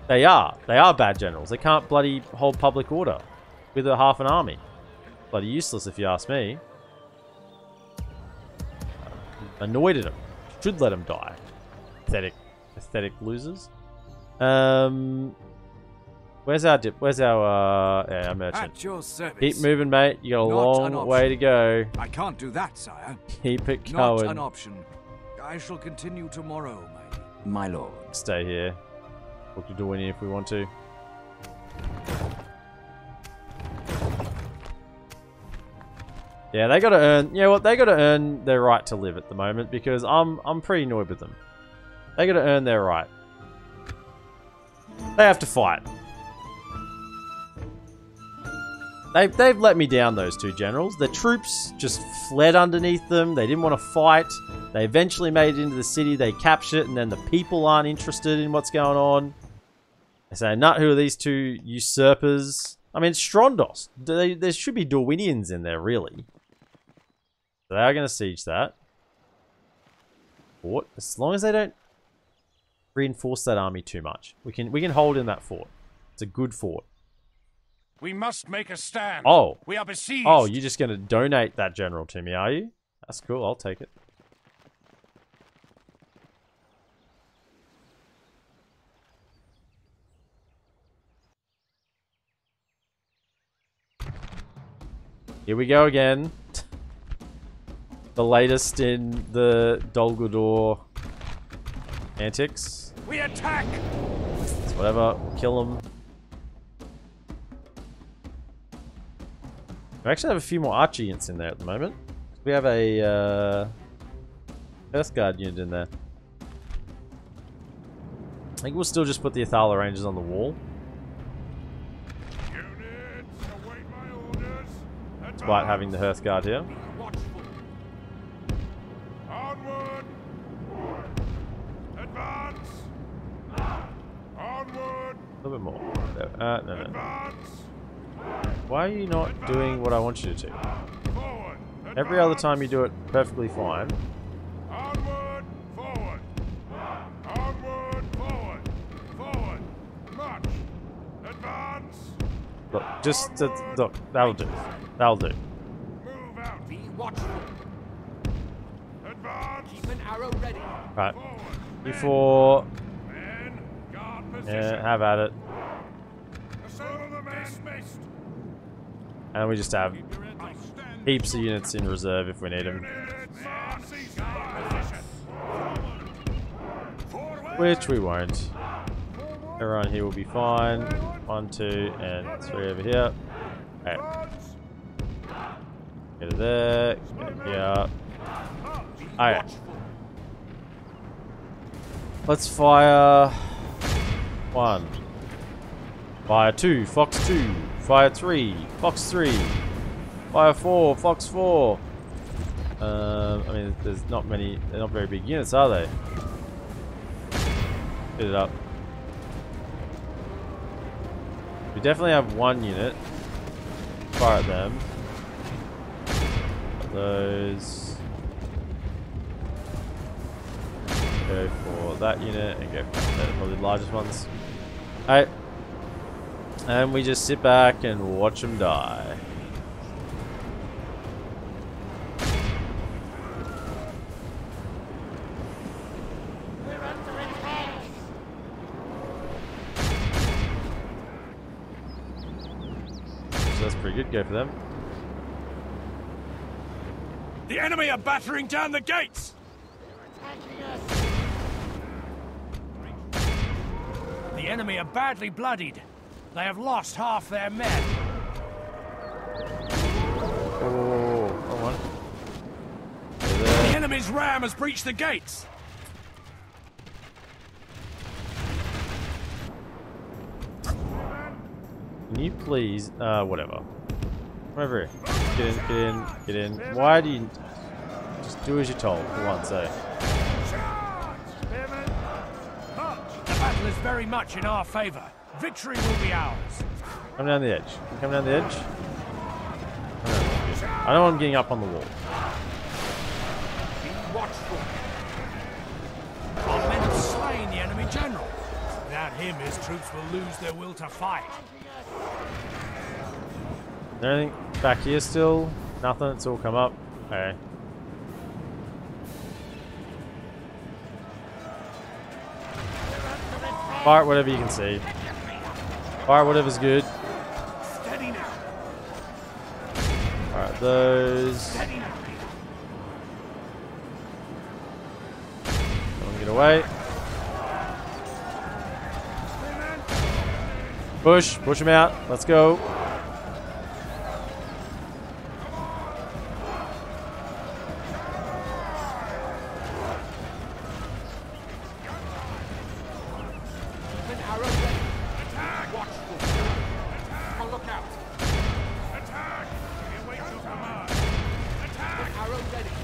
They are bad generals. They can't bloody hold public order with a half an army. Bloody useless, if you ask me. Annoyed at them. Should let them die. Pathetic losers. Where's our dip? Where's our merchant? At your service. Keep moving, mate. You got a Not an long option. way to go. I can't do that, sire. Keep it Not going. an option. I shall continue tomorrow, my lord. Stay here. Talk to Dorwini if we want to. Yeah, they gotta earn. You know what? They gotta earn their right to live at the moment because I'm pretty annoyed with them. They gotta earn their right. They have to fight. They've let me down, those two generals. The troops just fled underneath them. They didn't want to fight. They eventually made it into the city. They captured it, and then the people aren't interested in what's going on. They say, "Nut, who are these two usurpers?" I mean, Strondos. There should be Dorwinians in there, really. So they are going to siege that fort. As long as they don't reinforce that army too much, we can hold in that fort. It's a good fort. We must make a stand. Oh. We are besieged. Oh, you're just going to donate that general to me, are you? That's cool. I'll take it. Here we go again. The latest in the Dol Guldur antics. We attack! It's whatever. Kill them. We actually have a few more archer units in there at the moment. We have a Earth Guard unit in there. I think we'll still just put the Athala Rangers on the wall. Units, await my orders. Despite having the Hearth Guard here. Onward. Advance. Onward. A little bit more. No. Advance. Why are you not doing what I want you to do? Forward. Every other time you do it perfectly fine. Onward. Forward. Onward. Forward. Forward. March. Advance. Look, just look. That'll do. That'll do. Move out. Be watchful. Advance. Keep an arrow ready. Right. Forward. Before, Men. Guard position. yeah, have at it. Assemble the men. Dismissed. And we just have I stand. heaps of units in reserve if we need them. Units. Seize guard position. Forward. Which we won't. Everyone here will be fine. 1, 2, and 3 over here. Okay. Get it there. Get it here. Okay. Let's fire 1. Fire 2, Fox 2. Fire 3, Fox 3. Fire 4, Fox 4. I mean, there's not many, they're not very big units, are they? Get it up. We definitely have 1 unit. Fire at them. Those. Go for that unit and go for the probably the largest ones. Alright. And we just sit back and watch them die. So that's pretty good. Go for them. The enemy are battering down the gates! The enemy are badly bloodied. They have lost half their men. Oh, hold on. The enemy's ram has breached the gates. Can you please, whatever. Come over here. Get in, get in, get in. Why do you just do as you're told for once, eh? The battle is very much in our favor. Victory will be ours. Come down the edge. Come down the edge. I don't want him getting up on the wall. Be watchful. Our men have slain the enemy general. Without him, his troops will lose their will to fight. Is there anything back here still? Nothing. It's all come up. Okay. Fire whatever you can see. Fire whatever's good. Steady now. Alright, those. Steady now. Don't get away. Push him out. Let's go. Keep an arrow ready. Attack. Watchful. Attack. On lookout. Attack. We await your command. Keep Attack. an arrow ready.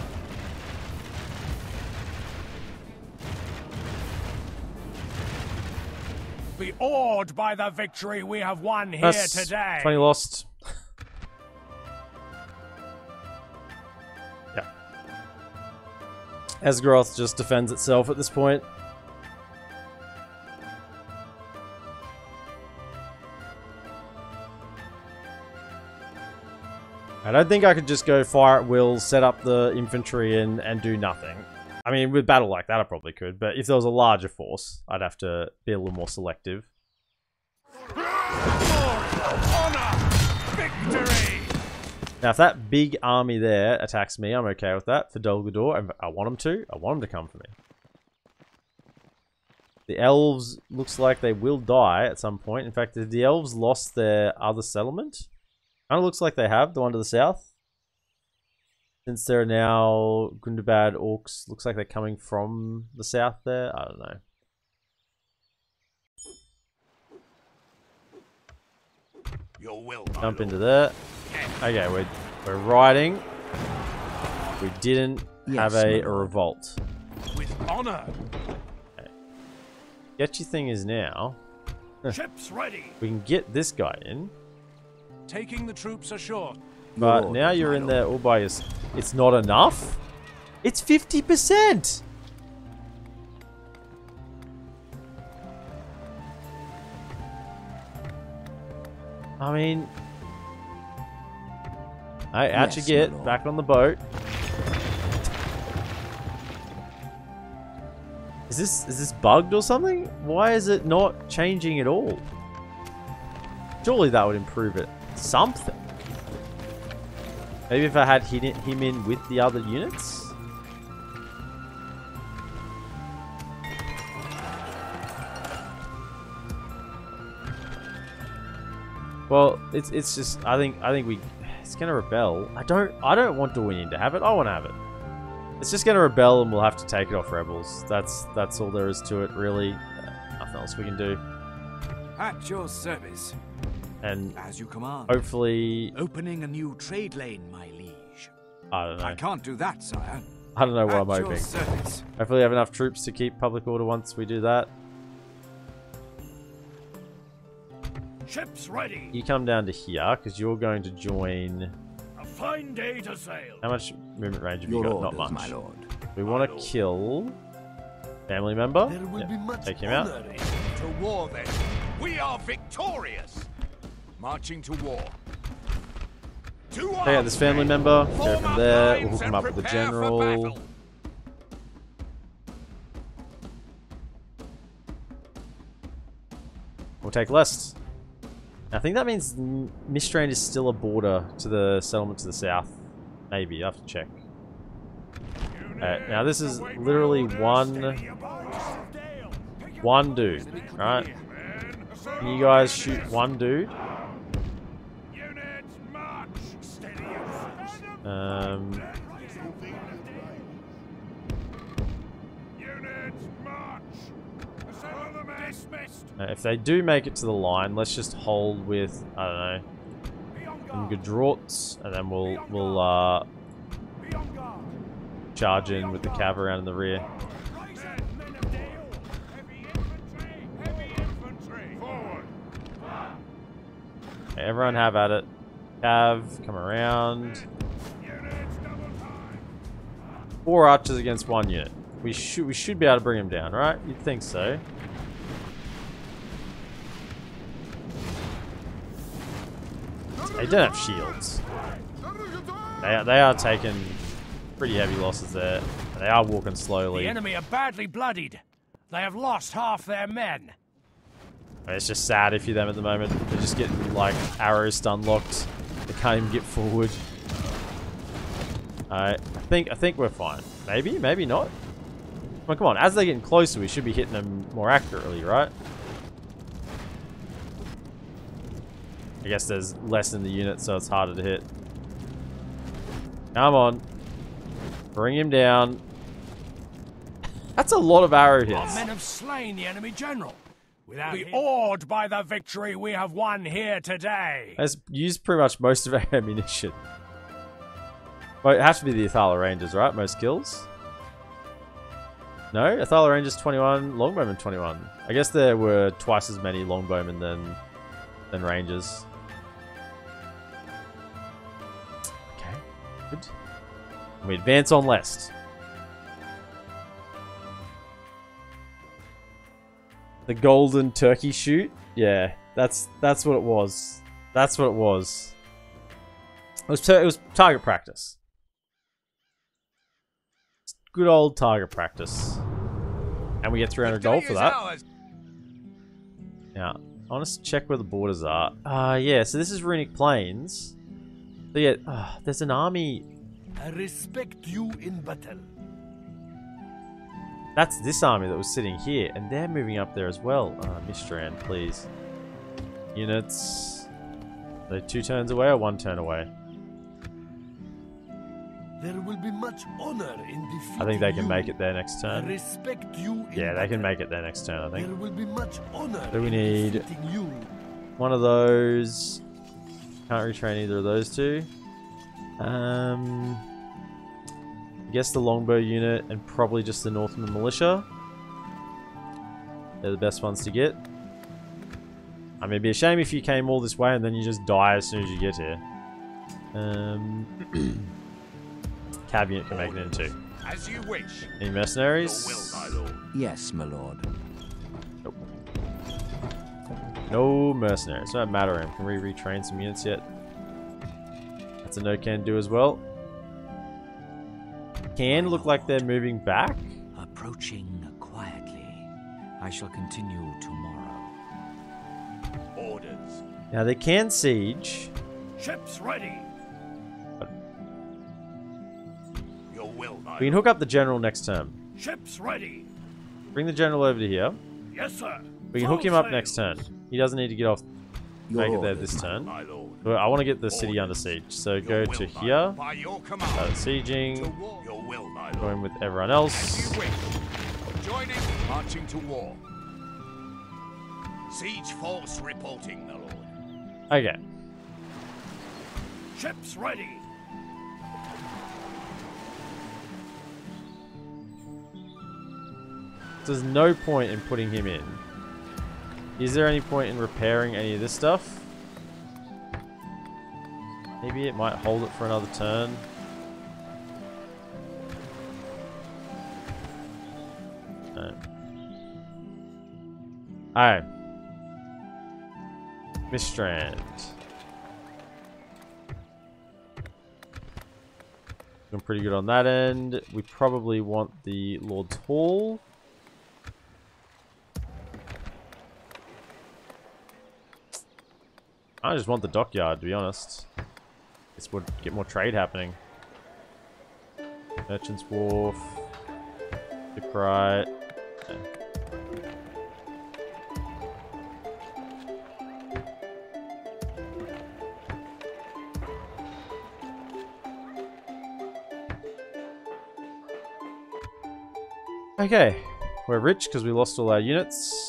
Be awed by the victory we have won here That's today. 20 lost. Yeah. Esgaroth just defends itself at this point. I don't think I could just go fire at will, set up the infantry and do nothing. I mean, with battle like that I probably could, but if there was a larger force, I'd have to be a little more selective. Honor! Victory! Now, if that big army there attacks me, I'm okay with that. For Dolgador, I want them to. I want them to come for me. The elves looks like they will die at some point. In fact, did the elves lost their other settlement? Kind of looks like they have, the one to the south. Since there are now Gundabad orcs, looks like they're coming from the south there. I don't know. Your will, Jump into there. Okay, we're riding. We didn't have a revolt. With honor. Okay. Sketchy thing is now, Ships ready. we can get this guy in. Taking the troops ashore. But now you're in there all by yourself. It's not enough? It's 50%! I mean... Alright, how'd you get back on the boat? Is this bugged or something? Why is it not changing at all? Surely that would improve it. Something. Maybe if I had him in with the other units? Well, it's just I think it's gonna rebel. I don't want Dorwinian to have it. I want to have it. It's just gonna rebel and we'll have to take it off rebels. That's all there is to it, really. Nothing else we can do. At your service. And as you command. Hopefully opening a new trade lane, my liege. I don't know. I can't do that, sire. I don't know what I'm At hoping. your service. Hopefully we have enough troops to keep public order once we do that. Ships ready. You come down to here because you're going to join. A fine day to sail. How much movement range have you Your got? Not orders, much. my lord. We want to kill family member. There will be much Take him out. To war then. We are victorious. Marching to war. Take out this family member. Go from there. We'll hook him up with the general. We'll take less. I think that means Mistrand is still a border to the settlement to the south. Maybe, I have to check. Now this is literally one dude, right? Can you guys shoot one dude? If they do make it to the line, let's just hold with, I don't know, some Gadrots, and then we'll charge in with the cav around in the rear. Okay, everyone have at it. Cav, come around. 4 archers against 1 unit. We should be able to bring him down, right? You'd think so. They don't have shields. They are taking pretty heavy losses there. They are walking slowly. The enemy are badly bloodied. They have lost half their men. It's just sad if you're them at the moment. They're just getting like arrows stun locked. They can't even get forward. I think we're fine. Maybe, maybe not. Well, come on. As they're getting closer, we should be hitting them more accurately, right? I guess there's less in the unit, so it's harder to hit. Come on. Bring him down. That's a lot of arrow hits. Our men have slain the enemy general. Without be awed by the victory we have won here today. Let's use pretty much most of our ammunition. Well, it has to be the Athala Rangers, right? Most kills? No? Athala Rangers 21, Longbowmen 21. I guess there were twice as many Longbowmen than Rangers. Okay, good. And we advance on Lest. The golden turkey shoot? Yeah, that's what it was. That's what it was. It was target practice. Good old target practice. And we get 300 gold for that. Now, I want to check where the borders are. Yeah, so this is Runic Plains. So yeah, there's an army. I respect you in battle. That's this army that was sitting here, and they're moving up there as well. Mistrand, please. Units. They're 2 turns away or 1 turn away? There will be much honor in defeating I think they can you. make it there next I turn. respect you. Yeah, they can make it there next turn, I There think. will be much honor. Do we in need defeating you. one of those? Can't retrain either of those two. I guess the longbow unit and probably just the Northman militia. They're the best ones to get. I mean, it'd be a shame if you came all this way and then you just die as soon as you get here. Cav unit can make it in too. As you wish. Any mercenaries? Your will, my lord. Yes, my lord. Nope. No mercenaries. Don't matter. Can we retrain some units yet? That's a no can do as well. Can look like they're moving back. Approaching quietly. I shall continue tomorrow. Orders. Now they can siege. Ships ready. Your will, my We can hook up the general next turn. Ships ready. Bring the general over to here. Yes, sir. We can hook him up next turn. He doesn't need to get off. Make it there this turn. my lord. But I want to get the city under siege. So go Your to will, my here. lord. By your command. Sieging. Your will, my lord. Going with everyone As else. you wish. Joining, marching to war. Siege force reporting, my lord. Okay. Ships ready. There's no point in putting him in. Is there any point in repairing any of this stuff? Maybe it might hold it for another turn. No. Alright. Mistrand. Doing pretty good on that end. We probably want the Lord's Hall. I just want the dockyard, to be honest. This would get more trade happening. Merchant's Wharf. Shipwright. Okay, we're rich because we lost all our units.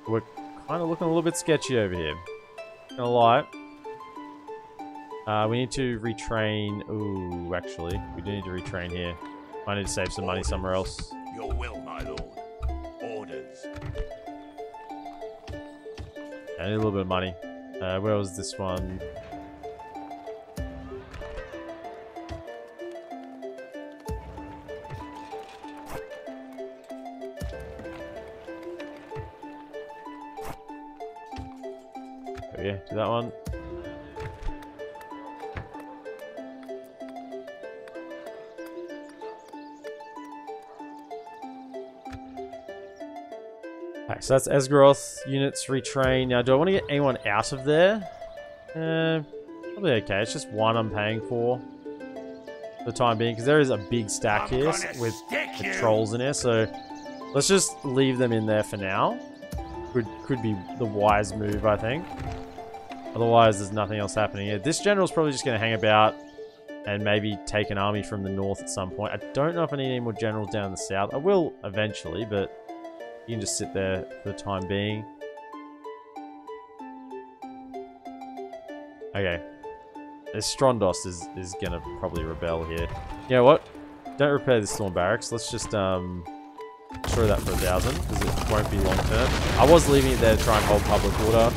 We're kind of looking a little bit sketchy over here. Not gonna lie. We need to retrain. Ooh, actually, we do need to retrain here. I need to save some money somewhere else. Your will, my lord. Orders. I need a little bit of money. Where was this one? Yeah, do that one. Okay, so that's Esgaroth units retrain. Now, do I want to get anyone out of there? Probably okay. It's just one I'm paying for the time being, because there is a big stack here with trolls in here. So let's just leave them in there for now. Could be the wise move, I think. Otherwise, there's nothing else happening here. This general's probably just going to hang about and maybe take an army from the north at some point. I don't know if I need any more generals down in the south. I will eventually, but you can just sit there for the time being. Okay. This Strondos is going to probably rebel here. You know what? Don't repair the Storm Barracks. Let's just destroy that for 1,000, because it won't be long term. I was leaving it there to try and hold public order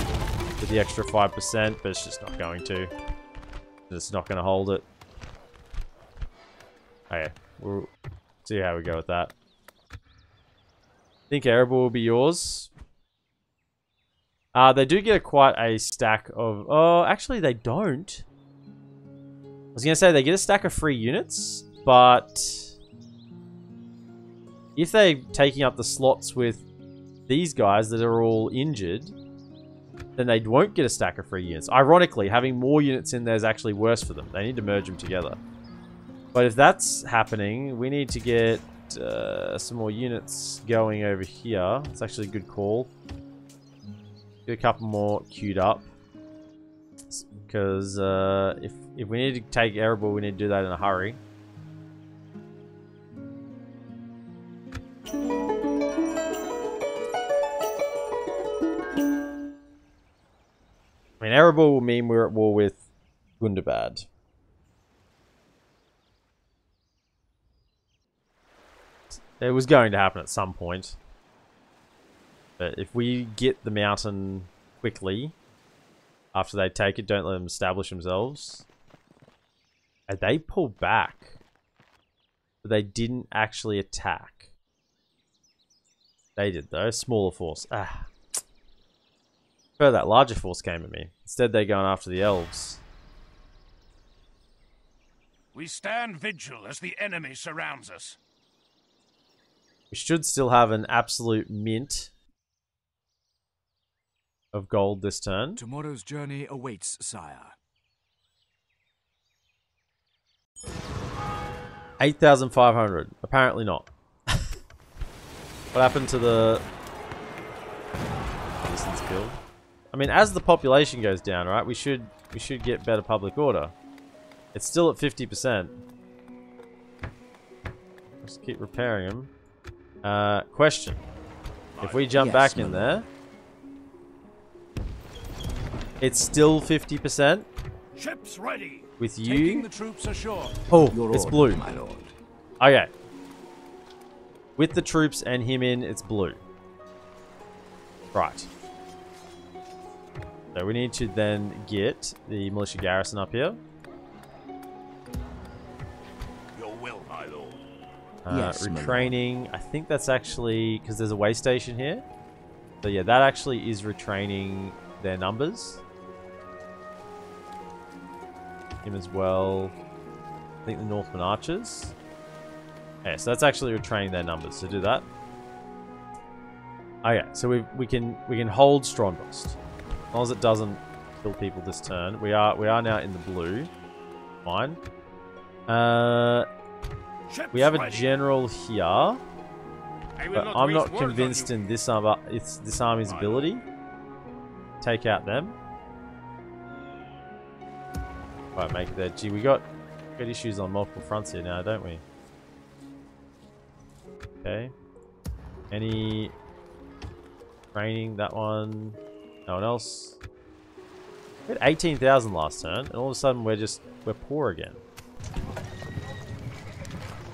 with the extra 5%, but it's just not going to. It's not going to hold it. Okay, we'll see how we go with that. I think Erebor will be yours. They do get quite a stack of... Oh, actually they don't. I was going to say they get a stack of free units, but... if they're taking up the slots with these guys that are all injured, then they won't get a stack of free units. Ironically, having more units in there is actually worse for them. They need to merge them together. But if that's happening, we need to get some more units going over here. It's actually a good call. Get a couple more queued up. Because if we need to take Erebor, we need to do that in a hurry. I mean, Erebor will mean we're at war with Gundabad. It was going to happen at some point. But if we get the mountain quickly, after they take it, don't let them establish themselves. And they pulled back. But they didn't actually attack. They did though. Smaller force. Ah. That larger force came at me. Instead, they're going after the elves. We stand vigil as the enemy surrounds us. We should still have an absolute mint of gold this turn. Tomorrow's journey awaits, sire. 8,500. Apparently not. What happened to the distance build? I mean, as the population goes down, right, we should get better public order. It's still at 50%. Let's keep repairing them. Question. If we jump back in there, it's still 50%? Ships ready. With Taking you? the troops ashore. Oh, Your it's orders, blue. my lord. Okay. With the troops and him in, it's blue. Right. So we need to then get the militia garrison up here. Your will, my lord. Yes, retraining. I think that's actually because there's a way station here. So yeah, that actually is retraining their numbers. Him as well. I think the Northman archers. Yeah, so that's actually retraining their numbers. So do that. Okay, so we can hold Strombost. As long as it doesn't kill people this turn. We are now in the blue. Fine. We have a general here. But I'm not convinced in this army's ability. Take out them. Right, make it there. Gee, we got issues on multiple fronts here now, don't we? Okay. Any training? That one. No one else. We had 18,000 last turn, and all of a sudden we're poor again.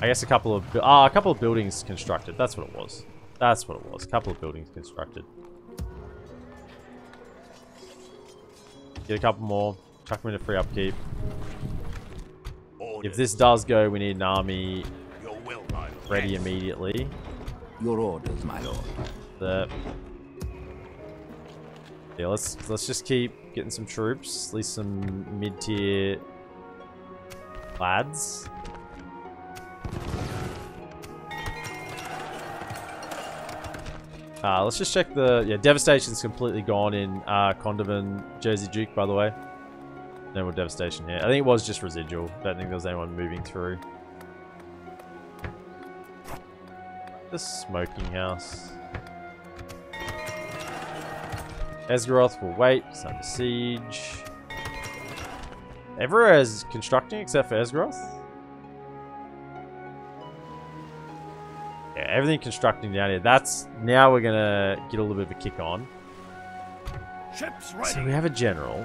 I guess a couple of buildings constructed. That's what it was. That's what it was. A couple of buildings constructed. Get a couple more. Chuck them into free upkeep. If this does go, we need an army ready immediately. Your orders, my lord. Yeah, let's just keep getting some troops, at least some mid-tier lads. Let's just check the devastation's completely gone in Condovin, Jersey Duke, by the way. No more devastation here. I think it was just residual. Don't think there was anyone moving through. The smoking house. Esgaroth will wait. It's under siege. Everywhere is constructing except for Esgaroth. Yeah, everything constructing down here. Now we're gonna get a little bit of a kick on. Ships ready. So we have a general.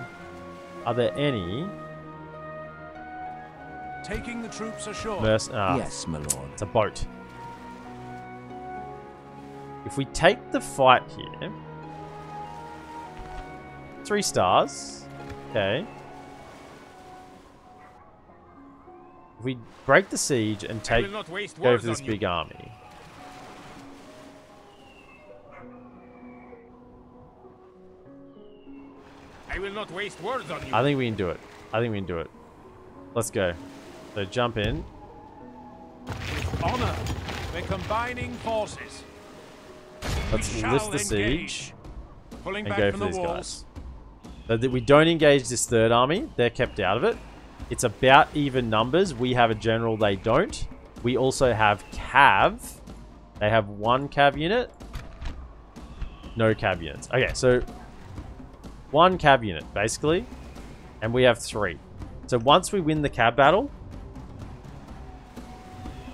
Are there any? Taking the troops ashore. Yes, my lord. It's a boat. If we take the fight here, 3 stars. Okay. If we break the siege and go for this big army. I will not waste words on you. I think we can do it. Let's go. So jump in. Honor. We're combining forces. Let's lift the siege Pulling and back go from for the these walls. guys. So that we don't engage this third army. They're kept out of it. It's about even numbers. We have a general, they don't. We also have cav. They have 1 cav unit. No cav units. Okay, so 1 cav unit, basically. And we have 3. So once we win the cav battle,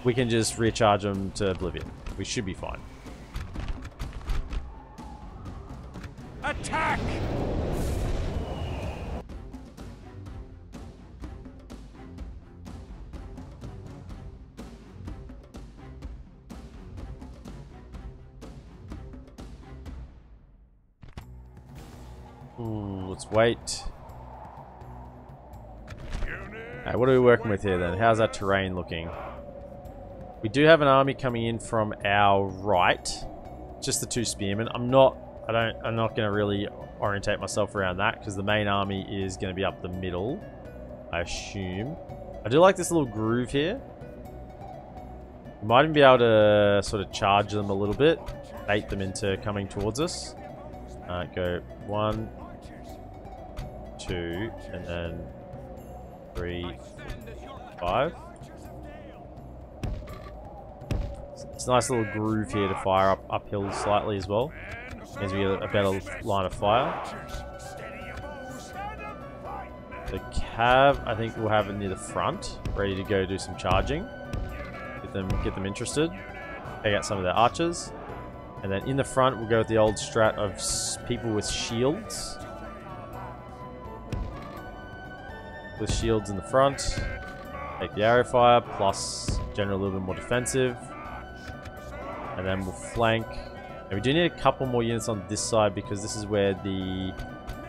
we can just recharge them to oblivion. We should be fine. Attack! Ooh, let's wait. Alright, what are we working with here then? How's our terrain looking? We do have an army coming in from our right. Just the 2 spearmen. I'm not going to really orientate myself around that because the main army is going to be up the middle, I assume. I do like this little groove here. We might even be able to sort of charge them a little bit, bait them into coming towards us. Go 1, 2, and then 3, 5. It's a nice little groove here to fire uphill slightly as well. As we get a better line of fire. The cav, I think we'll have it near the front, ready to go do some charging. Get them interested. Take out some of their archers. And then in the front, we'll go with the old strat of people with shields. With shields in the front. Take the arrow fire, plus general a little bit more defensive. And then we'll flank. And we do need a couple more units on this side because this is where the...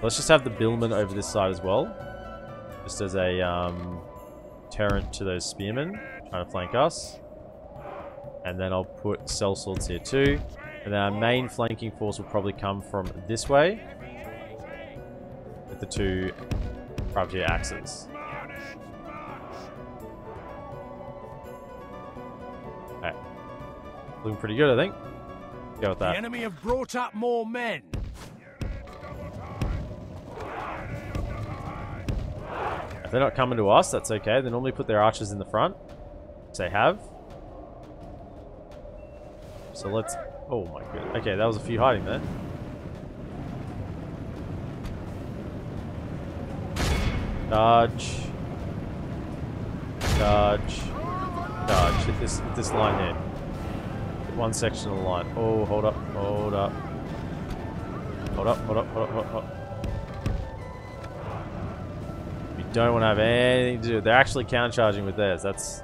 Let's just have the billman over this side as well. Just as a deterrent to those spearmen trying to flank us. And then I'll put sellswords here too. And then our main flanking force will probably come from this way. With the 2 privateer axes. Okay. Looking pretty good, I think. Go with that. The enemy have brought up more men. If they're not coming to us, that's okay. They normally put their archers in the front. Which they have. So let's... Oh my god. Okay, that was a few hiding there. Dodge. Dodge. Dodge. Hit this line here. Hit one section of the line. Oh, hold up. Hold up. Hold up. Hold up. Hold up. Hold up. We don't want to have anything to do. They're actually counter-charging with theirs. That's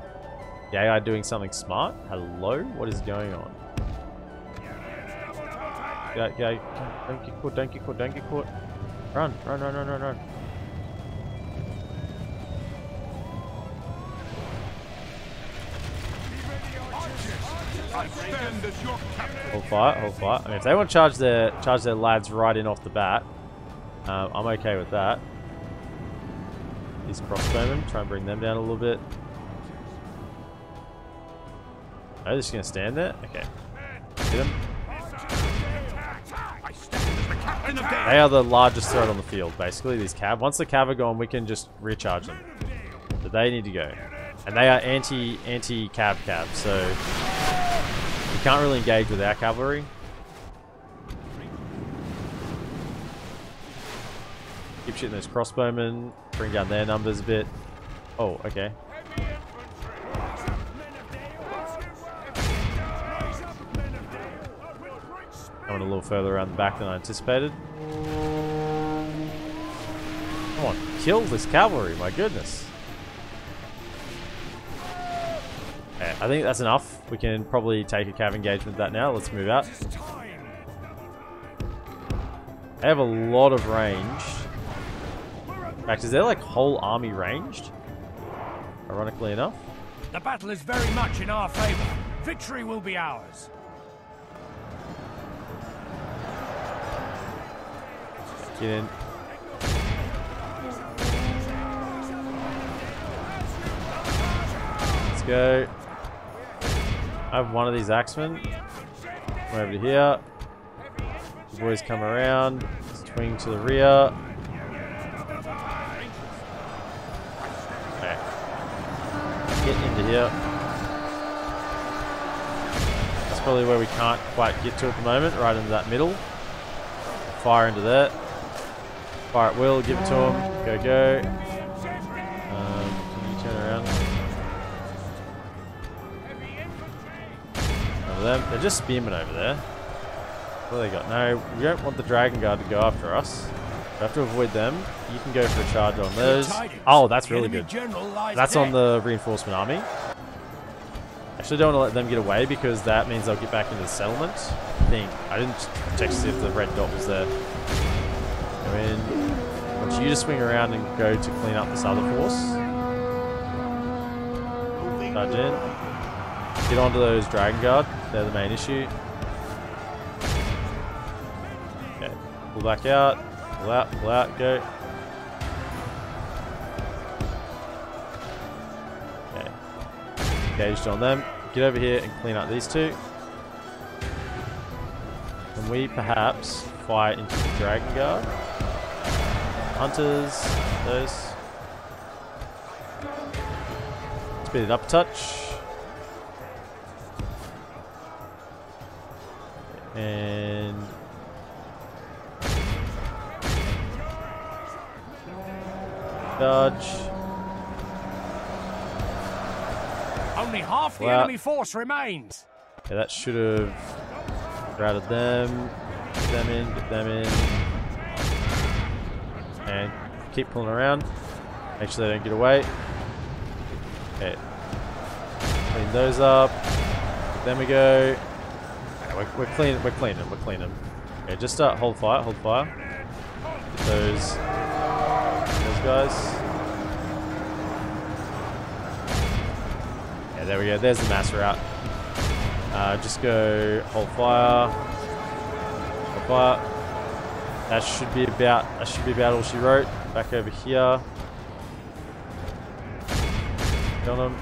the AI doing something smart. Hello? What is going on? Yeah, don't get caught, don't get caught, don't get caught. Run, run, run, run, run, run. Hold fire, hold fire. I mean, if they want to charge their lads right in off the bat, I'm okay with that. These crossbowmen, try and bring them down a little bit. Oh, they're just gonna stand there? Okay. Hit them. They are the largest threat on the field, basically, these cav. Once the cav are gone, we can just recharge them. But they need to go. And they are anti-cav, so we can't really engage with our cavalry. Keep shooting those crossbowmen, bring down their numbers a bit. Oh, okay. Going a little further around the back than I anticipated. Come on, kill this cavalry, my goodness. Okay, I think that's enough. We can probably take a cav engagement with that now. Let's move out. They have a lot of range. In fact, is their like whole army ranged? Ironically enough. The battle is very much in our favor. Victory will be ours. Get in. Let's go. I have one of these axemen. Come over to here. The boys come around, swing to the rear. Okay. Get into here. That's probably where we can't quite get to at the moment, right into that middle. Fire into that. Fire at will, give it to him. Go, go. Can you turn around? Over them. They're just spearmen over there. What do they got? No, we don't want the Dragon Guard to go after us. We have to avoid them. You can go for a charge on those. Oh, that's really good. That's on the reinforcement army. Actually, don't want to let them get away because that means they'll get back into the settlement. I think. I didn't check to see if the red dot was there. I mean, I want you to swing around and go to clean up this other force. Charge in. Get onto those Dragon Guard. They're the main issue. Okay. Pull back out. Pull out, go. Okay. Engaged on them. Get over here and clean up these two. Can we perhaps fight into the Dragon Guard? Hunters, those. Speed it up a touch. And dodge. Only half the enemy force remains. Yeah, that should have routed them. Get them in, get them in. And keep pulling around. Make sure they don't get away. Okay. Clean those up. Then we go. We're cleaning. Okay, just hold fire, Get those guys. Yeah, there we go. There's the mass route. Just go hold fire. That should be about all she wrote. Back over here. Kill them.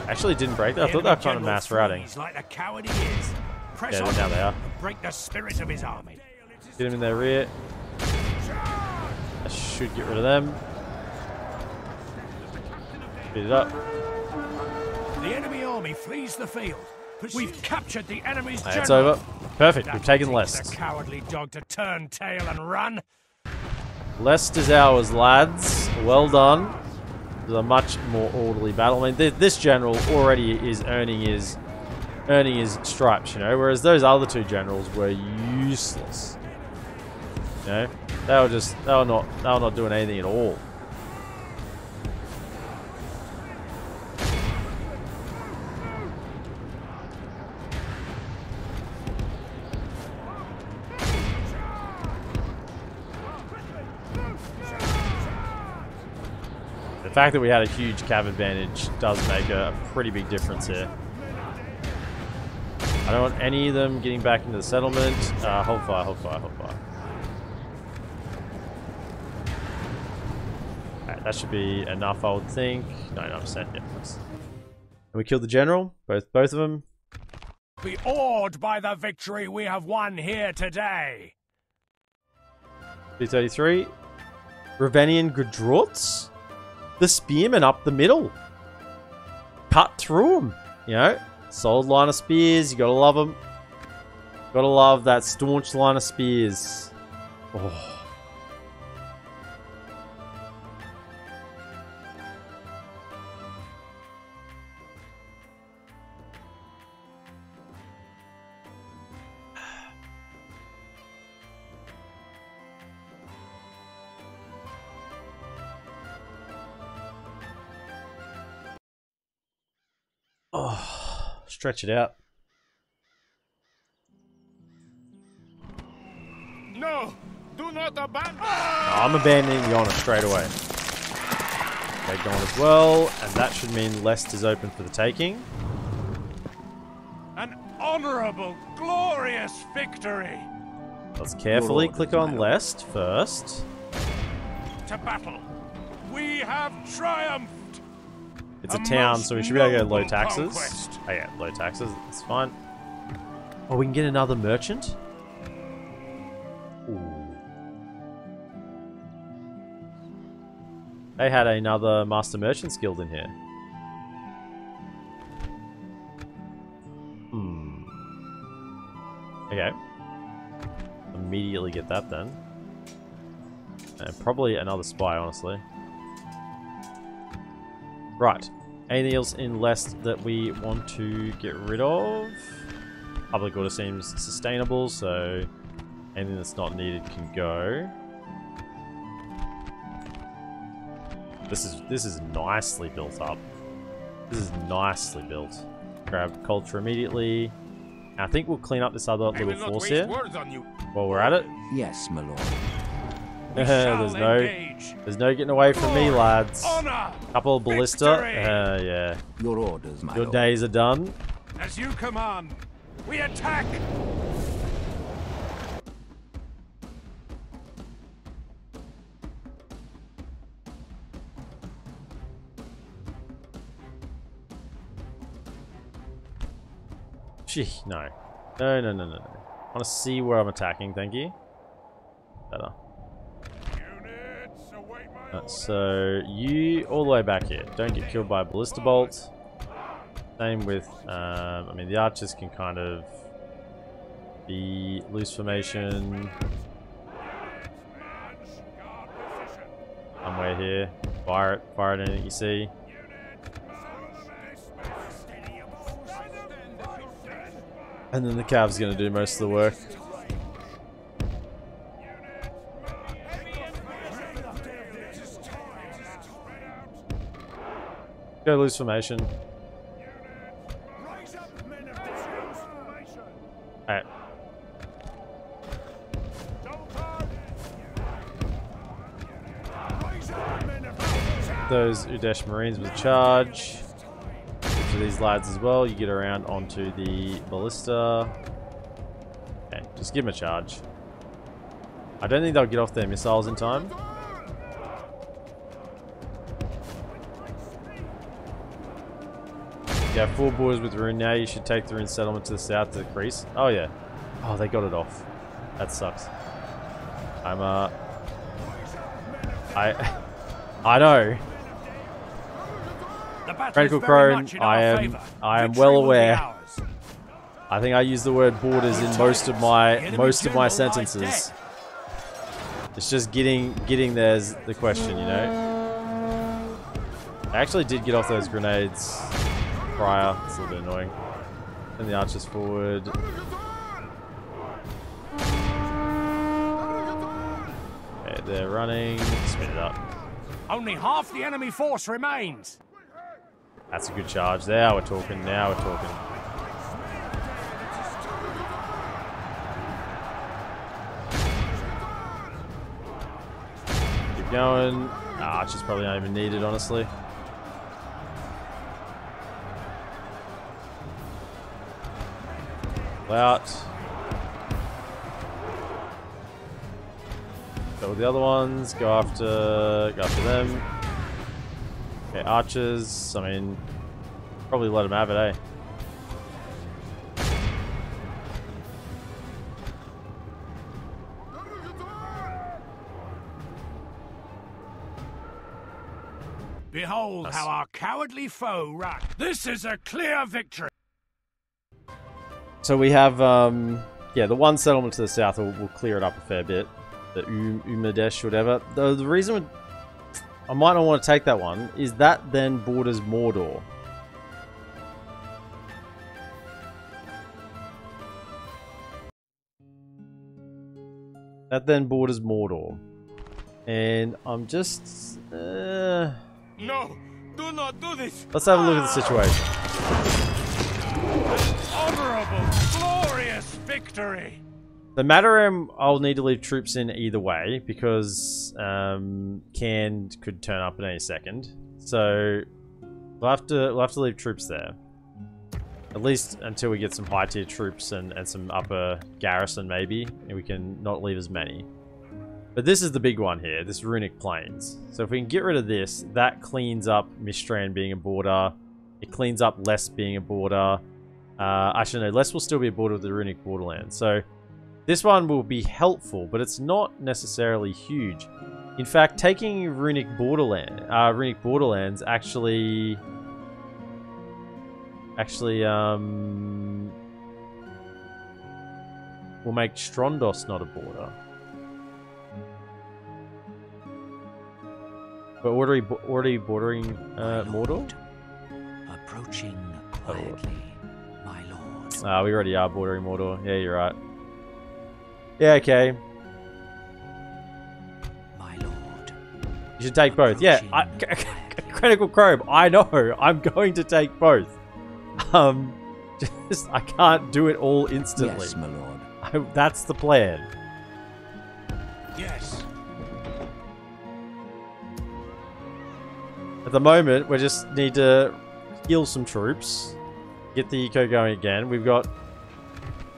Actually didn't break that. I thought they were kind of mass routing. Like the coward he is. Press yeah, on now they are. Break the spirit of his army. Get him in their rear. That should get rid of them. Speed it up. The enemy army flees the field. We've captured the enemy's general. It's over. Perfect. We've taken The Lest. cowardly dog to turn tail and run. Lest is ours, lads. Well done. It was a much more orderly battle. I mean, this general already is earning his stripes, you know, whereas those other two generals were useless. You know, they were not doing anything at all. The fact that we had a huge cav advantage does make a pretty big difference here. I don't want any of them getting back into the settlement. Hold fire. Alright, that should be enough, I would think. 99%, yeah. And we killed the general, both of them. Be awed by the victory we have won here today. 233. Ravenian Gudrotz? The spearmen up the middle. Cut through them. You know, solid line of spears. You gotta love them. Gotta love that staunch line of spears. Oh. Oh, stretch it out. No, do not abandon. No, I'm abandoning the honor straight away. Take on as well, and that should mean Lest is open for the taking. An honorable, glorious victory. Let's carefully click on Lest first. To battle. We have triumphed. It's a town, so we should be able to go low taxes. Oh yeah, low taxes. It's fine. Oh, we can get another merchant? Ooh. They had another Master Merchants Guild in here. Okay. Immediately get that then. And probably another spy, honestly. Right. Anything else in Lest that we want to get rid of? Public order seems sustainable, so anything that's not needed can go. This is nicely built up. This is nicely built. Grab culture immediately. And I think we'll clean up this other little force here while we're at it. Yes, my lord. There's no getting away from me, lads. Couple of ballista. Yeah. Your orders, my Your lord. days are done. As you command, we attack! Gee, no. No. I want to see where I'm attacking, thank you. Better. So, you all the way back here. Don't get killed by a ballista bolt. Same with, I mean, the archers can kind of be loose formation. Somewhere here. Fire at anything you see. And then the cav's going to do most of the work. Go loose formation. Alright. Those Udesh Marines with charge. To these lads as well, you get around onto the ballista. Okay, just give them a charge. I don't think they'll get off their missiles in time. You have 4 borders with Rune now. You should take the Rune settlement to the south to the crease. Oh yeah. Oh, they got it off. That sucks. I know. Critical Crone, I am well aware. I think I use the word borders in most of my sentences. It's just getting there's the question, you know. I actually did get off those grenades prior. It's a little bit annoying. And the archers forward. Okay, they're running. Spin it up. Only half the enemy force remains. That's a good charge. Now we're talking. Now we're talking. Keep going. Archer's probably not even needed, honestly. Out. Go with the other ones. Go after them. Okay, archers. I mean, probably let them have it, eh? Behold how our cowardly foe ran. This is a clear victory. So we have, yeah, the one settlement to the south will clear it up a fair bit. The Umadesh, whatever. The reason I might not want to take that one is that then borders Mordor. That then borders Mordor. And I'm just... No! Do not do this! Let's have a look at the situation. Honorable, glorious victory! The Mataram, I'll need to leave troops in either way because Can could turn up at any second. So we'll have to leave troops there, at least until we get some high tier troops and some upper garrison maybe, and we can not leave as many. But this is the big one here, this runic plains. So if we can get rid of this, that cleans up Mistran being a border. It cleans up Less being a border. Actually, no, Less will still be a border with the runic borderlands. So this one will be helpful, but it's not necessarily huge. In fact, taking runic borderlands actually will make Strondos not a border. But already bordering Mordor? Approaching quietly, my lord. We already are bordering Mordor. Yeah, you're right. Yeah, okay. My lord. You should take both. Yeah, Critical Probe. I know. I'm going to take both. Just I can't do it all instantly. Yes, my lord. That's the plan. Yes. At the moment, we just need to heal some troops. Get the eco going again. We've got...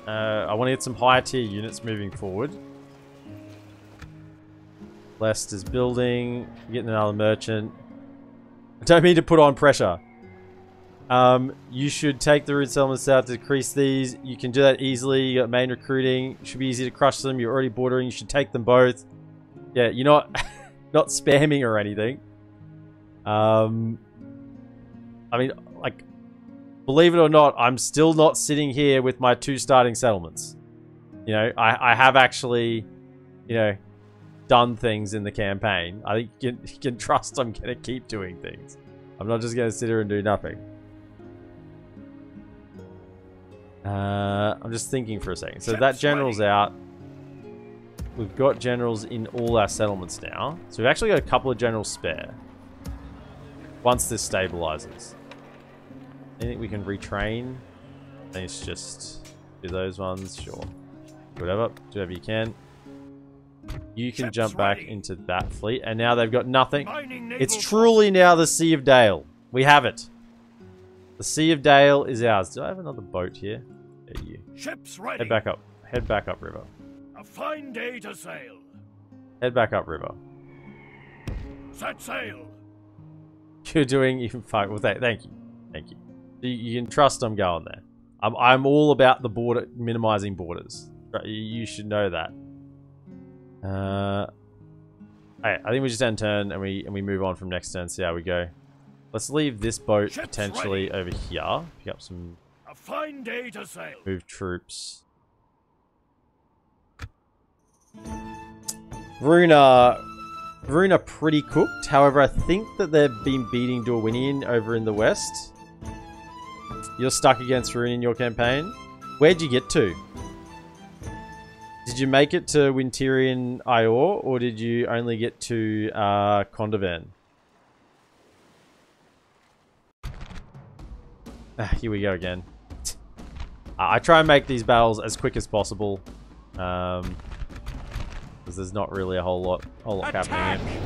I want to get some higher tier units moving forward. Lest is building. Getting another merchant. I don't mean to put on pressure. You should take the root settlements out to decrease these. You can do that easily. You got main recruiting. It should be easy to crush them. You're already bordering. You should take them both. Yeah, you're not not spamming or anything. I mean, like, believe it or not, I'm still not sitting here with my 2 starting settlements. You know, I have actually, you know, done things in the campaign. I think you can trust I'm going to keep doing things. I'm not just going to sit here and do nothing. I'm just thinking for a second. So that general's out. We've got generals in all our settlements now. So we've actually got a couple of generals spare. Once this stabilizes. Anything we can retrain? I think it's just do those ones, sure. Do whatever you can. You can jump back into that fleet, and now they've got nothing. It's truly now the Sea of Dale. We have it. The Sea of Dale is ours. Do I have another boat here? There you. Ships ready. Head back up. Head back up river. A fine day to sail. Head back up river. Set sail. You're doing even fine. Well, thank you. Thank you. You can trust I'm going there. I'm all about the border, minimizing borders. You should know that. I think we just end turn and we move on from next turn. See how we go. Let's leave this boat potentially over here. Pick up some. A fine day to sail. Move troops. Varuna pretty cooked. However, I think that they've been beating Dorwinian over in the west. You're stuck against Varuna in your campaign. Where'd you get to? Did you make it to Wintirian Ior, or did you only get to Kondovan? Here we go again. I try and make these battles as quick as possible. Because there's not really a whole lot happening here.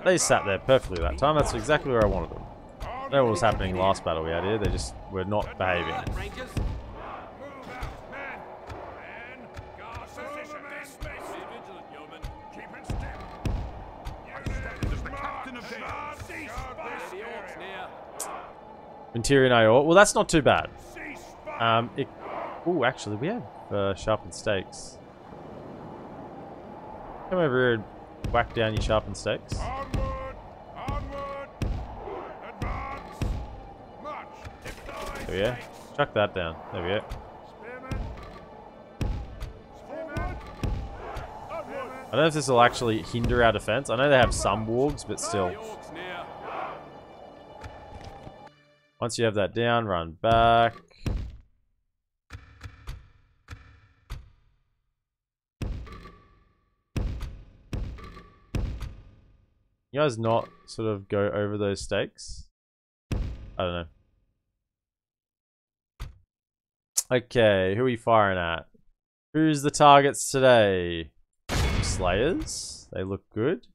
They sat there perfectly that time. That's exactly where I wanted them. I don't know what was happening last battle we had here. They just were not behaving. Interior Ior. Well, that's not too bad. Oh, actually, we have sharpened stakes. Come over here and whack down your sharpened stakes. Onward! Onward! Advance! March! There we go. Chuck that down. There we go. Spearmen! Forward! Onward! I don't know if this will actually hinder our defense. I know they have some wargs, but still. Once you have that down, run back. You guys not sort of go over those stakes? I don't know. Okay, who are we firing at? Who's the targets today? Slayers. They look good.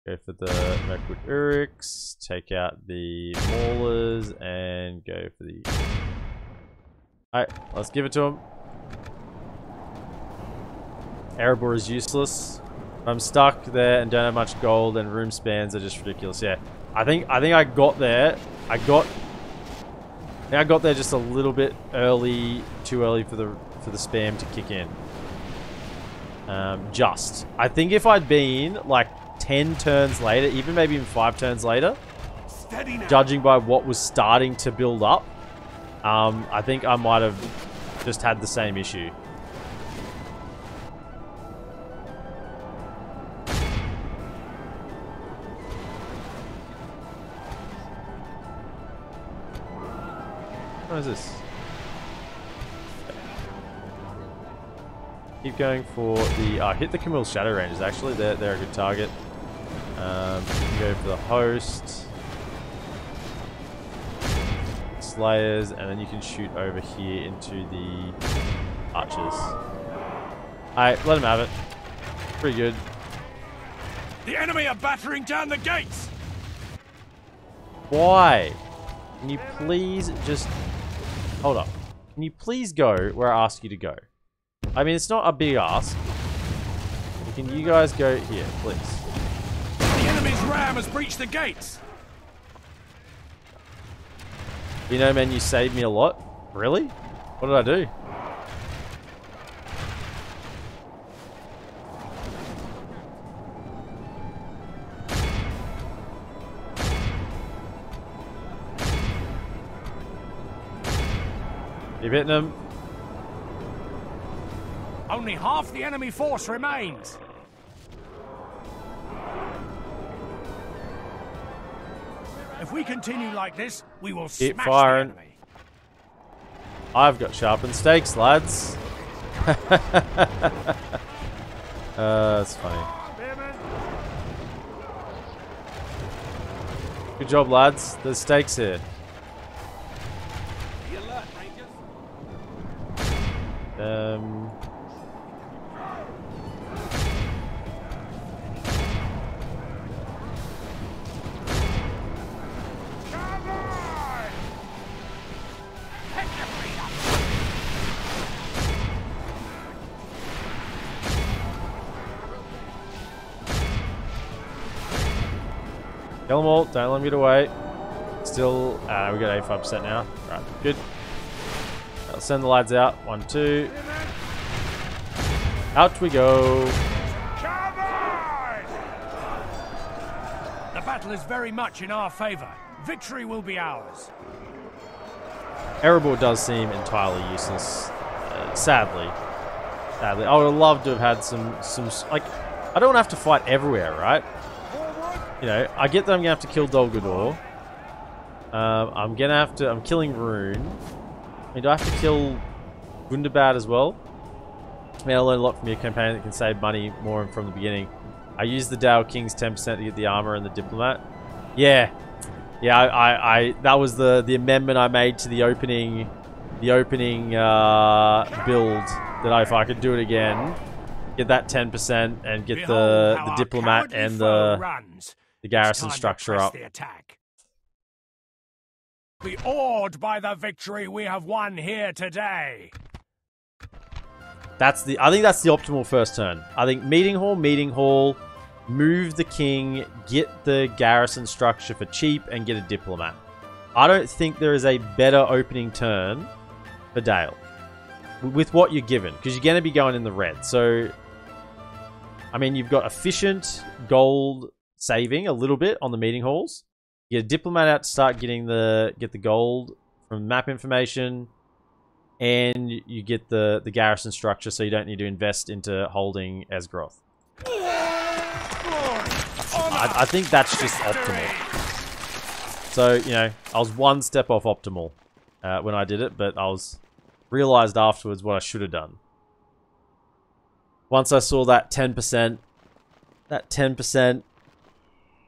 Go for the Merkwood Uryx. Take out the Maulers and go for the... Alright, let's give it to him. Erebor is useless. I'm stuck there and don't have much gold, and room spans are just ridiculous. Yeah, I think I got there. I got there just a little bit early, too early for the spam to kick in. I think if I'd been like 10 turns later, even maybe even 5 turns later, judging by what was starting to build up, I think I might have just had the same issue. What is this? Keep going for the... hit the Camille Shadow Rangers, actually. They're a good target. Go for the Host. Slayers, and then you can shoot over here into the Archers. Alright, let them have it. Pretty good. The enemy are battering down the gates! Why? Can you please just... Hold up. Can you please go where I ask you to go? I mean, it's not a big ask. Can you guys go here, please? The enemy's ram has breached the gates! You know, man, you saved me a lot. Really? What did I do? Keep hitting him. Only half the enemy force remains. If we continue like this, we will Keep smash firing. the enemy. I've got sharpened stakes, lads. That's funny. Good job, lads. There's stakes here. Kill them all. Don't let them get away. Still, we got 85% now. Right, good. I'll send the lads out. 1, 2. Out we go. The battle is very much in our favor. Victory will be ours. Erebor does seem entirely useless. Sadly. Sadly. I would have loved to have had some like, I don't have to fight everywhere, right? You know, I get that I'm gonna have to kill Dol Guldur. I'm killing Rune. I mean, do I have to kill Gundabad as well? I mean, I learned a lot from your campaign that can save money more from the beginning. I used the Dale King's 10% to get the armor and the diplomat. Yeah. Yeah, I that was the amendment I made to the opening build, that if I could do it again, get that 10% and get the diplomat and the garrison structure up. Be awed by the victory we have won here today. I think that's the optimal first turn. I think meeting hall, move the king, get the garrison structure for cheap, and get a diplomat. I don't think there is a better opening turn for Dale with what you're given, because you're going to be going in the red. So, I mean, you've got efficient gold saving a little bit on the meeting halls. You get a diplomat out to start getting get the gold from map information, and you get the garrison structure, so you don't need to invest into holding Esgroth. I think that's just optimal. So, you know, I was one step off optimal when I did it, but I realized afterwards what I should have done. Once I saw that 10%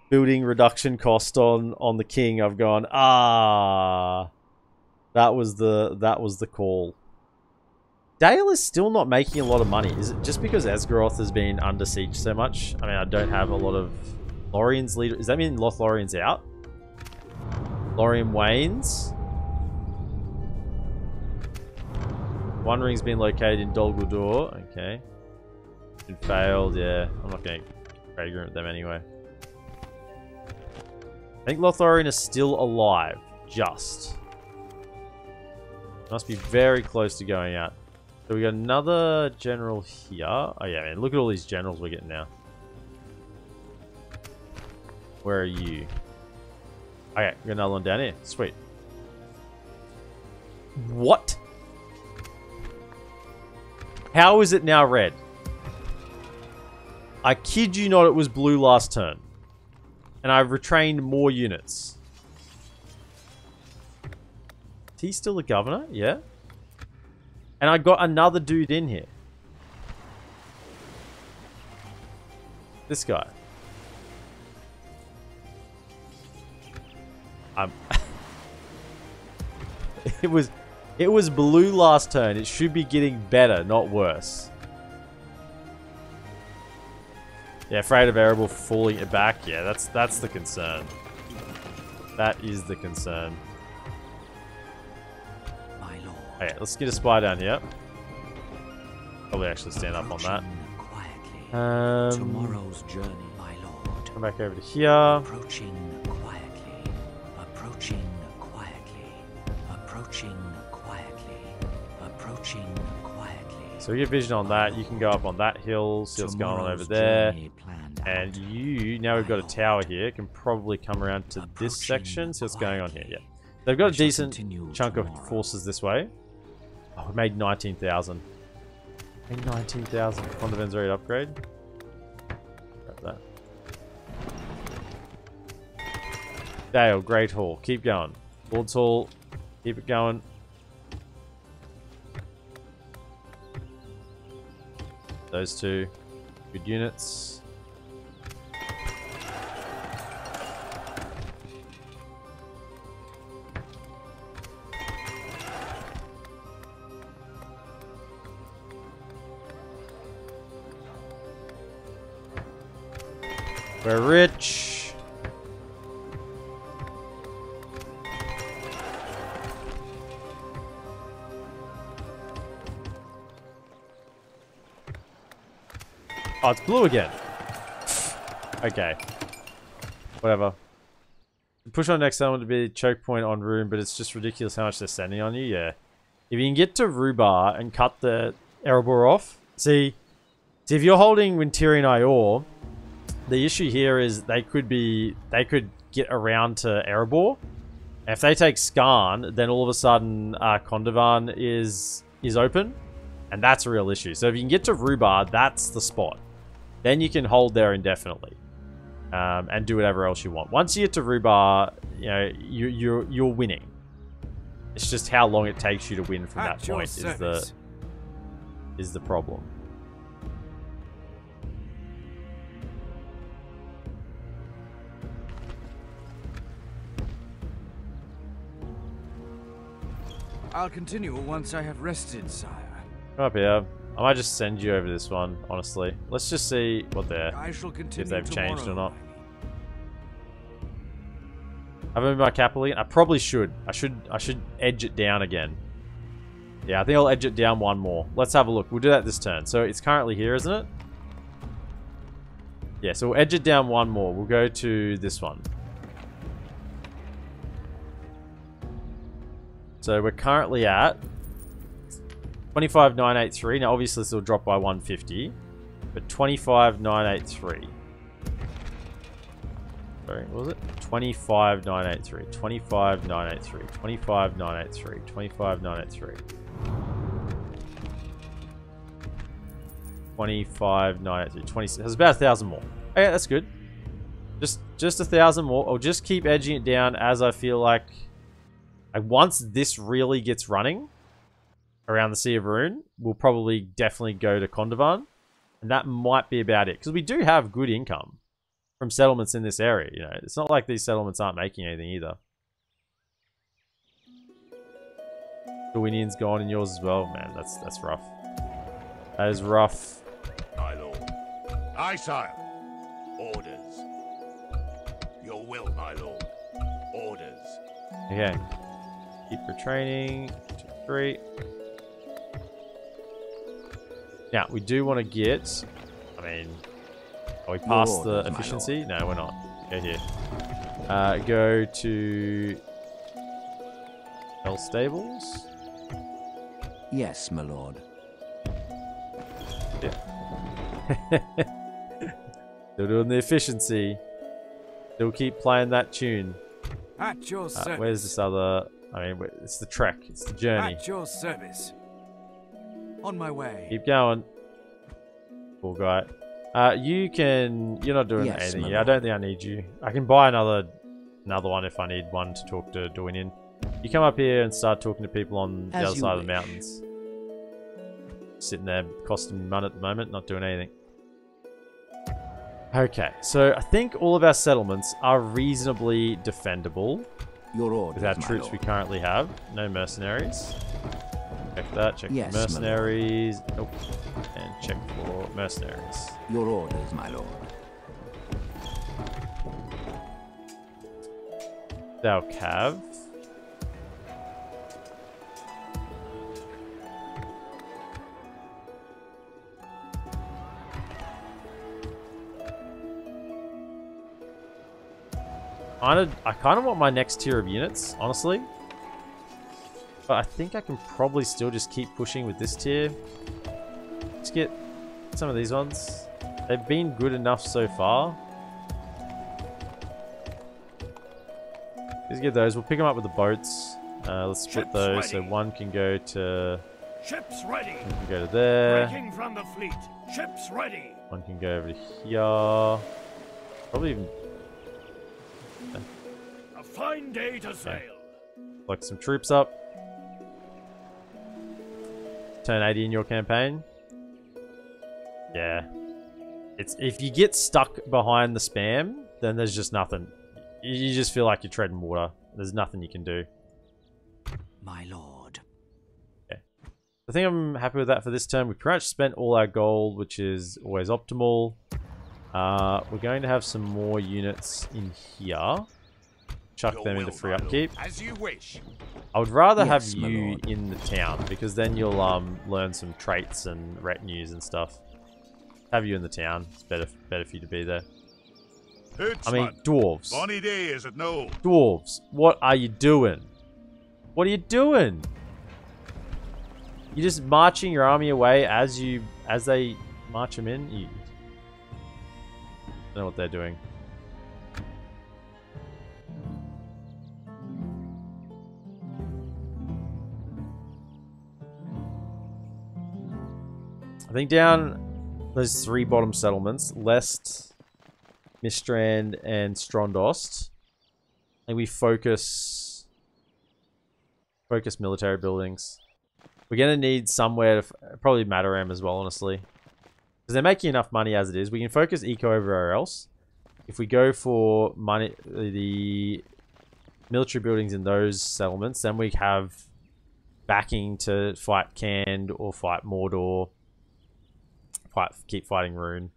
building reduction cost on the king, I've gone, that was the call. Dale is still not making a lot of money. Is it just because Esgaroth has been under siege so much? I mean, I don't have a lot of Lorien's leader. Does that mean Lothlorien's out? Lorien wanes. One ring's been located in Dol Guldur. Okay. Been failed, yeah. I'm not going to fragrant with them anyway. I think Lothlorien is still alive. Just. Must be very close to going out. So we got another general here. Oh yeah, man. Look at all these generals we're getting now. Where are you? Okay, we got another one down here. Sweet. What? How is it now red? I kid you not, it was blue last turn. And I've retrained more units. Is he still the governor? Yeah. And I got another dude in here. This guy. It was blue last turn. It should be getting better, not worse. Yeah, afraid of Erebor falling it back. Yeah, that's the concern. That is the concern. My lord. Okay, let's get a spy down here. Probably actually stand up on that. Tomorrow's journey, my lord. Come back over to here. Approaching quietly. Approaching quietly. Approaching quietly. Approaching quietly. So we get vision on that. You can go up on that hill. See what's going on over there. And you, now we've got a tower here, can probably come around to this section. See what's going on here. Yeah. They've got a decent chunk of forces this way. Oh, we made 19,000. Made 19,000. Condovens ready to upgrade. Grab that. Dale, Great Hall. Keep going. Lord's Hall. Keep it going. Those two. Good units. We're rich. Oh, it's blue again. Okay. Whatever. Push on next element to be choke point on room, but it's just ridiculous how much they're sending on you. Yeah. If you can get to Rhubar and cut the Erebor off. See if you're holding Wintirian Ior, the issue here is they could get around to Erebor. If they take Skarn, then all of a sudden Kondovan is open, and that's a real issue. So if you can get to Rhubar, that's the spot. Then you can hold there indefinitely, and do whatever else you want. Once you get to Rhubar, you know you're winning. It's just how long it takes you to win from that point is the problem. I'll continue once I have rested, sire. Come up here. I might just send you over this one, honestly. Let's just see what they're... if they've changed or not. Have I moved my capital again? I probably should. I should edge it down again. Yeah, I think I'll edge it down one more. Let's have a look. We'll do that this turn. So it's currently here, isn't it? Yeah, so we'll edge it down one more. We'll go to this one. So we're currently at 25,983. Now obviously this will drop by 150, but 25,983. Sorry, what was it? 25,983. 25,983. 25,983. 25,983. 25,983. 20. There's about 1,000 more. Okay, that's good. Just 1,000 more. I'll just keep edging it down as I feel like. Once this really gets running around the Sea of Rune, we'll probably definitely go to Kondovan. And that might be about it. Because we do have good income from settlements in this area. You know, it's not like these settlements aren't making anything either. Dorwinian's gone in yours as well. Man, that's rough. That is rough. My lord. Aye, sire. Orders. Your will, my lord. Orders. Okay. Keep retraining. 2, 3. Now, we do want to get... I mean... Are we past the efficiency? No, we're not. Go here. Go to... L stables? Yes, my lord. Yeah. Still doing the efficiency. Still keep playing that tune. At your service. Where's this other... I mean, it's the trek. It's the journey. At your service. On my way. Keep going. Poor guy. You can... You're not doing anything here. I don't think I need you. I can buy another one if I need one to talk to Dorwinian. You come up here and start talking to people on the other side of the mountains. Sitting there costing money at the moment, not doing anything. Okay, so I think all of our settlements are reasonably defendable. Your orders, with our troops we currently have. No mercenaries. Check that, check Yes, for mercenaries. Nope. And check for mercenaries. Your orders, my lord. DaC Cav. I kind of want my next tier of units, honestly. But I think I can probably still just keep pushing with this tier. Let's get some of these ones. They've been good enough so far. Let's get those. We'll pick them up with the boats. Let's split those. So one can go to... Ships ready. One can go to there. Breaking from the fleet. Ships ready. One can go over to here. Probably even... A fine day to sail. Collect some troops up. Turn 80 in your campaign. Yeah. It's if you get stuck behind the spam, then there's just nothing. You just feel like you're treading water. There's nothing you can do. My lord. Okay. I think I'm happy with that for this turn. We've pretty much spent all our gold, which is always optimal. We're going to have some more units in here. Chuck them into free upkeep. As you wish. I would rather have you in the town, because then you'll learn some traits and retinues and stuff. Have you in the town. It's better for you to be there. I mean, dwarves. Bonny day, is it no? Dwarves, what are you doing? What are you doing? You're just marching your army away as they march them in? You don't know what they're doing. I think down those 3 bottom settlements, Lest, Mistrand, and Strondost, and we focus military buildings. We're gonna need somewhere to probably Mataram as well, honestly, because they're making enough money as it is. We can focus eco everywhere else. If we go for money, the military buildings in those settlements, then we have backing to fight Cand or fight Mordor. Keep fighting Rune.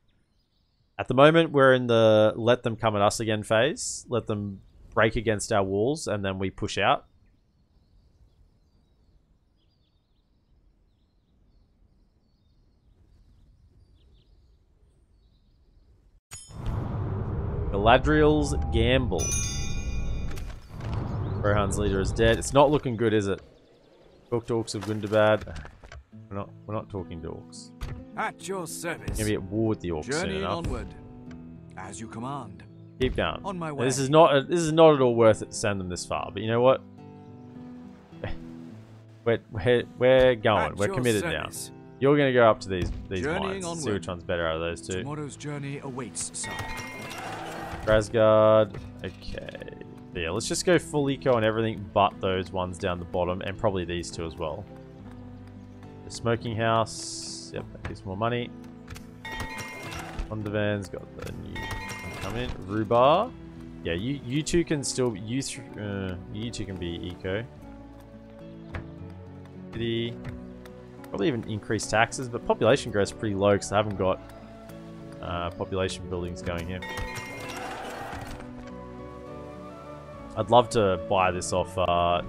At the moment, we're in the let them come at us again phase. Let them break against our walls, and then we push out. Galadriel's Gamble. Rohan's leader is dead. It's not looking good, is it? Talk to orcs of Gundabad. We're not talking to orcs. At your service. Gonna be at war with the orcs soon Journeying enough. onward. As you command. Keep going. On my way. This is not at all worth it to send them this far. But you know what? We're going. At We're your committed service. now. You're gonna go up to these Journeying mines. See onward. which one's better out of those two. Tomorrow's journey awaits, sire. Rasgard. Okay. Yeah, let's just go full eco on everything but those ones down the bottom, and probably these two as well. The smoking house. Yep, that gives more money. Ondervan's got the new one come in. Rhubarb. Yeah, you two can still you two can be eco. city. Probably even increase taxes, but population growth is pretty low because I haven't got population buildings going here. I'd love to buy this off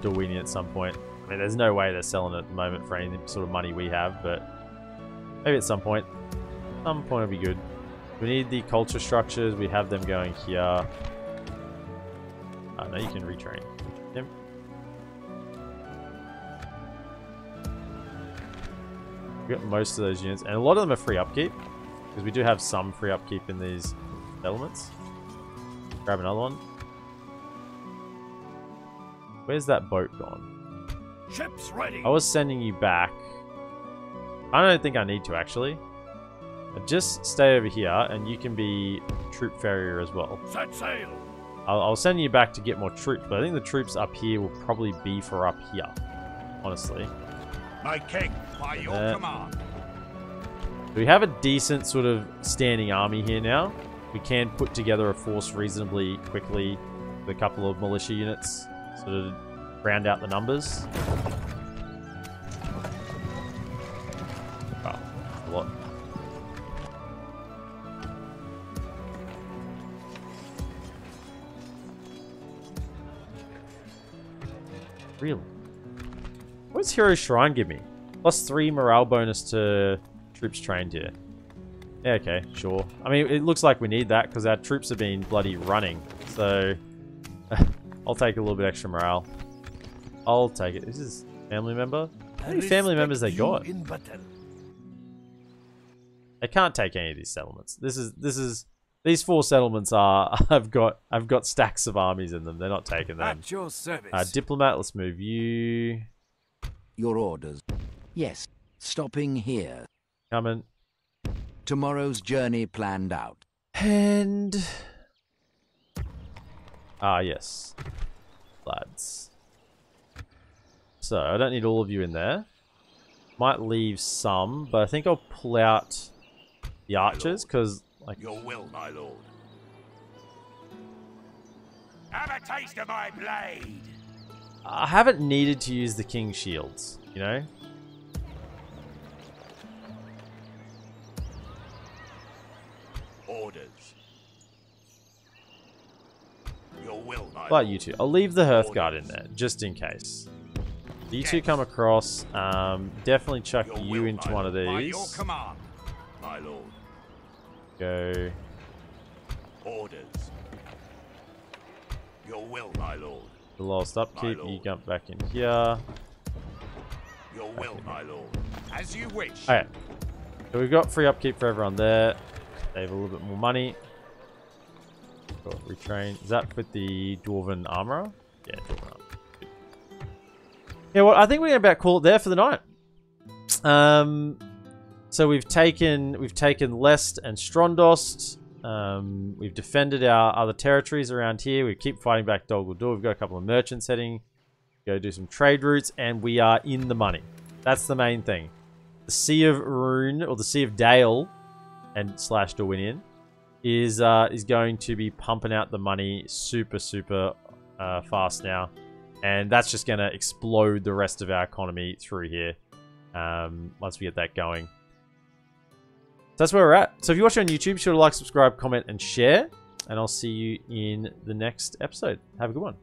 Darwinian at some point. I mean, there's no way they're selling it at the moment for any sort of money we have, but maybe at some point. Some point it'll be good. We need the culture structures. We have them going here. Oh, no, you can retrain. Yep. We got most of those units, and a lot of them are free upkeep, because we do have some free upkeep in these settlements. Grab another one. Where's that boat gone? Ship's ready. I was sending you back. I don't think I need to, actually. Just stay over here, and you can be troop farrier as well. Set sail. I'll send you back to get more troops, but I think the troops up here will probably be for up here, honestly. My king, by your command. We have a decent sort of standing army here now. We can put together a force reasonably quickly with a couple of militia units, sort of round out the numbers. Wow, a lot. Really? What does Hero Shrine give me? +3 morale bonus to troops trained here. Yeah, okay, sure. I mean, it looks like we need that because our troops have been bloody running. So, I'll take a little bit extra morale. I'll take it. This is family member? How many family members they got? They can't take any of these settlements. These 4 settlements are I've got stacks of armies in them. They're not taking them. At your service. Diplomat, let's move you. Your orders. Yes. Stopping here. Coming. Tomorrow's journey planned out. And yes. Lads. So I don't need all of you in there. Might leave some, but I think I'll pull out the archers because like Your will, my lord. Have a taste of my blade. I haven't needed to use the king's shields, you know? Orders. Your will, my What about lord. you two? I'll leave the Hearthguard in there, just in case. You two come across, definitely chuck Your you will, into my one of lord. By these. your command, my lord. Go. Orders. Your will, my lord. The lowest upkeep, My you lord. jump back in here. Your will, my lord. As you wish. Alright. So we've got free upkeep for everyone there. Save a little bit more money. Got retrain. Is that with the Dwarven Armorer? Yeah, Dwarven Armorer. Yeah, well, I think we're about to call it there for the night. So we've taken Lest and Strondost. We've defended our other territories around here. We keep fighting back Dol Guldur. We've got a couple of merchants heading. Go do some trade routes, and we are in the money. That's the main thing. The Sea of Rune, or the Sea of Dale, and / Darwinian, is going to be pumping out the money super fast now, and that's just going to explode the rest of our economy through here once we get that going. So that's where we're at. So if you're watching on YouTube, be sure to like, subscribe, comment, and share. And I'll see you in the next episode. Have a good one.